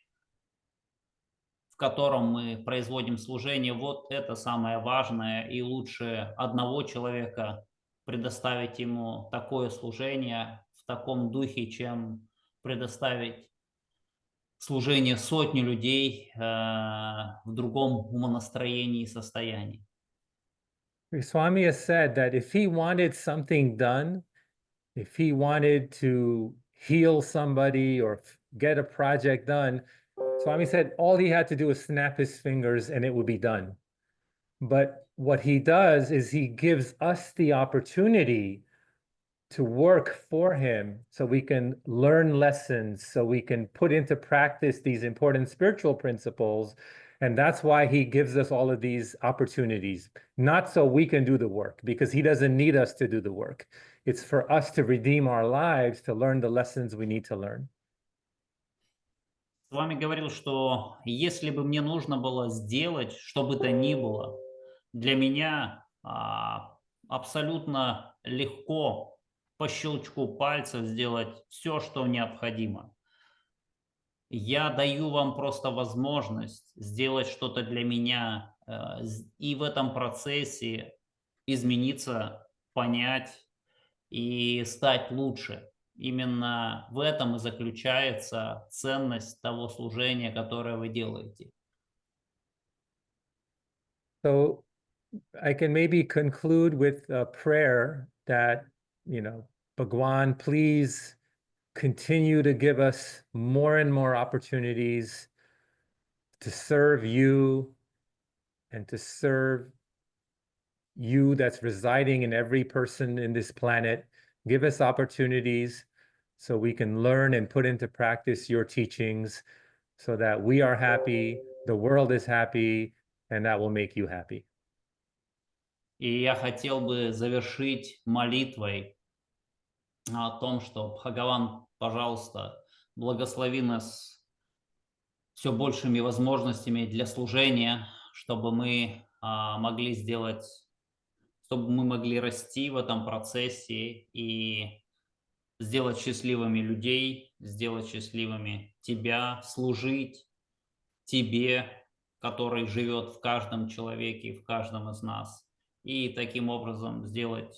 в котором мы производим служение, вот это самое важное, и лучше одного человека предоставить ему такое служение в таком духе, чем предоставить служение сотни людей в другом умонастроении и состоянии. Swami has said that if he wanted something done, if he wanted to heal somebody or get a project done, Swami said all he had to do was snap his fingers and it would be done. But what he does is he gives us the opportunity to work for him so we can learn lessons, so we can put into practice these important spiritual principles. And that's why he gives us all of these opportunities, not so we can do the work, because he doesn't need us to do the work. It's for us to redeem our lives, to learn the lessons we need to learn. С вами говорил, что если бы мне нужно было сделать, что бы то ни было, для меня абсолютно легко по щелчку пальцев сделать все, что необходимо. Я даю вам просто возможность сделать что-то для меня и в этом процессе измениться, понять и стать лучше. Именно в этом и заключается ценность того служения, которое вы делаете. So I can maybe conclude with a prayer that, Bhagwan, please continue to give us more and more opportunities to serve you and to serve you that's residing in every person in this planet. Give us opportunities so we can learn and put into practice your teachings so that we are happy, the world is happy, and that will make you happy. И я хотел бы завершить молитвой о том, что Бхагаван, пожалуйста, благослови нас все большими возможностями для служения, чтобы мы могли сделать, чтобы мы могли расти в этом процессе и сделать счастливыми людей, сделать счастливыми тебя, служить тебе, который живет в каждом человеке, в каждом из нас, и таким образом сделать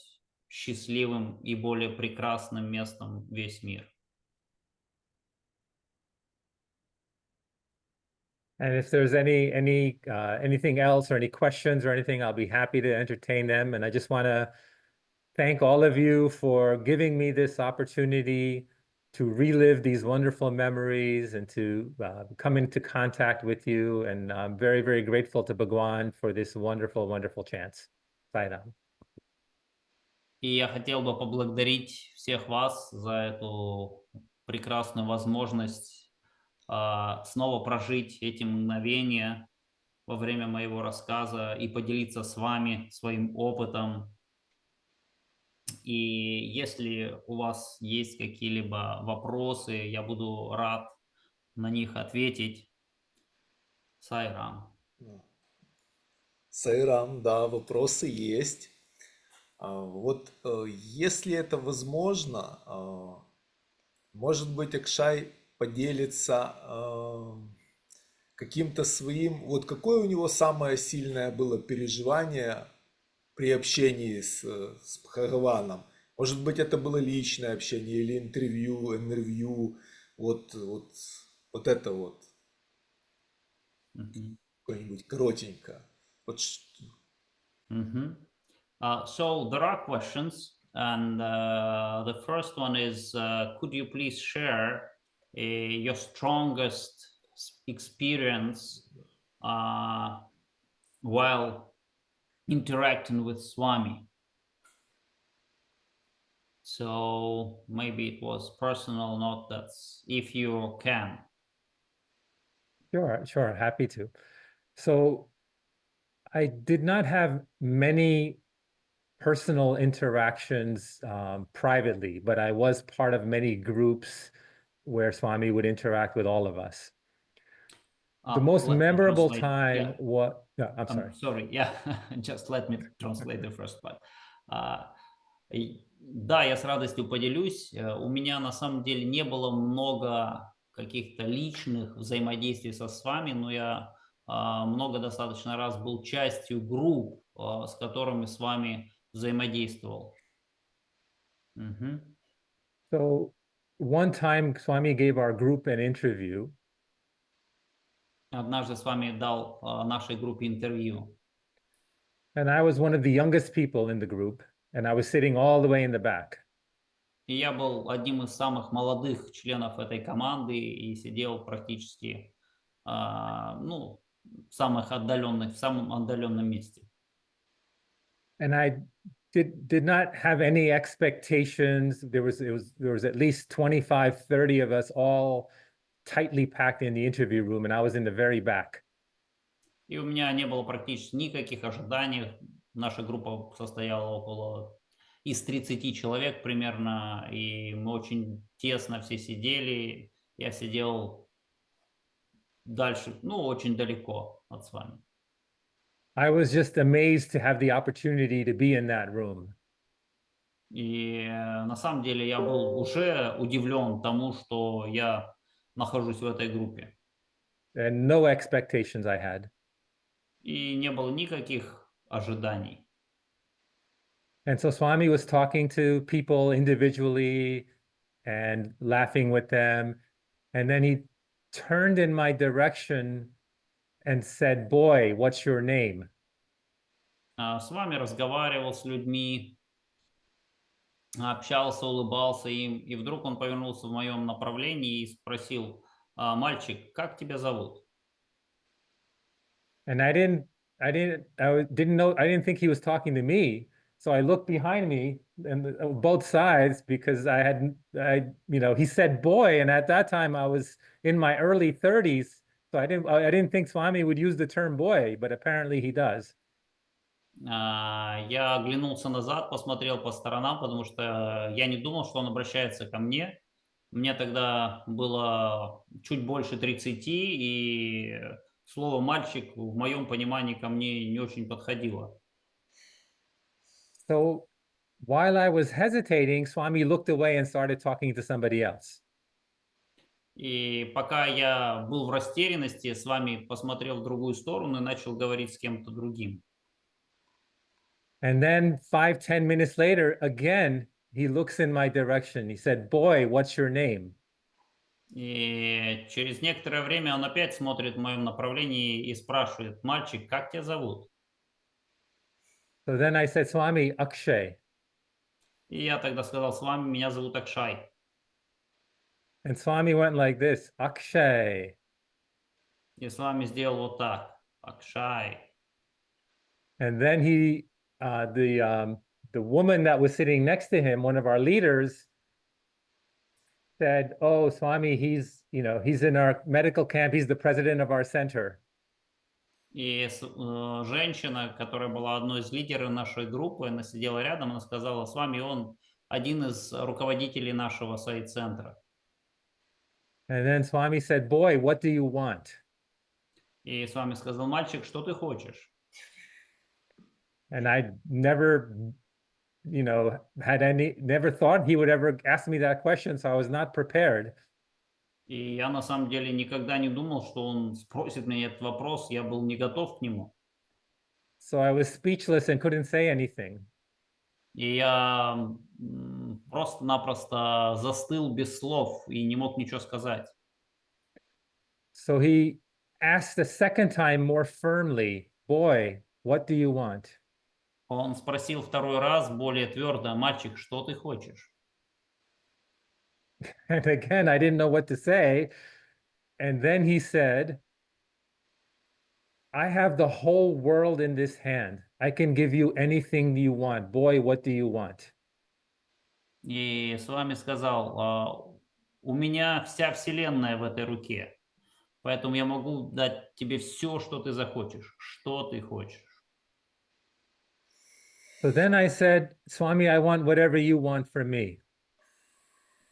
счастливым и более прекрасным местом весь мир. And if there's anything else or any questions or anything, I'll be happy to entertain them. And I just want to thank all of you for giving me this opportunity to relive these wonderful memories and to come into contact with you. And I'm very, very grateful to Bhagwan for this wonderful, wonderful chance. Sairam. И я хотел бы поблагодарить всех вас за эту прекрасную возможность снова прожить эти мгновения во время моего рассказа и поделиться с вами своим опытом. И если у вас есть какие-либо вопросы, я буду рад на них ответить. Сайрам. Сайрам, да, вопросы есть. Вот если это возможно, может быть, Акшай поделится каким-то своим, вот какое у него самое сильное было переживание при общении с Бхагаваном. Может быть, это было личное общение или интервью, вот это вот. Какое-нибудь коротенько. Вот. So there are questions, and the first one is, could you please share your strongest experience while interacting with Swami? So maybe it was personal, not that's if you can. Sure, happy to. So I did not have many personal interactions privately, but I was part of many groups where Swami would interact with all of us. The most memorable time was, no, I'm sorry. Sorry, yeah, just let me translate the first part. Да, я с радостью поделюсь. У меня на самом деле не было много каких-то личных взаимодействий со Свами, но я много достаточно раз был частью групп, с которыми с вами взаимодействовал. So one time Swami gave our group an interview. Однажды Свами дал нашей группе интервью. And I was one of the youngest people in the group, and I was sitting all the way in the back. И я был одним из самых молодых членов этой команды и сидел практически, в самом отдаленном месте. And I did not have any expectations. There was at least 25, 30 of us all tightly packed in the interview room, and I was in the very back. И у меня не было практически никаких ожиданий. Наша группа состояла из 30 человек примерно, и мы очень тесно все сидели. Я сидел дальше, очень далеко от Свами. I was just amazed to have the opportunity to be in that room. И на самом деле я был уже удивлен тому, что я нахожусь в этой группе. And no expectations I had. И не было никаких ожиданий. And so Swami was talking to people individually and laughing with them. And then he turned in my direction and said, "Boy, what's your name?" С вами разговаривал с людьми, общался, улыбался им, и вдруг он повернулся в моем направлении и спросил: «Мальчик, как тебя зовут?» And didn't know, I didn't think he was talking to me. So I looked behind me and both sides because he said boy. And at that time I was in my early 30s. So I didn't think Swami would use the term boy, but apparently he does. Я оглянулся назад, посмотрел по сторонам, потому что я не думал, что он обращается ко мне. Мне тогда было чуть больше 30, и слово «мальчик» в моем понимании ко мне не очень подходило. So while I was hesitating, Swami looked away and started talking to somebody else. И пока я был в растерянности, с вами посмотрел в другую сторону и начал говорить с кем-то другим. And then 5-10 minutes later, again, he looks in my direction. He said, boy, what's your name? И через некоторое время он опять смотрит в моем направлении и спрашивает: «Мальчик, как тебя зовут?» So then I said, Swami, Akshay. И я тогда сказал: «С вами, меня зовут Акшай». And Swami went like this, Akshay. И с вами сделал вот так: «Акшай». And then the woman that was sitting next to him, one of our leaders, said, oh, Swami, he's in our medical camp. He's the president of our center. И женщина, которая была одной из лидеров нашей группы, она сидела рядом, она сказала: «С вами он один из руководителей нашего центра». And then Swami said, boy, what do you want? И с вами сказал: «Мальчик, что ты хочешь?» And I never, never thought he would ever ask me that question, so I was not prepared. И я на самом деле никогда не думал, что он спросит меня этот вопрос, я был не готов к нему. So I was speechless and couldn't say anything. И я просто-напросто застыл без слов и не мог ничего сказать. So he asked the second time more firmly, boy, what do you want? Он спросил второй раз более твердо: «Мальчик, что ты хочешь?» And again, I didn't know what to say. And then he said, I have the whole world in this hand. I can give you anything you want. Boy, what do you want? И с вами сказал: «У меня вся вселенная в этой руке, поэтому я могу дать тебе все, что ты захочешь. Что ты хочешь?» So then I said, Swami, I want whatever you want for me.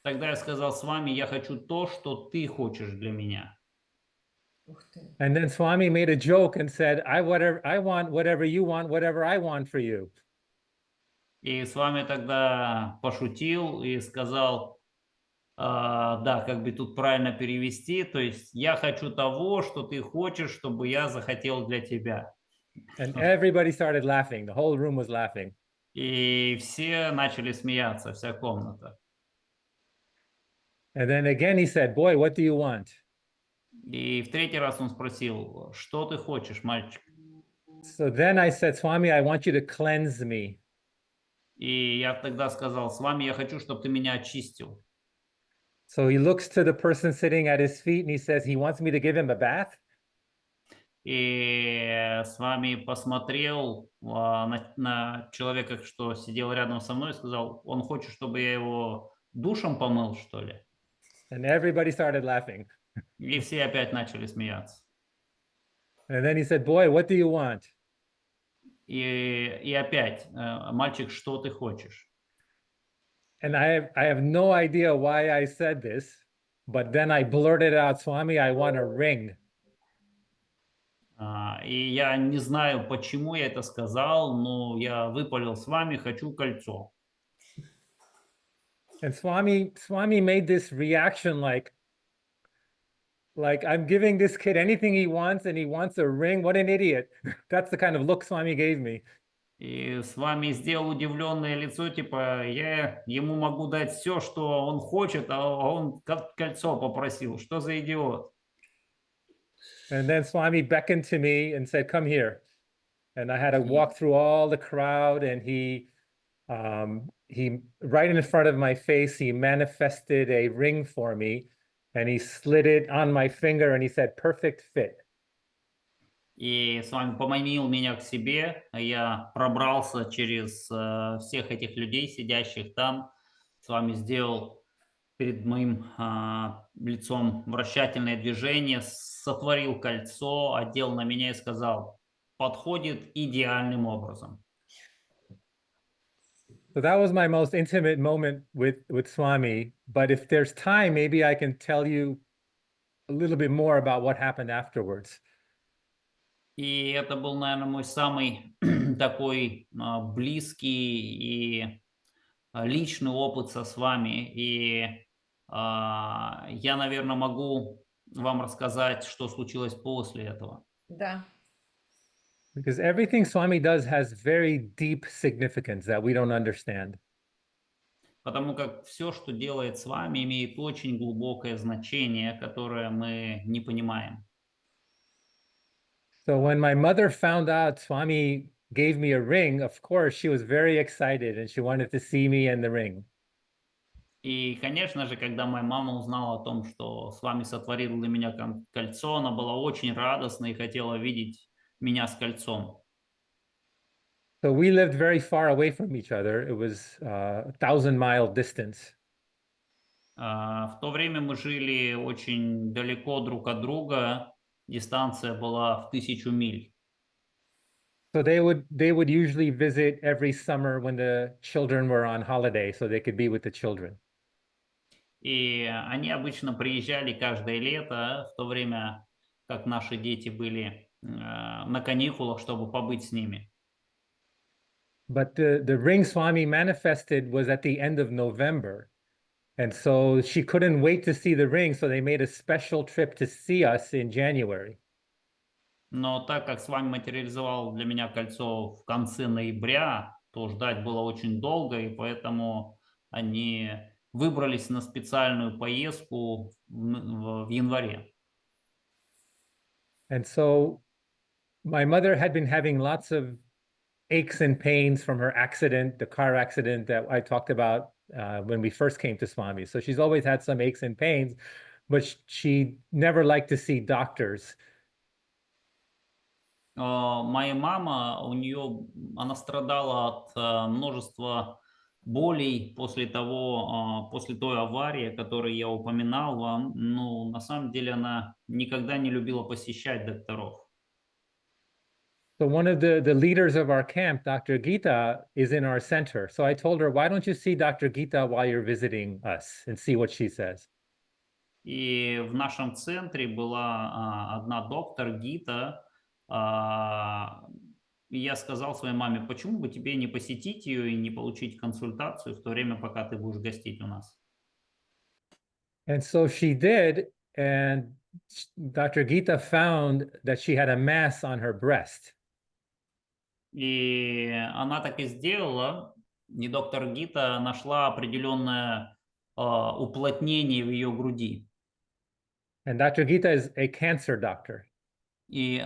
Тогда я сказал: «С вами я хочу то, что ты хочешь для меня». Ух ты. And then Swami made a joke and said, I want whatever you want, whatever I want for you. И с вами тогда пошутил и сказал: да, как бы тут правильно перевести, то есть я хочу того, что ты хочешь, чтобы я захотел для тебя. And everybody started laughing. The whole room was laughing. И все начали смеяться, вся комната. And then again he said, boy, what do you want? И в третий раз он спросил: «Что ты хочешь, мальчик?» So then I said, Swami, I want you to cleanse me. И я тогда сказал: «С вами я хочу, чтобы ты меня очистил». So he looks to the person sitting at his feet and he says, he wants me to give him a bath. И с вами посмотрел на человека, что сидел рядом со мной, и сказал: «Он хочет, чтобы я его душем помыл, что ли?» And everybody started laughing. И все опять начали смеяться. And then he said, boy, what do you want? И опять: «Мальчик, что ты хочешь?» And I have no idea why I said this, but then I blurted out, Swami, I want a ring. И я не знаю, почему я это сказал, но я выпалил: «С вами хочу кольцо». And Swami made this reaction like I'm giving this kid anything he wants and he wants a ring. What an idiot. That's the kind of look Swami gave me. И с вами сделал удивленное лицо, типа я ему могу дать все, что он хочет, а он кольцо попросил. Что за идиот? And then Swami beckoned to me and said, come here. and I had to И, walk through all the crowd, and he right in front of my face, he manifested a ring for me, and he slid it on my finger, and he said, "Perfect fit." и с вами поманил меня к себе, я пробрался через всех этих людей, сидящих там, с вами сделал перед моим лицом вращательное движение, сотворил кольцо, одел на меня и сказал, подходит идеальным образом. So that was my most intimate moment with Swami. But if there's time, maybe I can tell you a little bit more about what happened afterwards. И это был, наверное, мой самый такой близкий и личный опыт с вами. И я, наверное, могу вам рассказать, что случилось после этого. Да. Because everything Swami does has very deep significance that we don't understand. Потому как все, что делает с вами, имеет очень глубокое значение, которое мы не понимаем. So when my mother found out Swami gave me a ring, of course, she was very excited and she wanted to see me in the ring. И, конечно же, когда моя мама узнала о том, что с вами сотворил для меня кольцо, она была очень радостна и хотела видеть меня с кольцом. So we lived very far away from each other. It was a 1,000-mile distance. В то время мы жили очень далеко друг от друга, дистанция была в 1000 миль. So they would usually visit every summer when the children were on holiday, so they could be with the children. И они обычно приезжали каждое лето, в то время как наши дети были на каникулах, чтобы побыть с ними. But the ring Swami manifested was at the end of November. And so she couldn't wait to see the ring, so they made a special trip to see us in January. Но так как с вами материализовал для меня кольцо в конце ноября, то ждать было очень долго, и поэтому они выбрались на специальную поездку в январе. And so my mother had been having lots of aches and pains from her accident, the car accident that I talked about when we first came to Swami. So she's always had some aches and pains, but she never liked to see doctors. Моя мама, она страдала от множества болей после после той аварии, которую я упоминал вам. Но на самом деле она никогда не любила посещать докторов. So one of the leaders of our camp, Dr. Gita, is in our center. So I told her, why don't you see Dr. Gita while you're visiting us and see what she says? И в нашем центре была одна доктор Гита, и я сказал своей маме, почему бы тебе не посетить ее и не получить консультацию в то время, пока ты будешь гостить у нас. And so she did, and Dr. Gita found that she had a mass on her breast. И она так и сделала, и доктор Гита нашла определенное уплотнение в ее груди. And Dr. Gita is a cancer doctor. И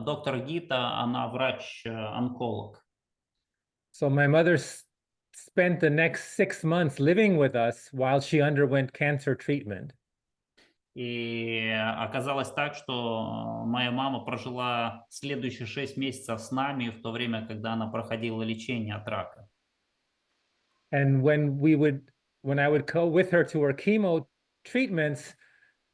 доктор Гита, она врач-онколог. So my mother spent the next 6 months living with us while she underwent cancer treatment. И оказалось так, что моя мама прожила следующие 6 месяцев с нами в то время, когда она проходила лечение от рака. And when I would go with her to her chemo treatments,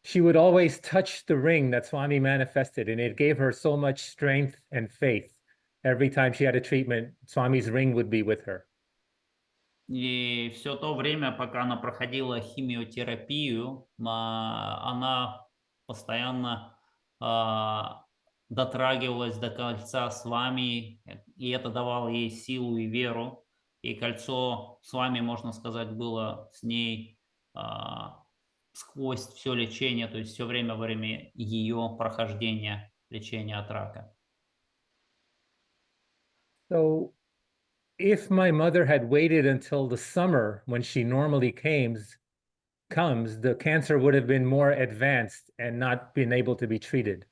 she would always touch the ring that Swami manifested, and it gave her so much strength and faith. Every time she had a treatment, Swami's ring would be with her. И все то время, пока она проходила химиотерапию, она постоянно дотрагивалась до кольца с вами, и это давало ей силу и веру. И кольцо с вами, можно сказать, было с ней сквозь все лечение, то есть все время во время ее прохождения лечения от рака. So if my mother had waited until the summer when she normally comes, the cancer would have been more advanced and not been able to be treated.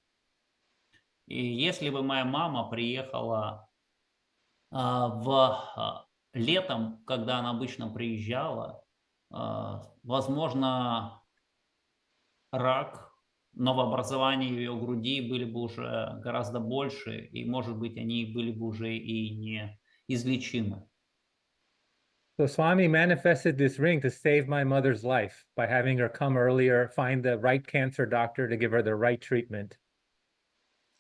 И если бы моя мама приехала летом, когда она обычно приезжала, возможно, рак, новообразования в ее груди были бы уже гораздо больше, и, может быть, они были бы уже и неизлечимы. So Swami manifested this ring to save my mother's life by having her come earlier, find the right cancer doctor to give her the right treatment.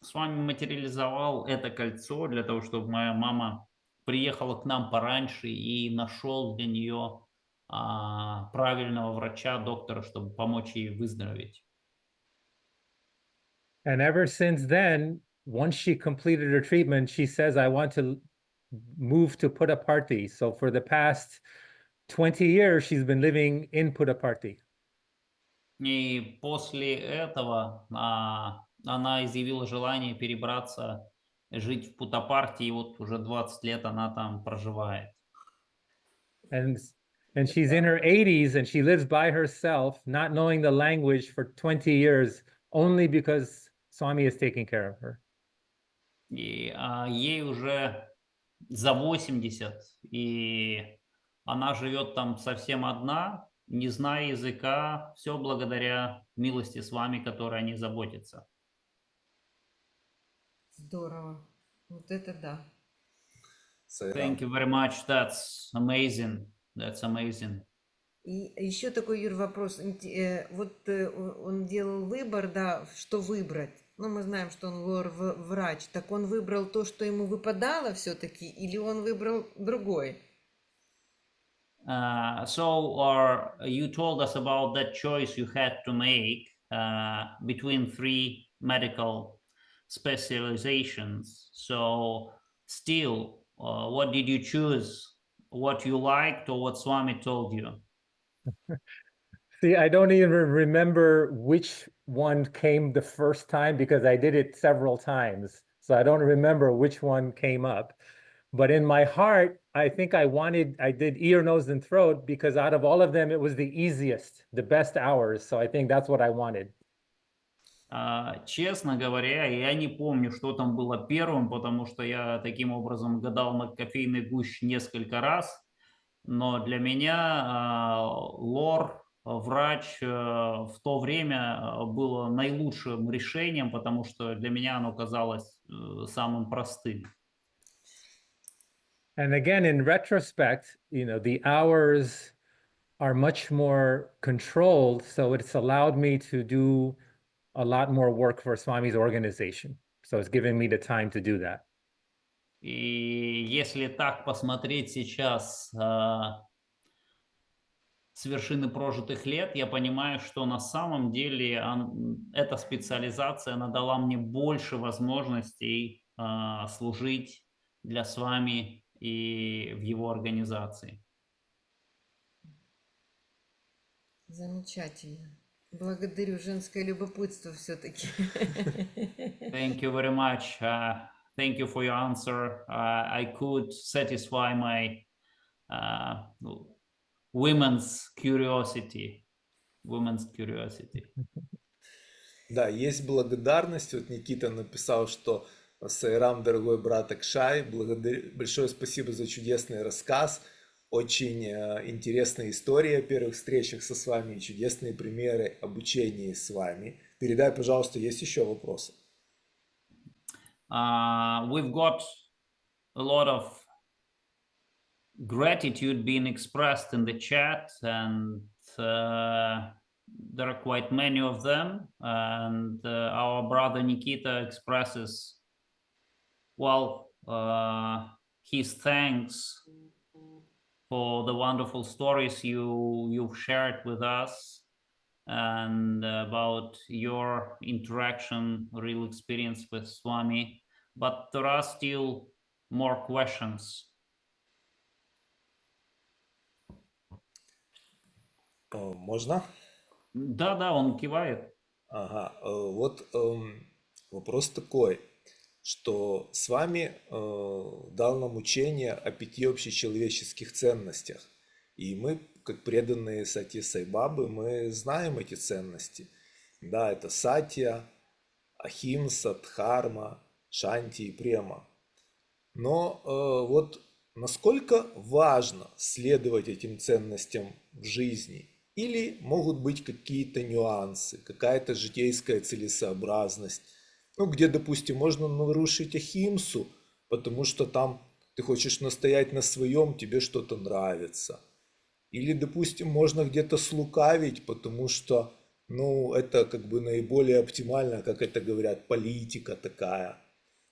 С вами материализовал это кольцо для того, чтобы моя мама приехала к нам пораньше и нашел для нее правильного врача, доктора, чтобы помочь ей выздороветь. And ever since then, once she completed her treatment, she says, I want to move to Putaparti. So for the past 20 years, she's been living in Putaparti. И после этого она изъявила желание перебраться, жить в Путапарти, и вот уже 20 лет она там проживает. And she's in her 80s and she lives by herself, not knowing the language for 20 years, only because Swami is taking care of her. И ей уже за 80, и она живет там совсем одна, не зная языка, все благодаря милости с вами, которой о ней заботится. Здорово. Вот это да. Thank you very much. That's amazing. That's amazing. И еще такой, Юр, вопрос. Вот он делал выбор, да, что выбрать. Ну, мы знаем, что он лор-врач. Так он выбрал то, что ему выпадало все-таки, или он выбрал другой? So you told us about that choice you had to make between 3 medical specializations. So still, what did you choose? What you liked or what Swami told you? See, I don't even remember which one came the first time because I did it several times. So I don't remember which one came up. But in my heart, I think I did ear, nose, and throat because out of all of them, it was the easiest, the best hours. So I think that's what I wanted. Честно говоря, я не помню, что там было первым, потому что я таким образом гадал на кофейной гуще несколько раз. Но для меня лор, врач в то время было наилучшим решением, потому что для меня оно казалось самым простым. And again, in retrospect, the hours are much more controlled. So it's allowed me to do a lot more work for Swami's organization. So it's giving me the time to do that. И если так посмотреть сейчас с вершины прожитых лет, я понимаю, что на самом деле эта специализация, она дала мне больше возможностей служить для Свами и в его организации. Замечательно. Благодарю, женское любопытство все-таки. Thank you very much. Thank you for your answer. I could satisfy my women's curiosity. Да, есть благодарность. Вот Никита написал, что Сайрам, дорогой брат Акшай, большое спасибо за чудесный рассказ. Очень интересная история о первых встречах со вами и чудесные примеры обучения с вами. Передай, пожалуйста, есть еще вопросы? We've got a lot of gratitude being expressed in the chat, and there are quite many of them. And our brother Nikita expresses, his thanks for the wonderful stories you've shared with us and about your interaction, real experience with Swami. But there are still more questions. Можно? Да, он кивает. Ага, вот вопрос такой, что с вами дал нам учение о 5 общечеловеческих ценностях. И мы, как преданные Сати Сай Бабы, мы знаем эти ценности. Да, это сатья, ахимса, дхарма, шанти и према. Но вот насколько важно следовать этим ценностям в жизни? Или могут быть какие-то нюансы, какая-то житейская целесообразность, ну, где, допустим, можно нарушить ахимсу, потому что там ты хочешь настоять на своем, тебе что-то нравится. Или, допустим, можно где-то слукавить, потому что, ну, это как бы наиболее оптимально, как это говорят, политика такая.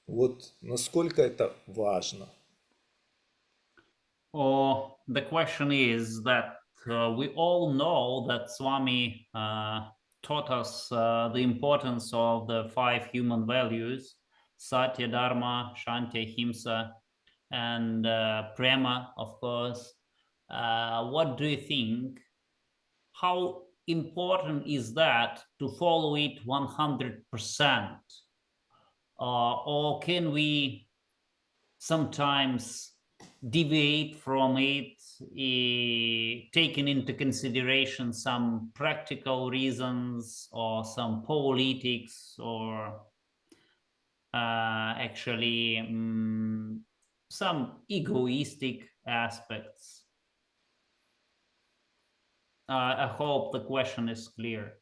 Вот насколько это важно? The question is that we all know that Swami taught us the importance of the five human values: Satya, Dharma, Shanti, Ahimsa, and Prema, of course. What do you think? How important is that to follow it 100%? Or can we sometimes deviate from it, taking into consideration some practical reasons or some politics or actually some egoistic aspects? I hope the question is clear.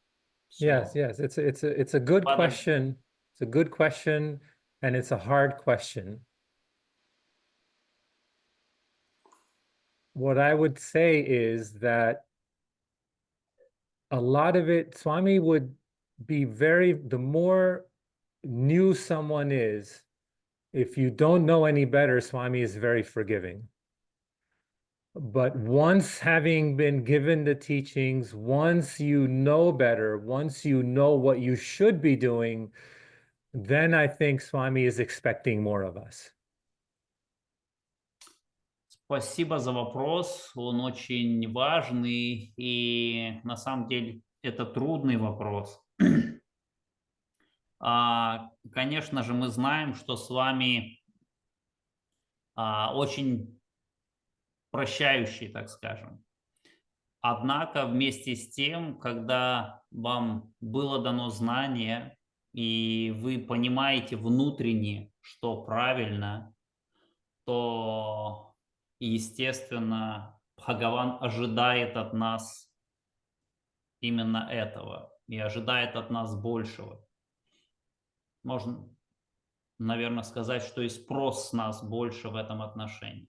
Yes, yes, it's a good But question. It's a good question, and it's a hard question. What I would say is that a lot of it, Swami would be the more new someone is, if you don't know any better, Swami is very forgiving. But once having been given the teachings, once you know better, once you know what you should be doing, then I think Swami is expecting more of us. Спасибо за вопрос, он очень важный, и на самом деле это трудный вопрос. Конечно же, мы знаем, что с вами очень прощающий, так скажем. Однако вместе с тем, когда вам было дано знание, и вы понимаете внутренне, что правильно, то, естественно, Бхагаван ожидает от нас именно этого и ожидает от нас большего. Можно, наверное, сказать, что и спрос с нас больше в этом отношении.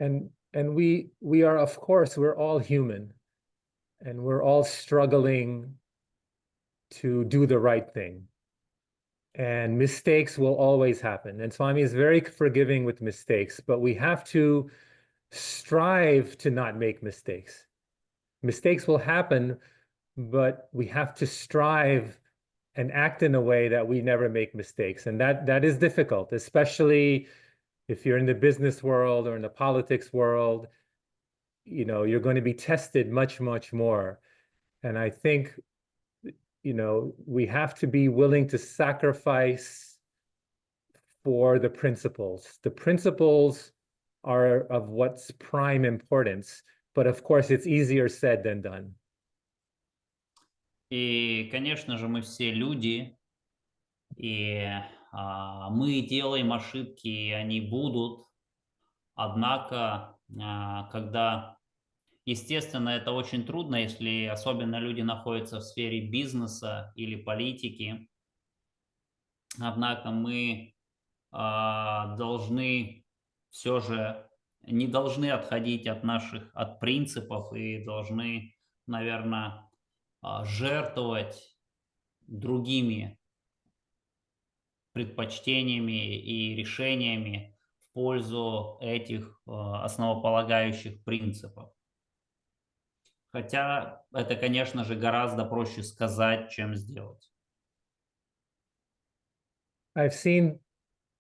And we are, of course, we're all human, and we're all struggling to do the right thing. And mistakes will always happen. And Swami is very forgiving with mistakes, but we have to strive to not make mistakes. Mistakes will happen, but we have to strive and act in a way that we never make mistakes. And that is difficult, especially if you're in the business world or in the politics world. You know, you're going to be tested much, much more. And I think, you know, we have to be willing to sacrifice for the principles. The principles are of what's prime importance, but of course it's easier said than done. И, конечно же, мы все люди, и мы делаем ошибки, и они будут. Однако, когда, естественно, это очень трудно, если особенно люди находятся в сфере бизнеса или политики. Однако мы должны все же не должны отходить от принципов и должны, наверное, жертвовать другими предпочтениями и решениями в пользу этих основополагающих принципов. Хотя это, конечно же, гораздо проще сказать, чем сделать. I've seen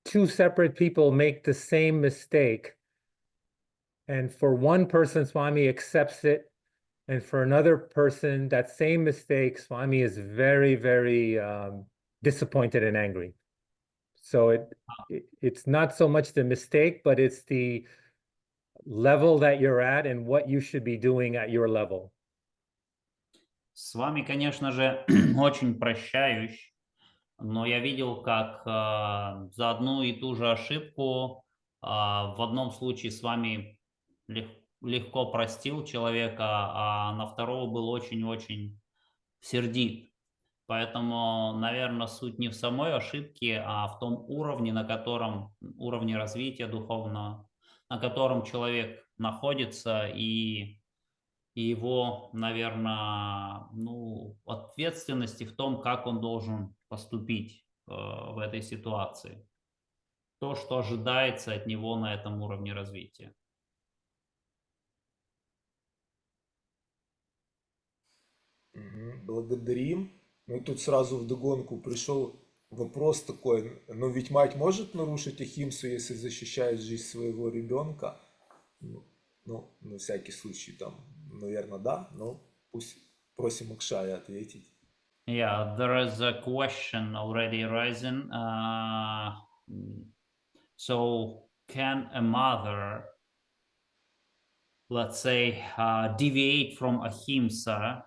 two separate people make the same mistake. And for one person, Swami accepts it. And for another person, that same mistake, Swami is very, very disappointed and angry. So it's not so much the mistake, but it's the level that you're at and what you should be doing at your level. С вами, конечно же, очень прощаюсь, но я видел, как за одну и ту же ошибку в одном случае с вами легко простил человека, а на второго был очень-очень сердит. Поэтому, наверное, суть не в самой ошибке, а в том уровне, уровне развития духовного, на котором человек находится, и его, наверное, ну, ответственности в том, как он должен поступить в этой ситуации. То, что ожидается от него на этом уровне развития. Благодарим. Ну и тут сразу вдогонку пришел вопрос такой, но ведь мать может нарушить ахимсу, если защищает жизнь своего ребенка? Ну, на всякий случай там, наверное, да, но пусть просим Акшая ответить. Yeah, there is a question already rising. So, can a mother, let's say, deviate from ahimsa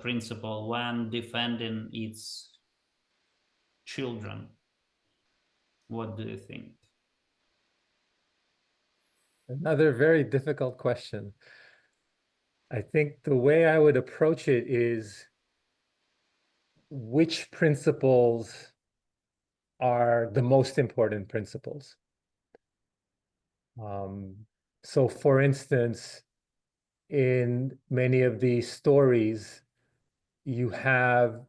principle when defending its children? What do you think? Another very difficult question. I think the way I would approach it is which principles are the most important principles. So for instance, in many of these stories, you have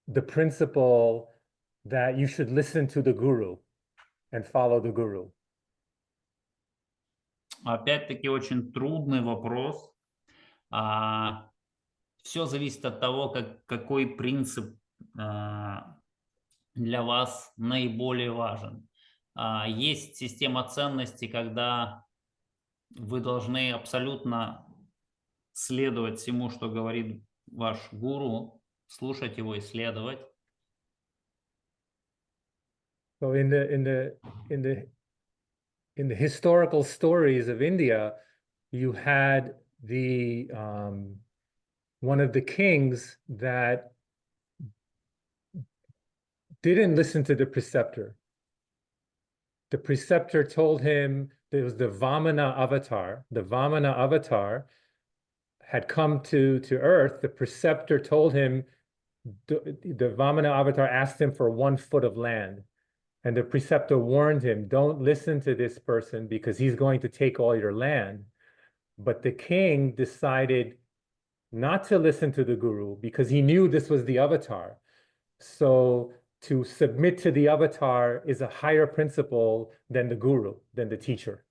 the principle that you should listen to the guru and follow the guru. Опять-таки очень трудный вопрос. Все зависит от того, какой принцип для вас наиболее важен. Есть система ценностей, когда вы должны абсолютно следовать всему, что говорит ваш гуру, слушать его и следовать. So in the historical stories of India, you had the one of the kings that didn't listen to the preceptor. The preceptor told him there was the Vamana avatar. The Vamana avatar had come to earth. The preceptor told him, the Vamana avatar asked him for 1 foot of land. And the preceptor warned him, don't listen to this person because he's going to take all your land. But the king decided not to listen to the guru because he knew this was the avatar. So to submit to the avatar is a higher principle than the guru, than the teacher.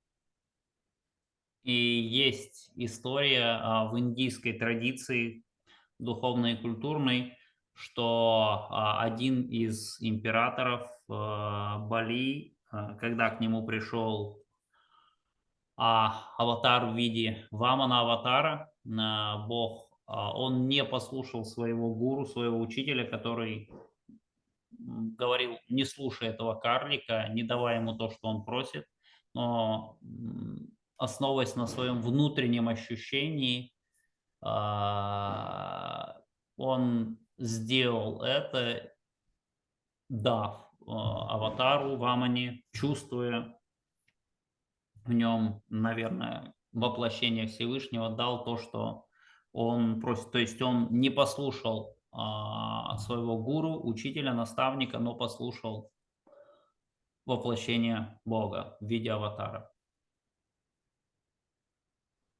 И есть история в индийской традиции, духовной и культурной, что один из императоров Бали, когда к нему пришел аватар в виде Вамана аватара, бог, он не послушал своего гуру, своего учителя, который говорил, не слушай этого карлика, не давай ему то, что он просит, но основываясь на своем внутреннем ощущении, он сделал это, дав аватару Вамане, чувствуя в нем, наверное, воплощение Всевышнего, дал то, что он просит. То есть он не послушал своего гуру, учителя, наставника, но послушал воплощение Бога в виде аватара.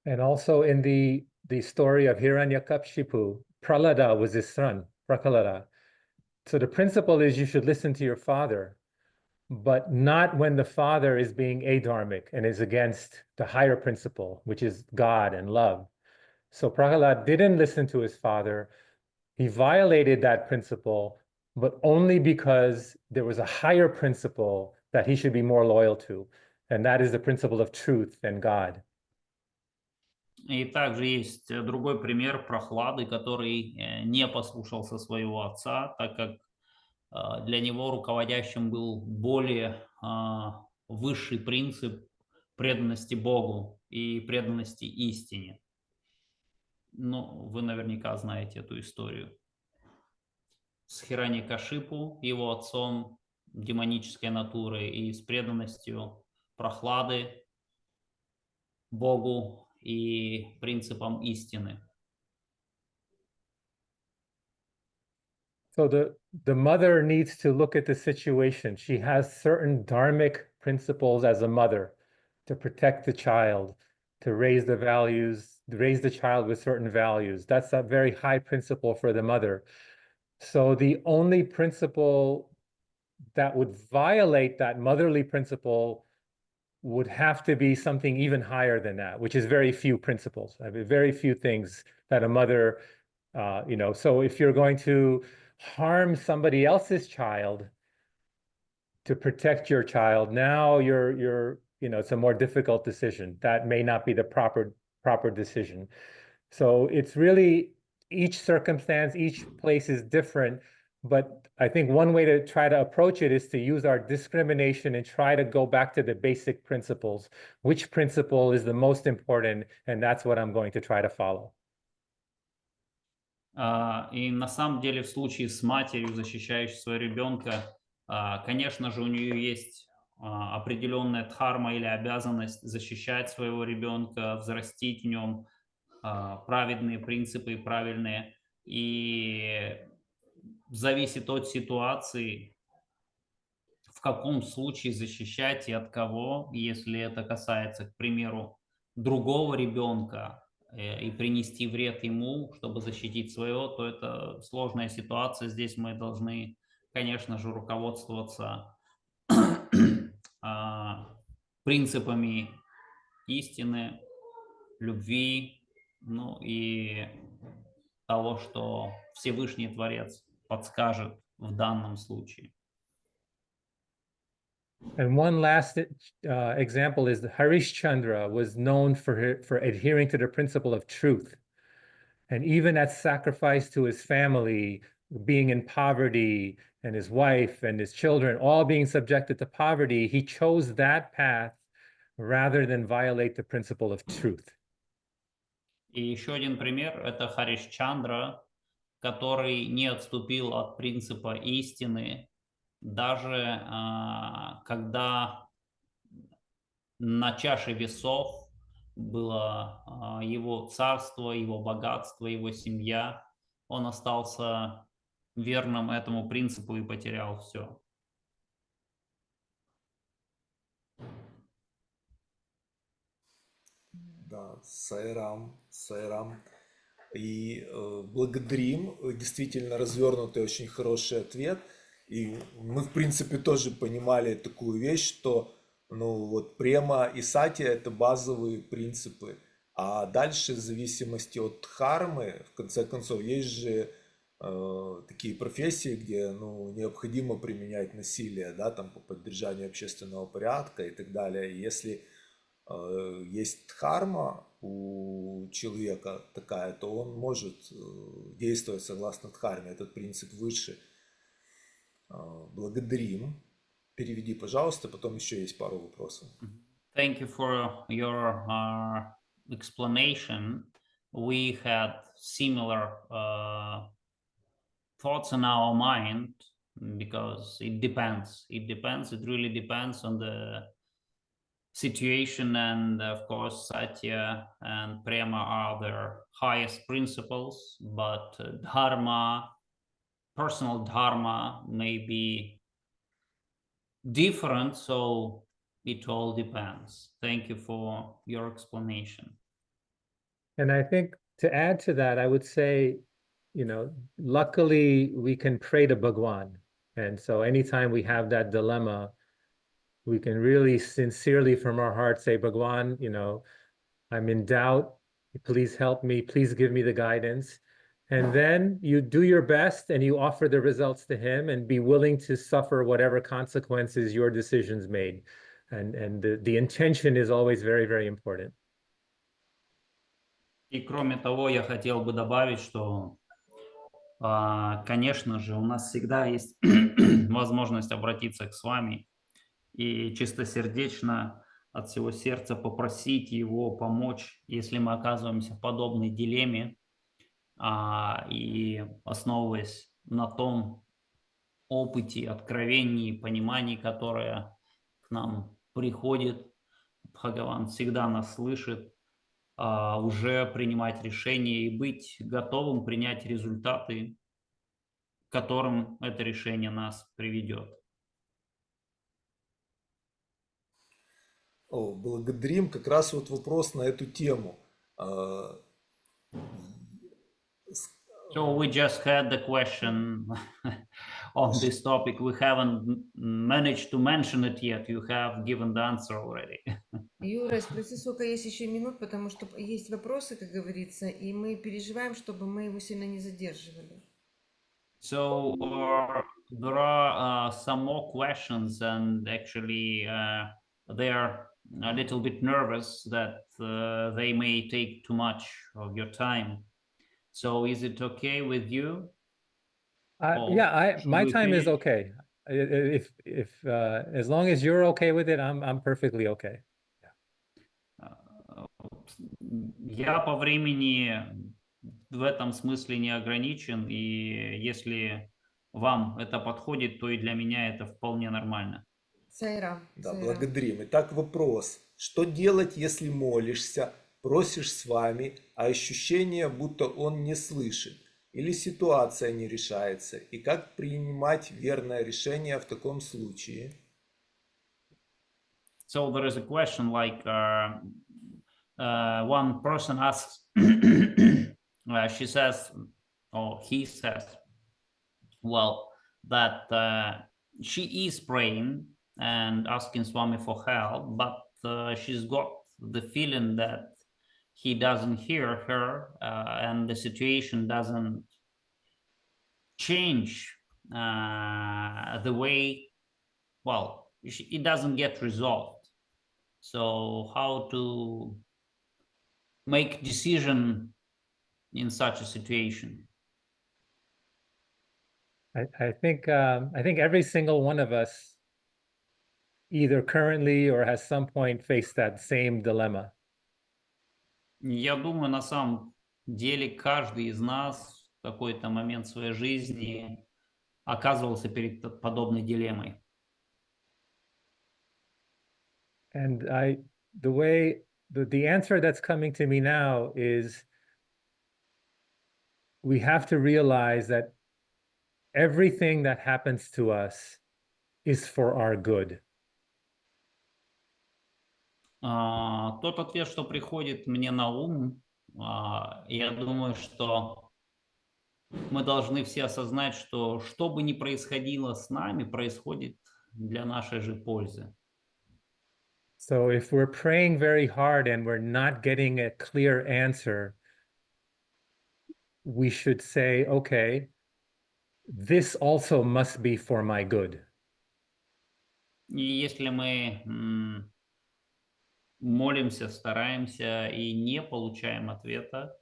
And also in the story of Hiranyakashipu, Prahlada was his son, Prahlada. So the principle is you should listen to your father, but not when the father is being adharmic and is against the higher principle, which is God and love. So Prahlad didn't listen to his father. He violated that principle, but only because there was a higher principle that he should be more loyal to, and that is the principle of truth and God. И также есть другой пример Прохлады, который не послушался своего отца, так как для него руководящим был более высший принцип преданности Богу и преданности истине. Ну, вы наверняка знаете эту историю. С Хираньякашипу, его отцом демонической натуры, и с преданностью прохлады Богу и принципам истины. So the mother needs to look at the situation. She has certain dharmic principles as a mother to protect the child, to raise the values, raise the child with certain values. That's a very high principle for the mother. So the only principle that would violate that motherly principle would have to be something even higher than that, which is very few principles. I mean, very few things that a mother, so if you're going to harm somebody else's child to protect your child, now you're it's a more difficult decision. That may not be the proper decision. So it's really each circumstance, each place is different. But I think one way to try to approach it is to use our discrimination and try to go back to the basic principles. Which principle is the most important? And that's what I'm going to try to follow. И на самом деле в случае с матерью, защищающей своего ребенка, конечно же, у нее есть определенная дхарма или обязанность защищать своего ребенка, взрастить в нем праведные принципы, правильные. И зависит от ситуации, в каком случае защищать и от кого. Если это касается, к примеру, другого ребенка, и принести вред ему, чтобы защитить своего, то это сложная ситуация. Здесь мы должны, конечно же, руководствоваться принципами истины, любви, ну и того, что Всевышний Творец подскажет в данном случае. And one last example is that Harish Chandra was known for adhering to the principle of truth. And even at sacrifice to his family, being in poverty, and his wife and his children, all being subjected to poverty, he chose that path rather than violate the principle of truth. И еще один пример – это Хариш Чандра, который не отступил от принципа истины, даже когда на чаше весов было его царство, его богатство, его семья, он остался верным этому принципу и потерял все. Да, сайрам, сайрам. И благодарим, действительно развернутый, очень хороший ответ. И мы, в принципе, тоже понимали такую вещь, что, ну, вот према и сати – это базовые принципы. А дальше, в зависимости от дхармы, в конце концов, есть же такие профессии, где, ну, необходимо применять насилие, да, там, по поддержанию общественного порядка и так далее. И если есть дхарма у человека такая, то он может действовать согласно дхарме. Этот принцип выше. Благодарим. Переведи, пожалуйста, потом еще есть пару вопросов. Thank you for your explanation. We had similar thoughts in our mind because it depends. It really depends on the situation, and of course satya and prema are their highest principles, but dharma, personal dharma, may be different, so it all depends. Thank you for your explanation. And I think to add to that, I would say, luckily we can pray to Bhagwan. And so anytime we have that dilemma, we can really sincerely from our heart say, Bhagwan, I'm in doubt. Please help me. Please give me the guidance. And then you do your best and you offer the results to him and be willing to suffer whatever consequences your decisions made. And the intention is always very, very important. И кроме того, я хотел бы добавить, что, конечно же, у нас всегда есть возможность обратиться к Свами и чистосердечно от всего сердца попросить его помочь, если мы оказываемся в подобной дилемме, и основываясь на том опыте, откровении, понимании, которое к нам приходит, Бхагаван всегда нас слышит, уже принимать решения и быть готовым принять результаты, к которым это решение нас приведет. Благодарим. Как раз вот вопрос на эту тему. So we just had the question on this topic. We haven't managed to mention it yet. You have given the answer already. Юра, спроси, сколько есть еще минут, потому что есть вопросы, как говорится, и мы переживаем, чтобы мы его сильно не задерживали. So there are some more questions, and actually they are a little bit nervous that they may take too much of your time. So is it okay with you? My we time is finish? okay. If as long as you're okay with it, I'm perfectly okay. Я по времени в этом смысле не ограничен, и если вам это подходит, то и для меня это вполне нормально. Сайрам. Да, благодарим. Итак, вопрос. Что делать, если молишься, просишь с вами, а ощущение, будто он не слышит? Или ситуация не решается? И как принимать верное решение в таком случае? So there is a question like one person asks, she says, or he says, well, that she is praying and asking Swami for help, but she's got the feeling that he doesn't hear her and the situation doesn't change the way, well, it doesn't get resolved. So how to make decision in such a situation? I think every single one of us either currently or has some point faced that same dilemma. Я думаю, на самом деле каждый из нас в какой-то момент своей жизни оказывался перед подобной дилеммой. And the answer that's coming to me now is we have to realize that everything that happens to us is for our good. Тот ответ, что приходит мне на ум, я думаю, что мы должны все осознать, что бы ни происходило с нами, происходит для нашей же пользы. So if we're praying very hard and we're not getting a clear answer, we should say, okay, this also must be for my good. И если мы молимся, стараемся и не получаем ответа,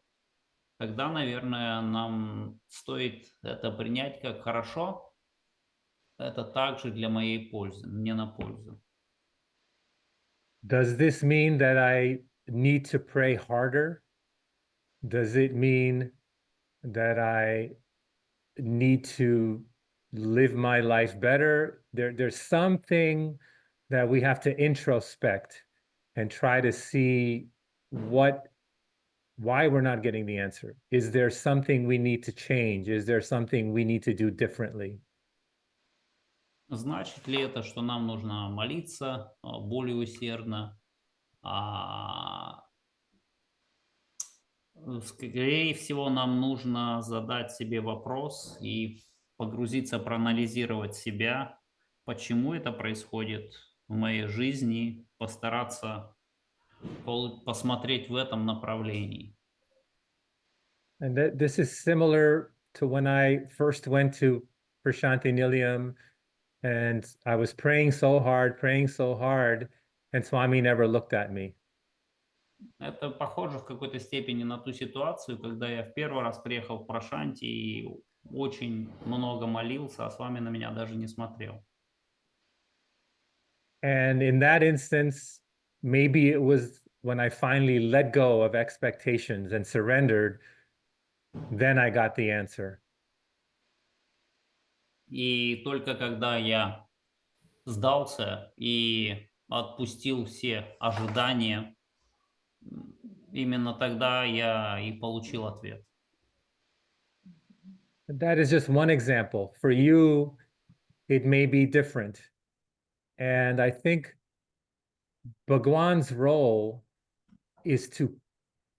тогда, наверное, нам стоит это принять как хорошо. Это также для моей пользы, мне на пользу. Does this mean that I need to pray harder? Does it mean that I need to live my life better? There's something that we have to introspect and try to see why we're not getting the answer. Is there something we need to change? Is there something we need to do differently? Значит ли это, что нам нужно молиться более усердно? Скорее всего, нам нужно задать себе вопрос и погрузиться, проанализировать себя, почему это происходит в моей жизни, постараться посмотреть в этом направлении. And this is similar to when I first went to Prashanti Nilayam, and I was praying so hard, and Swami never looked at me. Это похоже в какой-то степени на ту ситуацию, когда я в первый раз приехал в Прашанти и очень много молился, а Свами на меня даже не смотрел. And in that instance, maybe it was when I finally let go of expectations and surrendered then I got the answer. И только когда я сдался и отпустил все ожидания, именно тогда я и получил ответ. That is just one example. For you, it may be different. And I think Bhagwan's role is to,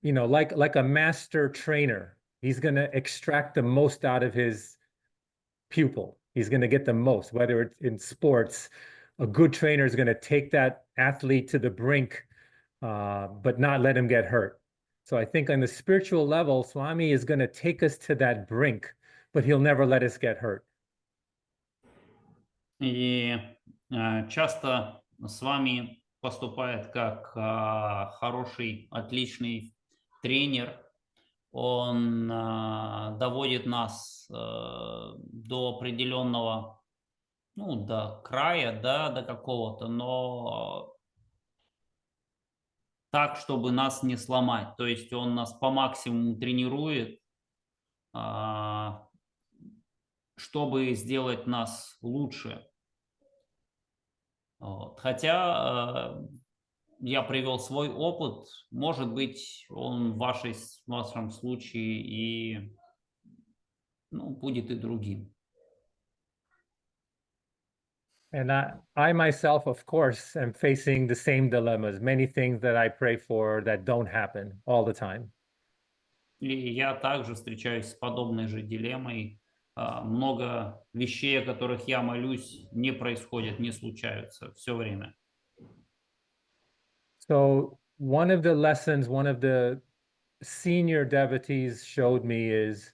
like a master trainer, he's going to extract the most out of his pupil. He's going to get the most, whether it's in sports. A good trainer is going to take that athlete to the brink, but not let him get hurt. So I think on the spiritual level, Swami is going to take us to that brink, but he'll never let us get hurt. И часто с вами поступает как хороший, отличный тренер. Он доводит нас до определенного, до края, да, до какого-то, но так, чтобы нас не сломать. То есть он нас по максимуму тренирует, чтобы сделать нас лучше. Вот. Хотя я привел свой опыт, может быть, он в вашем случае и будет и другим. And I myself, of course, am facing the same dilemmas, many things that I pray for that don't happen all the time. И я также встречаюсь с подобной же дилеммой. Много вещей, о которых я молюсь, не происходят, не случаются все время. So one of the lessons, one of the senior devotees showed me is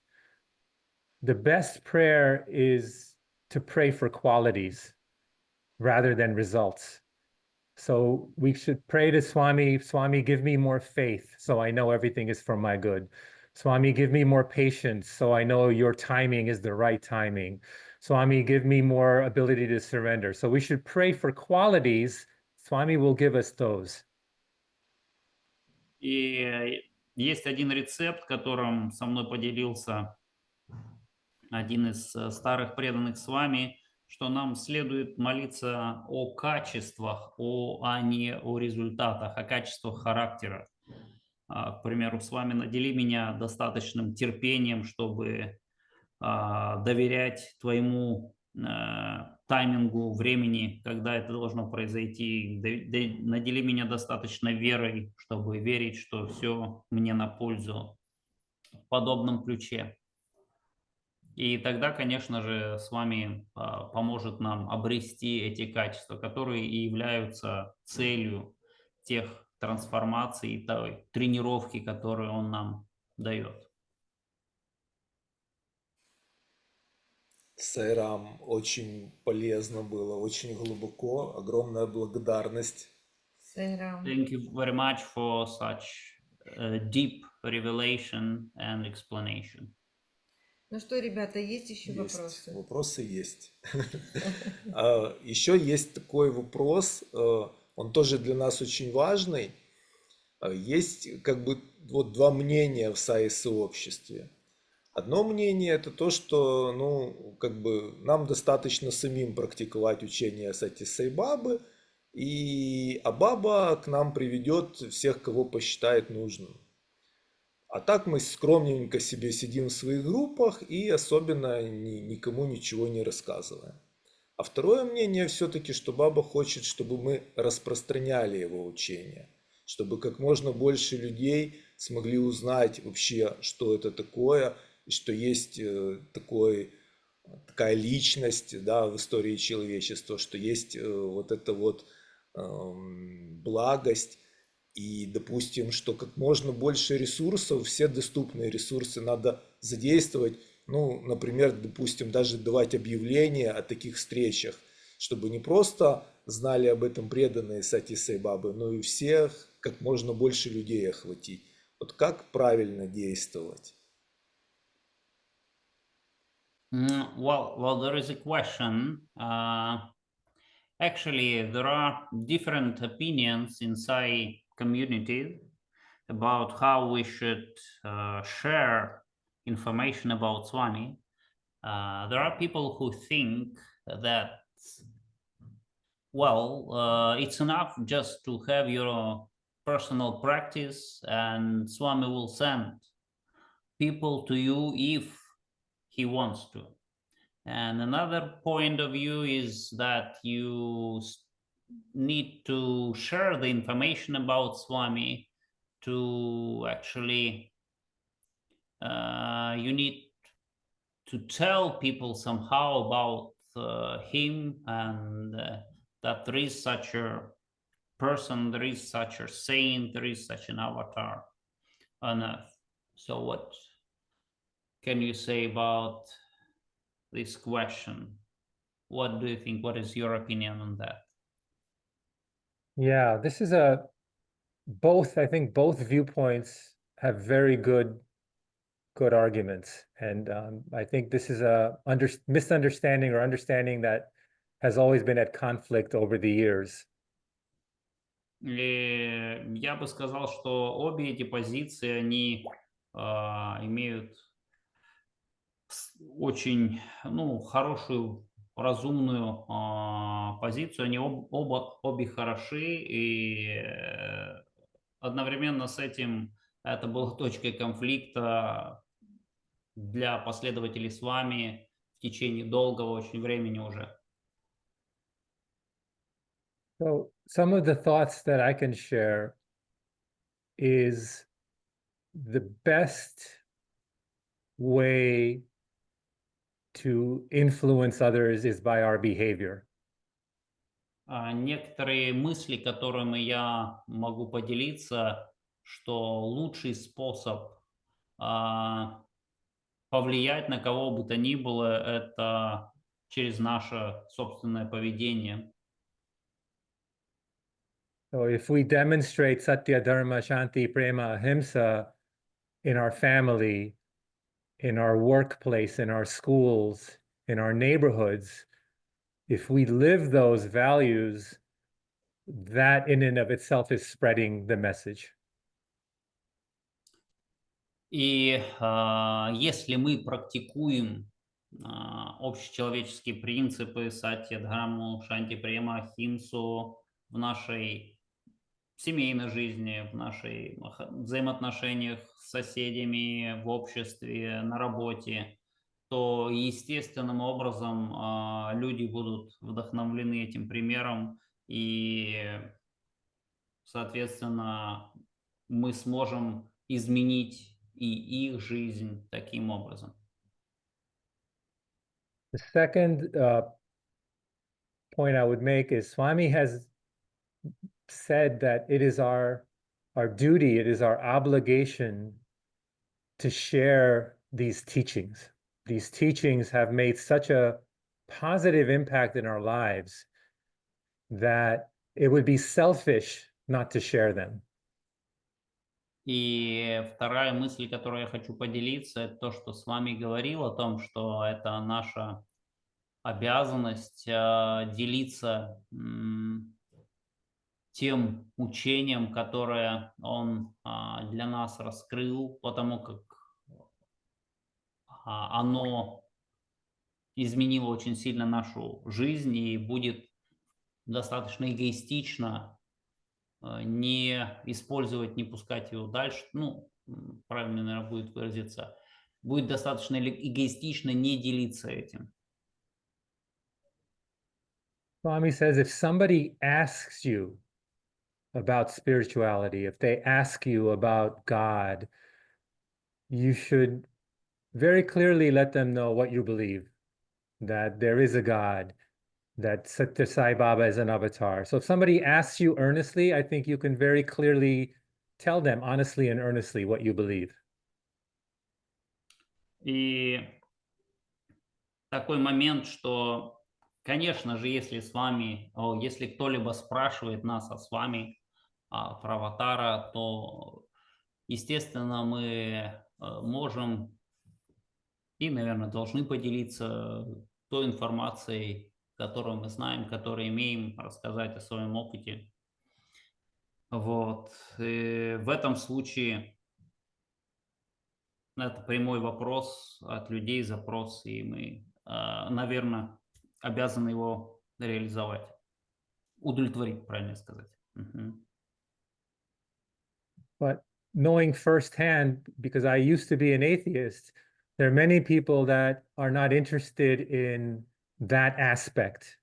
the best prayer is to pray for qualities rather than results. So we should pray to Swami, Swami, give me more faith so I know everything is for my good. Swami, give me more patience so I know your timing is the right timing. Swami, give me more ability to surrender. So we should pray for qualities. Swami will give us those. И есть один рецепт, которым со мной поделился один из старых преданных с вами, что нам следует молиться о качествах, а не о результатах, о качествах характера. К примеру, с вами надели меня достаточным терпением, чтобы доверять твоему таймингу времени, когда это должно произойти. Надели меня достаточно верой, чтобы верить, что все мне на пользу в подобном ключе. И тогда, конечно же, с вами поможет нам обрести эти качества, которые и являются целью тех трансформаций и той тренировки, которую он нам дает. Сайрам, очень полезно было, очень глубоко, огромная благодарность. Сайрам. Thank you very much for such deep revelation and explanation. Ну что, ребята, есть еще Есть. вопросы? Вопросы есть. Еще есть такой вопрос, он тоже для нас очень важный. Есть как бы вот два мнения в сообществе. Одно мнение это то, что нам достаточно самим практиковать учение Сати Сай Бабы, а Баба к нам приведет всех, кого посчитает нужным. А так мы скромненько себе сидим в своих группах и особенно никому ничего не рассказываем. А второе мнение все-таки, что Баба хочет, чтобы мы распространяли его учение, чтобы как можно больше людей смогли узнать вообще, что это такое, и что есть такая личность, да, в истории человечества, что есть вот эта вот благость. И, допустим, что как можно больше ресурсов, все доступные ресурсы надо задействовать. Например, допустим, даже давать объявления о таких встречах, чтобы не просто знали об этом преданные Сати Сай Бабы, но и всех, как можно больше людей охватить. Вот как правильно действовать? Well, there is a question. Actually, there are different opinions inside community about how we should share information about Swami, there are people who think that, well, it's enough just to have your personal practice and Swami will send people to you if he wants to. And another point of view is that you need to share the information about Swami to actually, you need to tell people somehow about him and that there is such a person, there is such a saint, there is such an avatar on earth. So what can you say about this question? What do you think? What is your opinion on that? Yeah, this is I think both viewpoints have very good arguments. And I think this is a misunderstanding or understanding that has always been at conflict over the years. И я бы сказал, что обе эти позиции, они имеют очень, хорошую, разумную позицию. Они обе хороши, и одновременно с этим это было точкой конфликта для последователей Свами в течение долгого очень времени уже. So some of the thoughts that I can share is the best way to influence others is by our behavior. Некоторые мысли, которыми я могу поделиться, что лучший способ повлиять на кого бы то ни было, это через наше собственное поведение. So if we demonstrate Satya, Dharma, Shanti, Prema, Ahimsa in our family, in our workplace, in our schools, in our neighborhoods, if we live those values, that in and of itself is spreading the message. И если мы практикуем общечеловеческие принципы Сатья, Дхарму, Шанти, Према, Ахимсу в нашей семейной жизни, в наших взаимоотношениях с соседями, в обществе, на работе, то естественным образом люди будут вдохновлены этим примером, и, соответственно, мы сможем изменить и их жизнь таким образом. The second point I would make is Swami has said that it is our duty, it is our obligation to share these teachings. These teachings have made such a positive impact in our lives that it would be selfish not to share them. И вторая мысль, которой я хочу поделиться, это то, что с вами говорил о том, что это наша обязанность делиться тем учением, которое он для нас раскрыл, потому как оно изменило очень сильно нашу жизнь и будет достаточно эгоистично не использовать, не пускать его дальше, правильно, наверное, будет выразиться, будет достаточно эгоистично не делиться этим. Swami says if somebody asks you about spirituality, if they ask you about God, you should very clearly let them know what you believe, that there is a God, that Satya Sai Baba is an avatar. So if somebody asks you earnestly, I think you can very clearly tell them honestly and earnestly what you believe. И такой момент, что, конечно же, если кто-либо спрашивает нас о Свами, про аватара, то, естественно, мы можем и, наверное, должны поделиться той информацией, которую мы знаем, которую имеем, рассказать о своем опыте. Вот. И в этом случае это прямой вопрос от людей, запрос, и мы, наверное, обязаны его реализовать. Удовлетворить, правильно сказать. Мгм. But knowing firsthand, because I used to be an atheist, there are many people that are not interested in that aspect,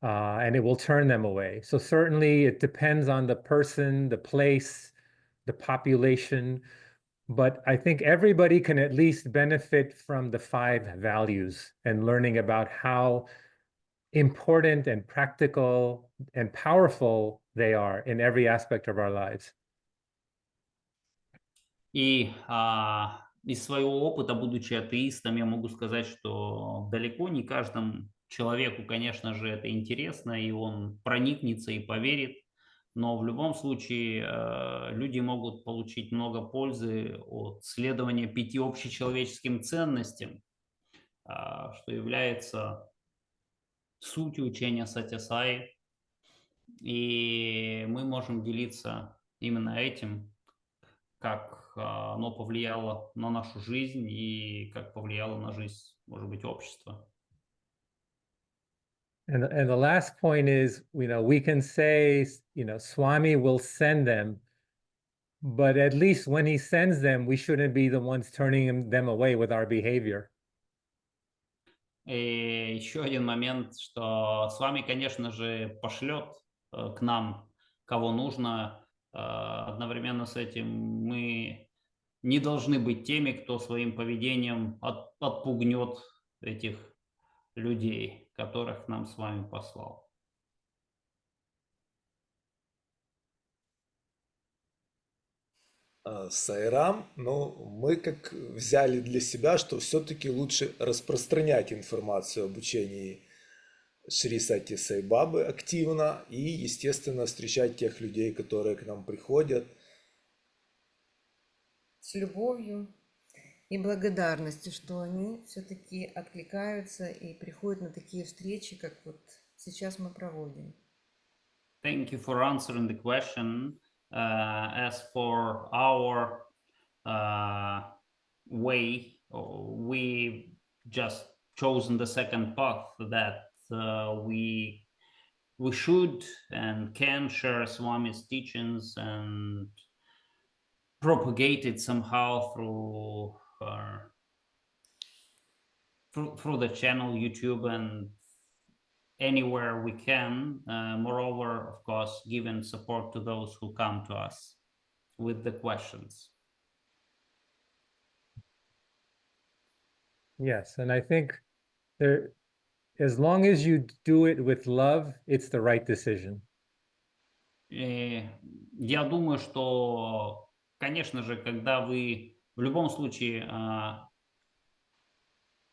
and it will turn them away. So certainly it depends on the person, the place, the population, but I think everybody can at least benefit from the 5 values and learning about how important and practical and powerful they are in every aspect of our lives. И из своего опыта, будучи атеистом, я могу сказать, что далеко не каждому человеку, конечно же, это интересно, и он проникнется и поверит. Но в любом случае люди могут получить много пользы от следования 5 общечеловеческим ценностям, что является сутью учения Сатья-саи. И мы можем делиться именно этим, как оно повлияло на нашу жизнь и как повлияло на жизнь, может быть, общества. And the last point is, we can say, Swami will send them, but at least when he sends them, we shouldn't be the ones turning them away with our behavior. И еще один момент, что с вами, конечно же, пошлет к нам, кого нужно. Одновременно с этим мы не должны быть теми, кто своим поведением отпугнет этих людей, которых нам с вами послал. Сайрам, но мы как взяли для себя, что все-таки лучше распространять информацию об учении Шри Сати Sai Бабы активно и, естественно, встречать тех людей, которые к нам приходят. С любовью и благодарностью, что они все-таки откликаются и приходят на такие встречи, как вот сейчас мы проводим. Thank you for answering the question. As for our way, we just chosen the second path that we should and can share Swami's teachings and propagate it somehow through the channel YouTube and anywhere we can. Moreover, of course, giving support to those who come to us with the questions. Yes, and I think as long as you do it with love, it's the right decision. И я думаю, что, конечно же, когда вы в любом случае,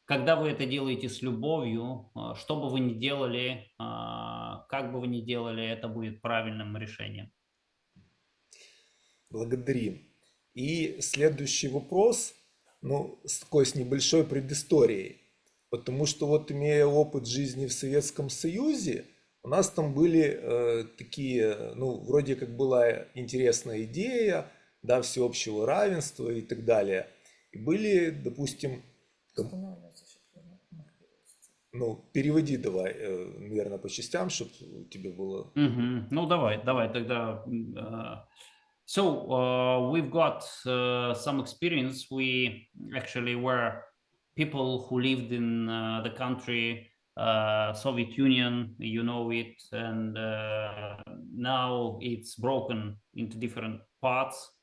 когда вы это делаете с любовью, что бы вы ни делали, как бы вы ни делали, это будет правильным решением. Благодарим. И следующий вопрос, с такой с небольшой предысторией. Потому что вот имея опыт жизни в Советском Союзе, у нас там были такие, вроде как была интересная идея, да, всеобщего равенства и так далее. И были, допустим, переводи давай, наверное, по частям, чтобы тебе было... Ну, давай тогда. So we've got some experience. We actually were people who lived in the country, Soviet Union, you know it, and now it's broken into different parts.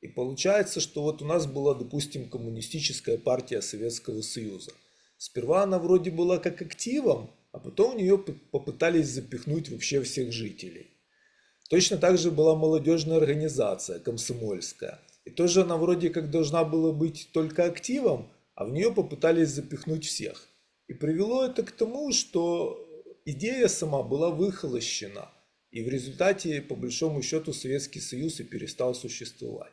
И получается, что вот у нас была, допустим, коммунистическая партия Советского Союза. Сперва она вроде была как активом, а потом в нее попытались запихнуть вообще всех жителей. Точно так же была молодежная организация, комсомольская. И тоже она вроде как должна была быть только активом, а в нее попытались запихнуть всех. И привело это к тому, что идея сама была выхолощена. И в результате, по большому счету, Советский Союз и перестал существовать.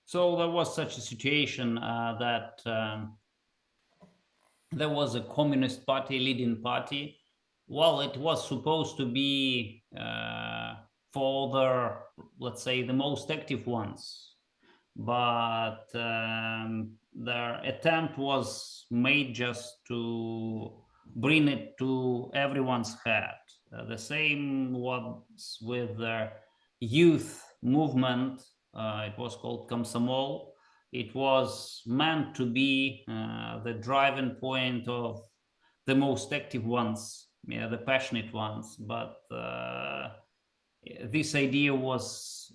So there was such a situation that there was a communist party, leading party. Well, it was supposed to be for the, let's say, the most active ones. but their attempt was made just to bring it to everyone's head. The same was with the youth movement. It was called Komsomol. It was meant to be the driving point of the most active ones, the passionate ones, but this idea was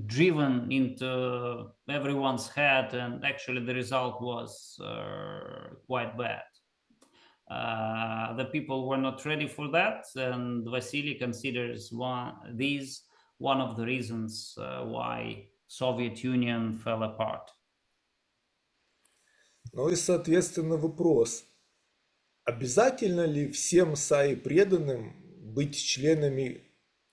driven into everyone's head, and actually the result was quite bad. The people were not ready for that, and Vasily considers one of the reasons why Soviet Union fell apart. Ну и, соответственно, вопрос. Обязательно ли всем саи преданным быть членами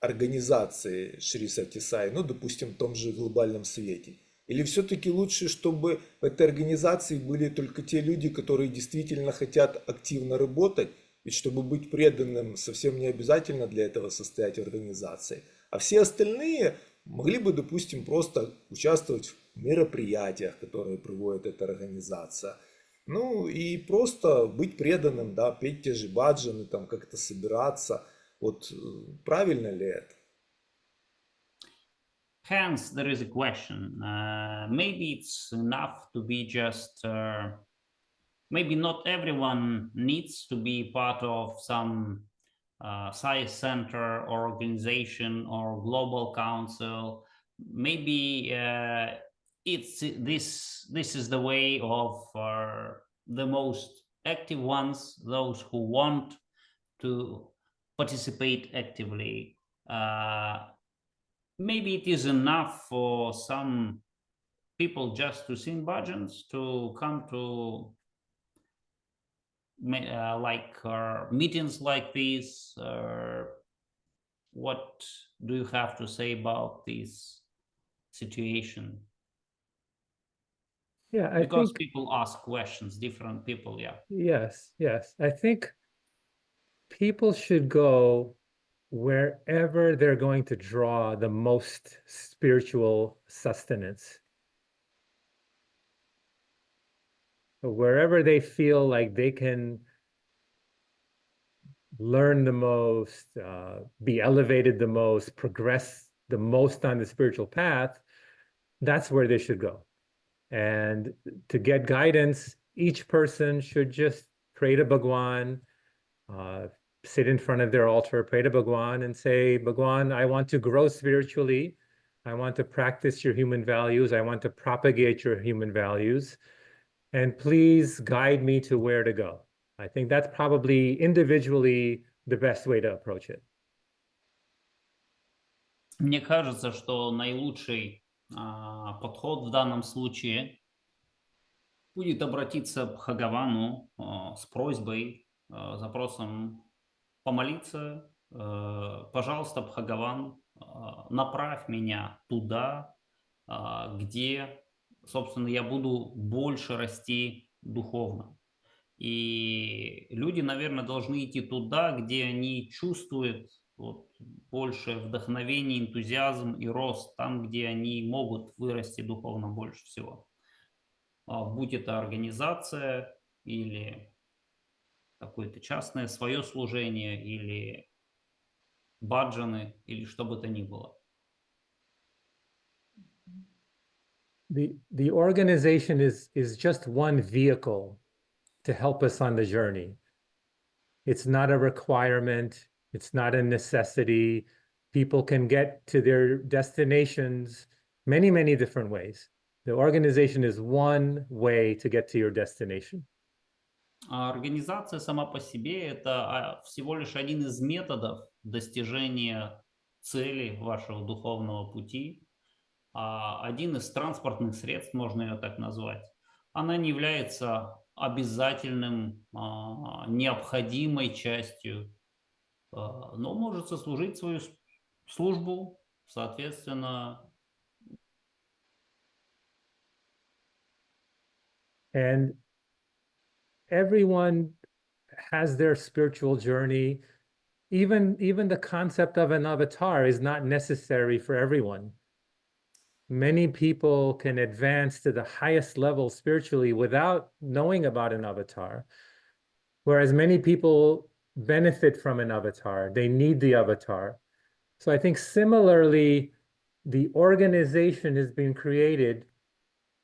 организации Шри Сати Сай, ну, допустим, в том же глобальном свете? Или все-таки лучше, чтобы в этой организации были только те люди, которые действительно хотят активно работать, ведь чтобы быть преданным, совсем не обязательно для этого состоять в организации. А все остальные могли бы, допустим, просто участвовать в мероприятиях, которые проводит эта организация. Ну и просто быть преданным, да, петь те же баджаны, там как-то собираться. Вот правильно ли это? Hence, there is a question. Maybe it's enough to be just, maybe not everyone needs to be part of some science center or organization or global council. Maybe this is the way of the most active ones, those who want to participate actively. Maybe it is enough for some people just to sing bhajans, to come to meetings like these. What do you have to say about this situation? Yeah, Because think people ask questions, different people, yeah. yes. I think people should go wherever they're going to draw the most spiritual sustenance. Wherever they feel like they can learn the most, be elevated the most, progress the most on the spiritual path, that's where they should go. And to get guidance, each person should just pray to Bhagwan, sit in front of their altar, pray to Bhagwan and say, Bhagwan, I want to grow spiritually. I want to practice your human values. I want to propagate your human values. And please guide me to where to go. I think that's probably individually the best way to approach it. Мне кажется, что наилучший подход в данном случае будет обратиться к Бхагавану с просьбой, запросом помолиться. Пожалуйста, Бхагаван, направь меня туда, где, собственно, я буду больше расти духовно. И люди, наверное, должны идти туда, где они чувствуют больше вдохновения, энтузиазм и рост, там, где они могут вырасти духовно больше всего. Будь это организация или какое-то частное свое служение, или баджаны, или что бы то ни было. The organization is just one vehicle to help us on the journey. It's not a requirement. It's not a necessity. People can get to their destinations many, many different ways. The organization is one way to get to your destination. Организация сама по себе – это всего лишь один из методов достижения цели вашего духовного пути, один из транспортных средств, можно ее так назвать. Она не является обязательным, необходимой частью, но может сослужить свою службу, соответственно. And everyone has their spiritual journey. Even the concept of an avatar is not necessary for everyone. many people can advance to the highest level spiritually without knowing about an avatar, whereas many people benefit from an avatar. They need the avatar. So I think similarly, the organization has been created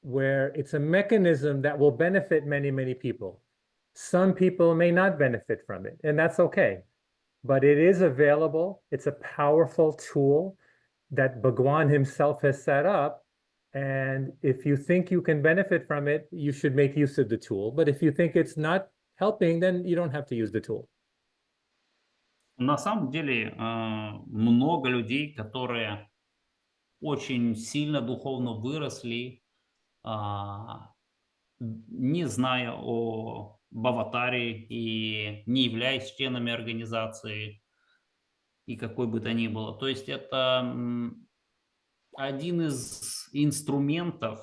where it's a mechanism that will benefit many, many people. Some people may not benefit from it, and that's okay. But it is available. It's a powerful tool that Bhagwan himself has set up. And if you think you can benefit from it, you should make use of the tool. But if you think it's not helping, then you don't have to use the tool. На самом деле много людей, которые очень сильно духовно выросли, не зная об аватаре и не являясь членами организации и какой бы то ни было. То есть это один из инструментов,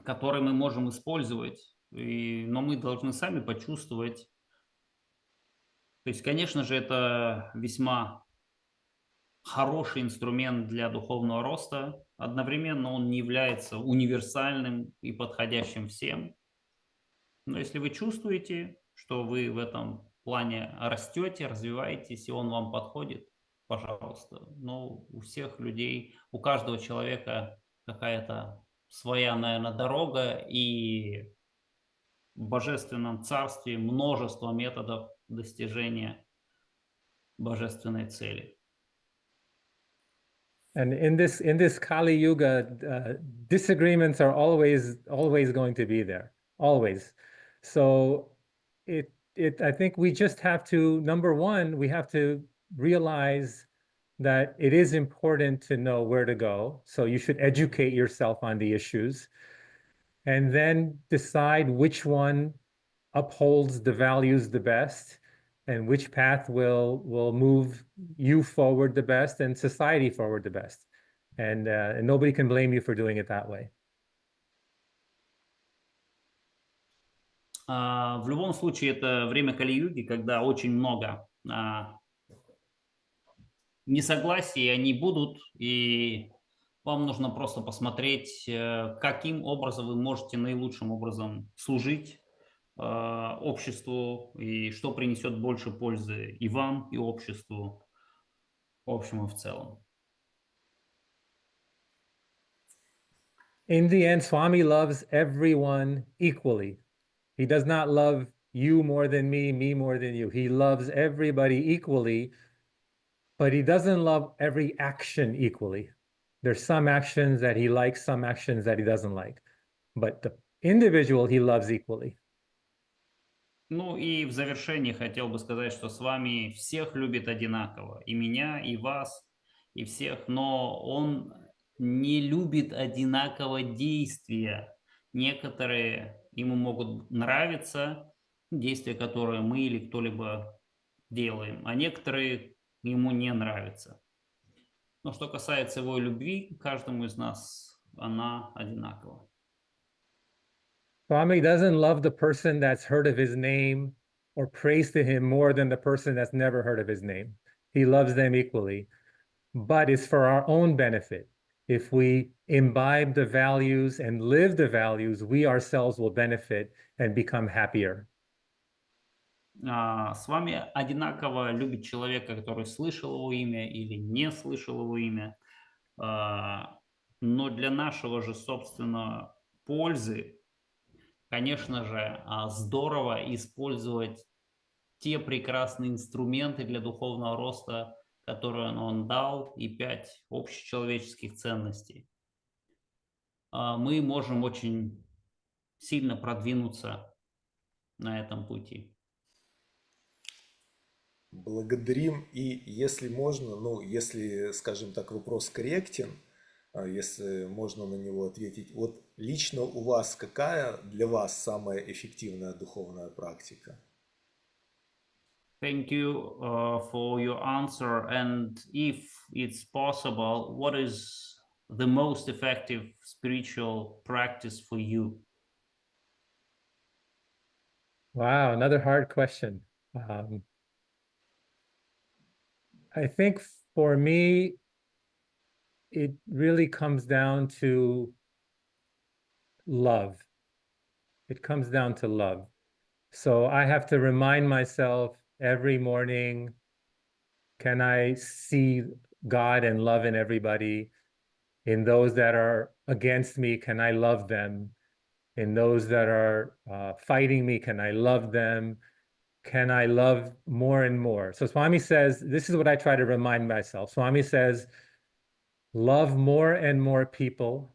который мы можем использовать, но мы должны сами почувствовать. То есть, конечно же, это весьма хороший инструмент для духовного роста. Одновременно он не является универсальным и подходящим всем. Но если вы чувствуете, что вы в этом плане растете, развиваетесь, и он вам подходит, пожалуйста. Но у всех людей, у каждого человека какая-то своя, наверное, дорога, и в Божественном Царстве множество методов достижения божественной цели. And in this Kali Yuga, disagreements are always going to be there, always. So I think we just have to, number one, we have to realize that it is important to know where to go. So you should educate yourself on the issues, and then decide which one upholds the values the best, and which path will move you forward the best and society forward the best. And nobody can blame you for doing it that way. В любом случае, это время Кали-юги, когда очень много несогласий, они будут, и вам нужно просто посмотреть, каким образом вы можете наилучшим образом служить обществу, и что принесет больше пользы и вам, и обществу, общему в целом. In the end, Swami loves everyone equally. He does not love you more than me more than you. He loves everybody equally, but he doesn't love every action equally. There's some actions that he likes, some actions that he doesn't like. But the individual he loves equally. Ну и в завершении хотел бы сказать, что с вами всех любит одинаково. И меня, и вас, и всех. Но он не любит одинаково действия. Некоторые ему могут нравиться, действия, которые мы или кто-либо делаем, а некоторые ему не нравятся. Но что касается его любви, каждому из нас она одинакова. Swami doesn't love the person that's heard of his name or prays to him more than the person that's never heard of his name. He loves them equally, but it's for our own benefit. If we imbibe the values and live the values, we ourselves will benefit and become happier. С вами одинаково любит человека, который слышал его имя или не слышал его имя. Но для нашего же собственного пользы, конечно же, здорово использовать те прекрасные инструменты для духовного роста, которые он дал, и 5 общечеловеческих ценностей. Мы можем очень сильно продвинуться на этом пути. Благодарим. И если можно, ну, если, скажем так, вопрос корректен, если можно на него ответить, вот лично у вас какая для вас самая эффективная духовная практика? Thank you for your answer. And if it's possible, what is the most effective spiritual practice for you? Wow, another hard question. I think for me, it really comes down to love. It comes down to love. So I have to remind myself every morning, can I see God and love in everybody? In those that are against me, can I love them? In those that are fighting me, can I love them? Can I love more and more? So Swami says, this is what I try to remind myself. Swami says, love more and more people,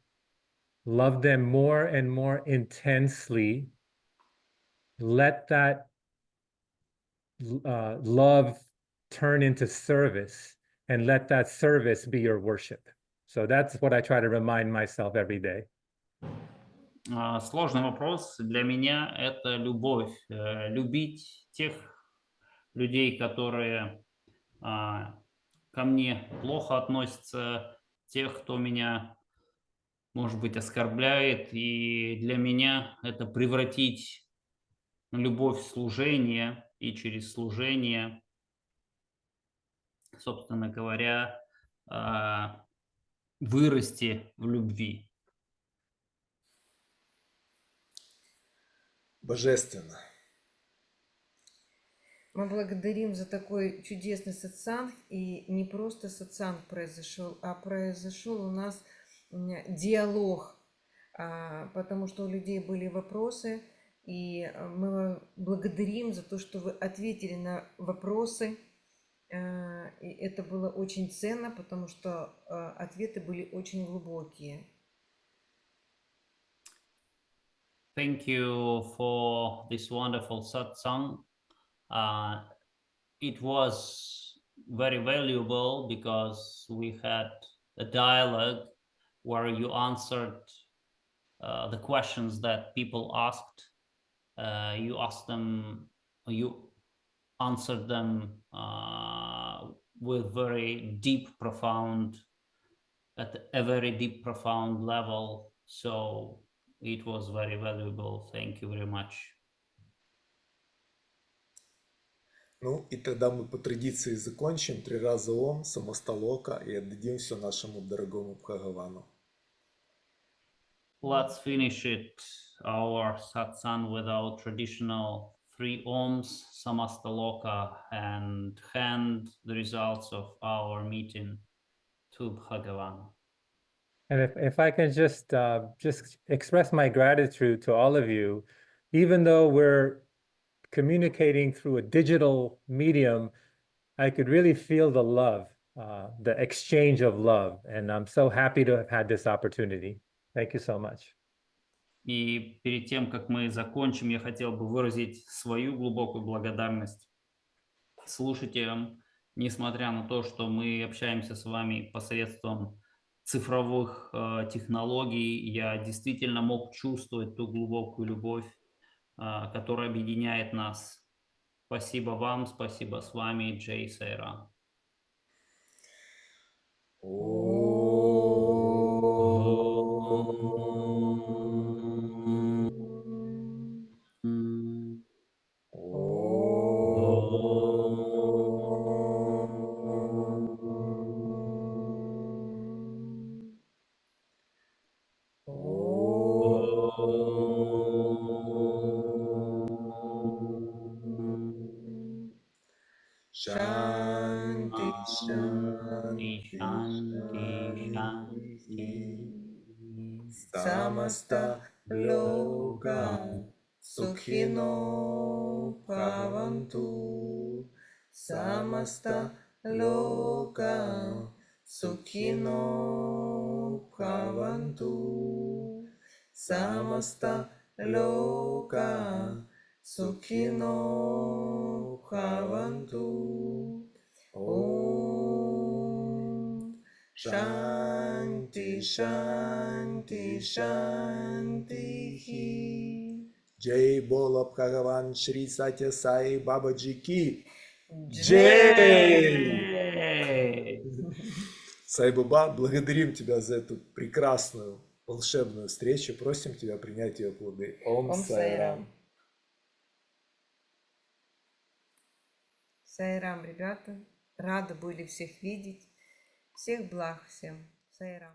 love them more and more intensely. Let that love turn into service, and let that service be your worship. So that's what I try to remind myself every day. Сложный вопрос. Для меня это любовь. Любить тех людей, которые ко мне плохо относятся, тех, кто меня, может быть, оскорбляет. И для меня это превратить любовь в служение, и через служение, собственно говоря, вырасти в любви. Божественно. Мы благодарим за такой чудесный сатсанг. И не просто сатсанг произошел, а произошел у нас диалог, потому что у людей были вопросы. И мы вас благодарим за то, что вы ответили на вопросы. И это было очень ценно, потому что ответы были очень глубокие. Thank you for this wonderful satsang. It was very valuable because we had a dialogue where you answered the questions that people asked. You answered them with very deep, profound, at a very deep, profound level. So it was very valuable. Thank you very much. Ну и тогда мы по традиции закончим 3 раза Ом, самосталока и отдадим все нашему дорогому Бхагавану. Let's finish it, our satsang, with our traditional 3 Oms, samastaloka, and hand the results of our meeting to Bhagavan. And if I can just express my gratitude to all of you, even though we're communicating through a digital medium, I could really feel the love, the exchange of love. And I'm so happy to have had this opportunity. Thank you so much. И перед тем, как мы закончим, я хотел бы выразить свою глубокую благодарность слушателям, несмотря на то, что мы общаемся с вами посредством цифровых технологий, я действительно мог чувствовать ту глубокую любовь, которая объединяет нас. Спасибо вам, спасибо Свами, Джей Сайрам. Шанти, Shanti, шанти, Shanti, шанти. Shanti. Самаста лока сукхино бхаванту. Самаста лока сукхино бхаванту. Самаста лока сукхино бхаванту. Om Shanti Shanti Shanti. Джей Бола Бхагаван Шри Сатья Сай Бабаджи Ки. Джей! Сай Баба, благодарим тебя за эту прекрасную волшебную встречу. Просим тебя принять ее плоды. Ом Сайрам. Сайрам, ребята. Рады были всех видеть. Всех благ всем. сфера.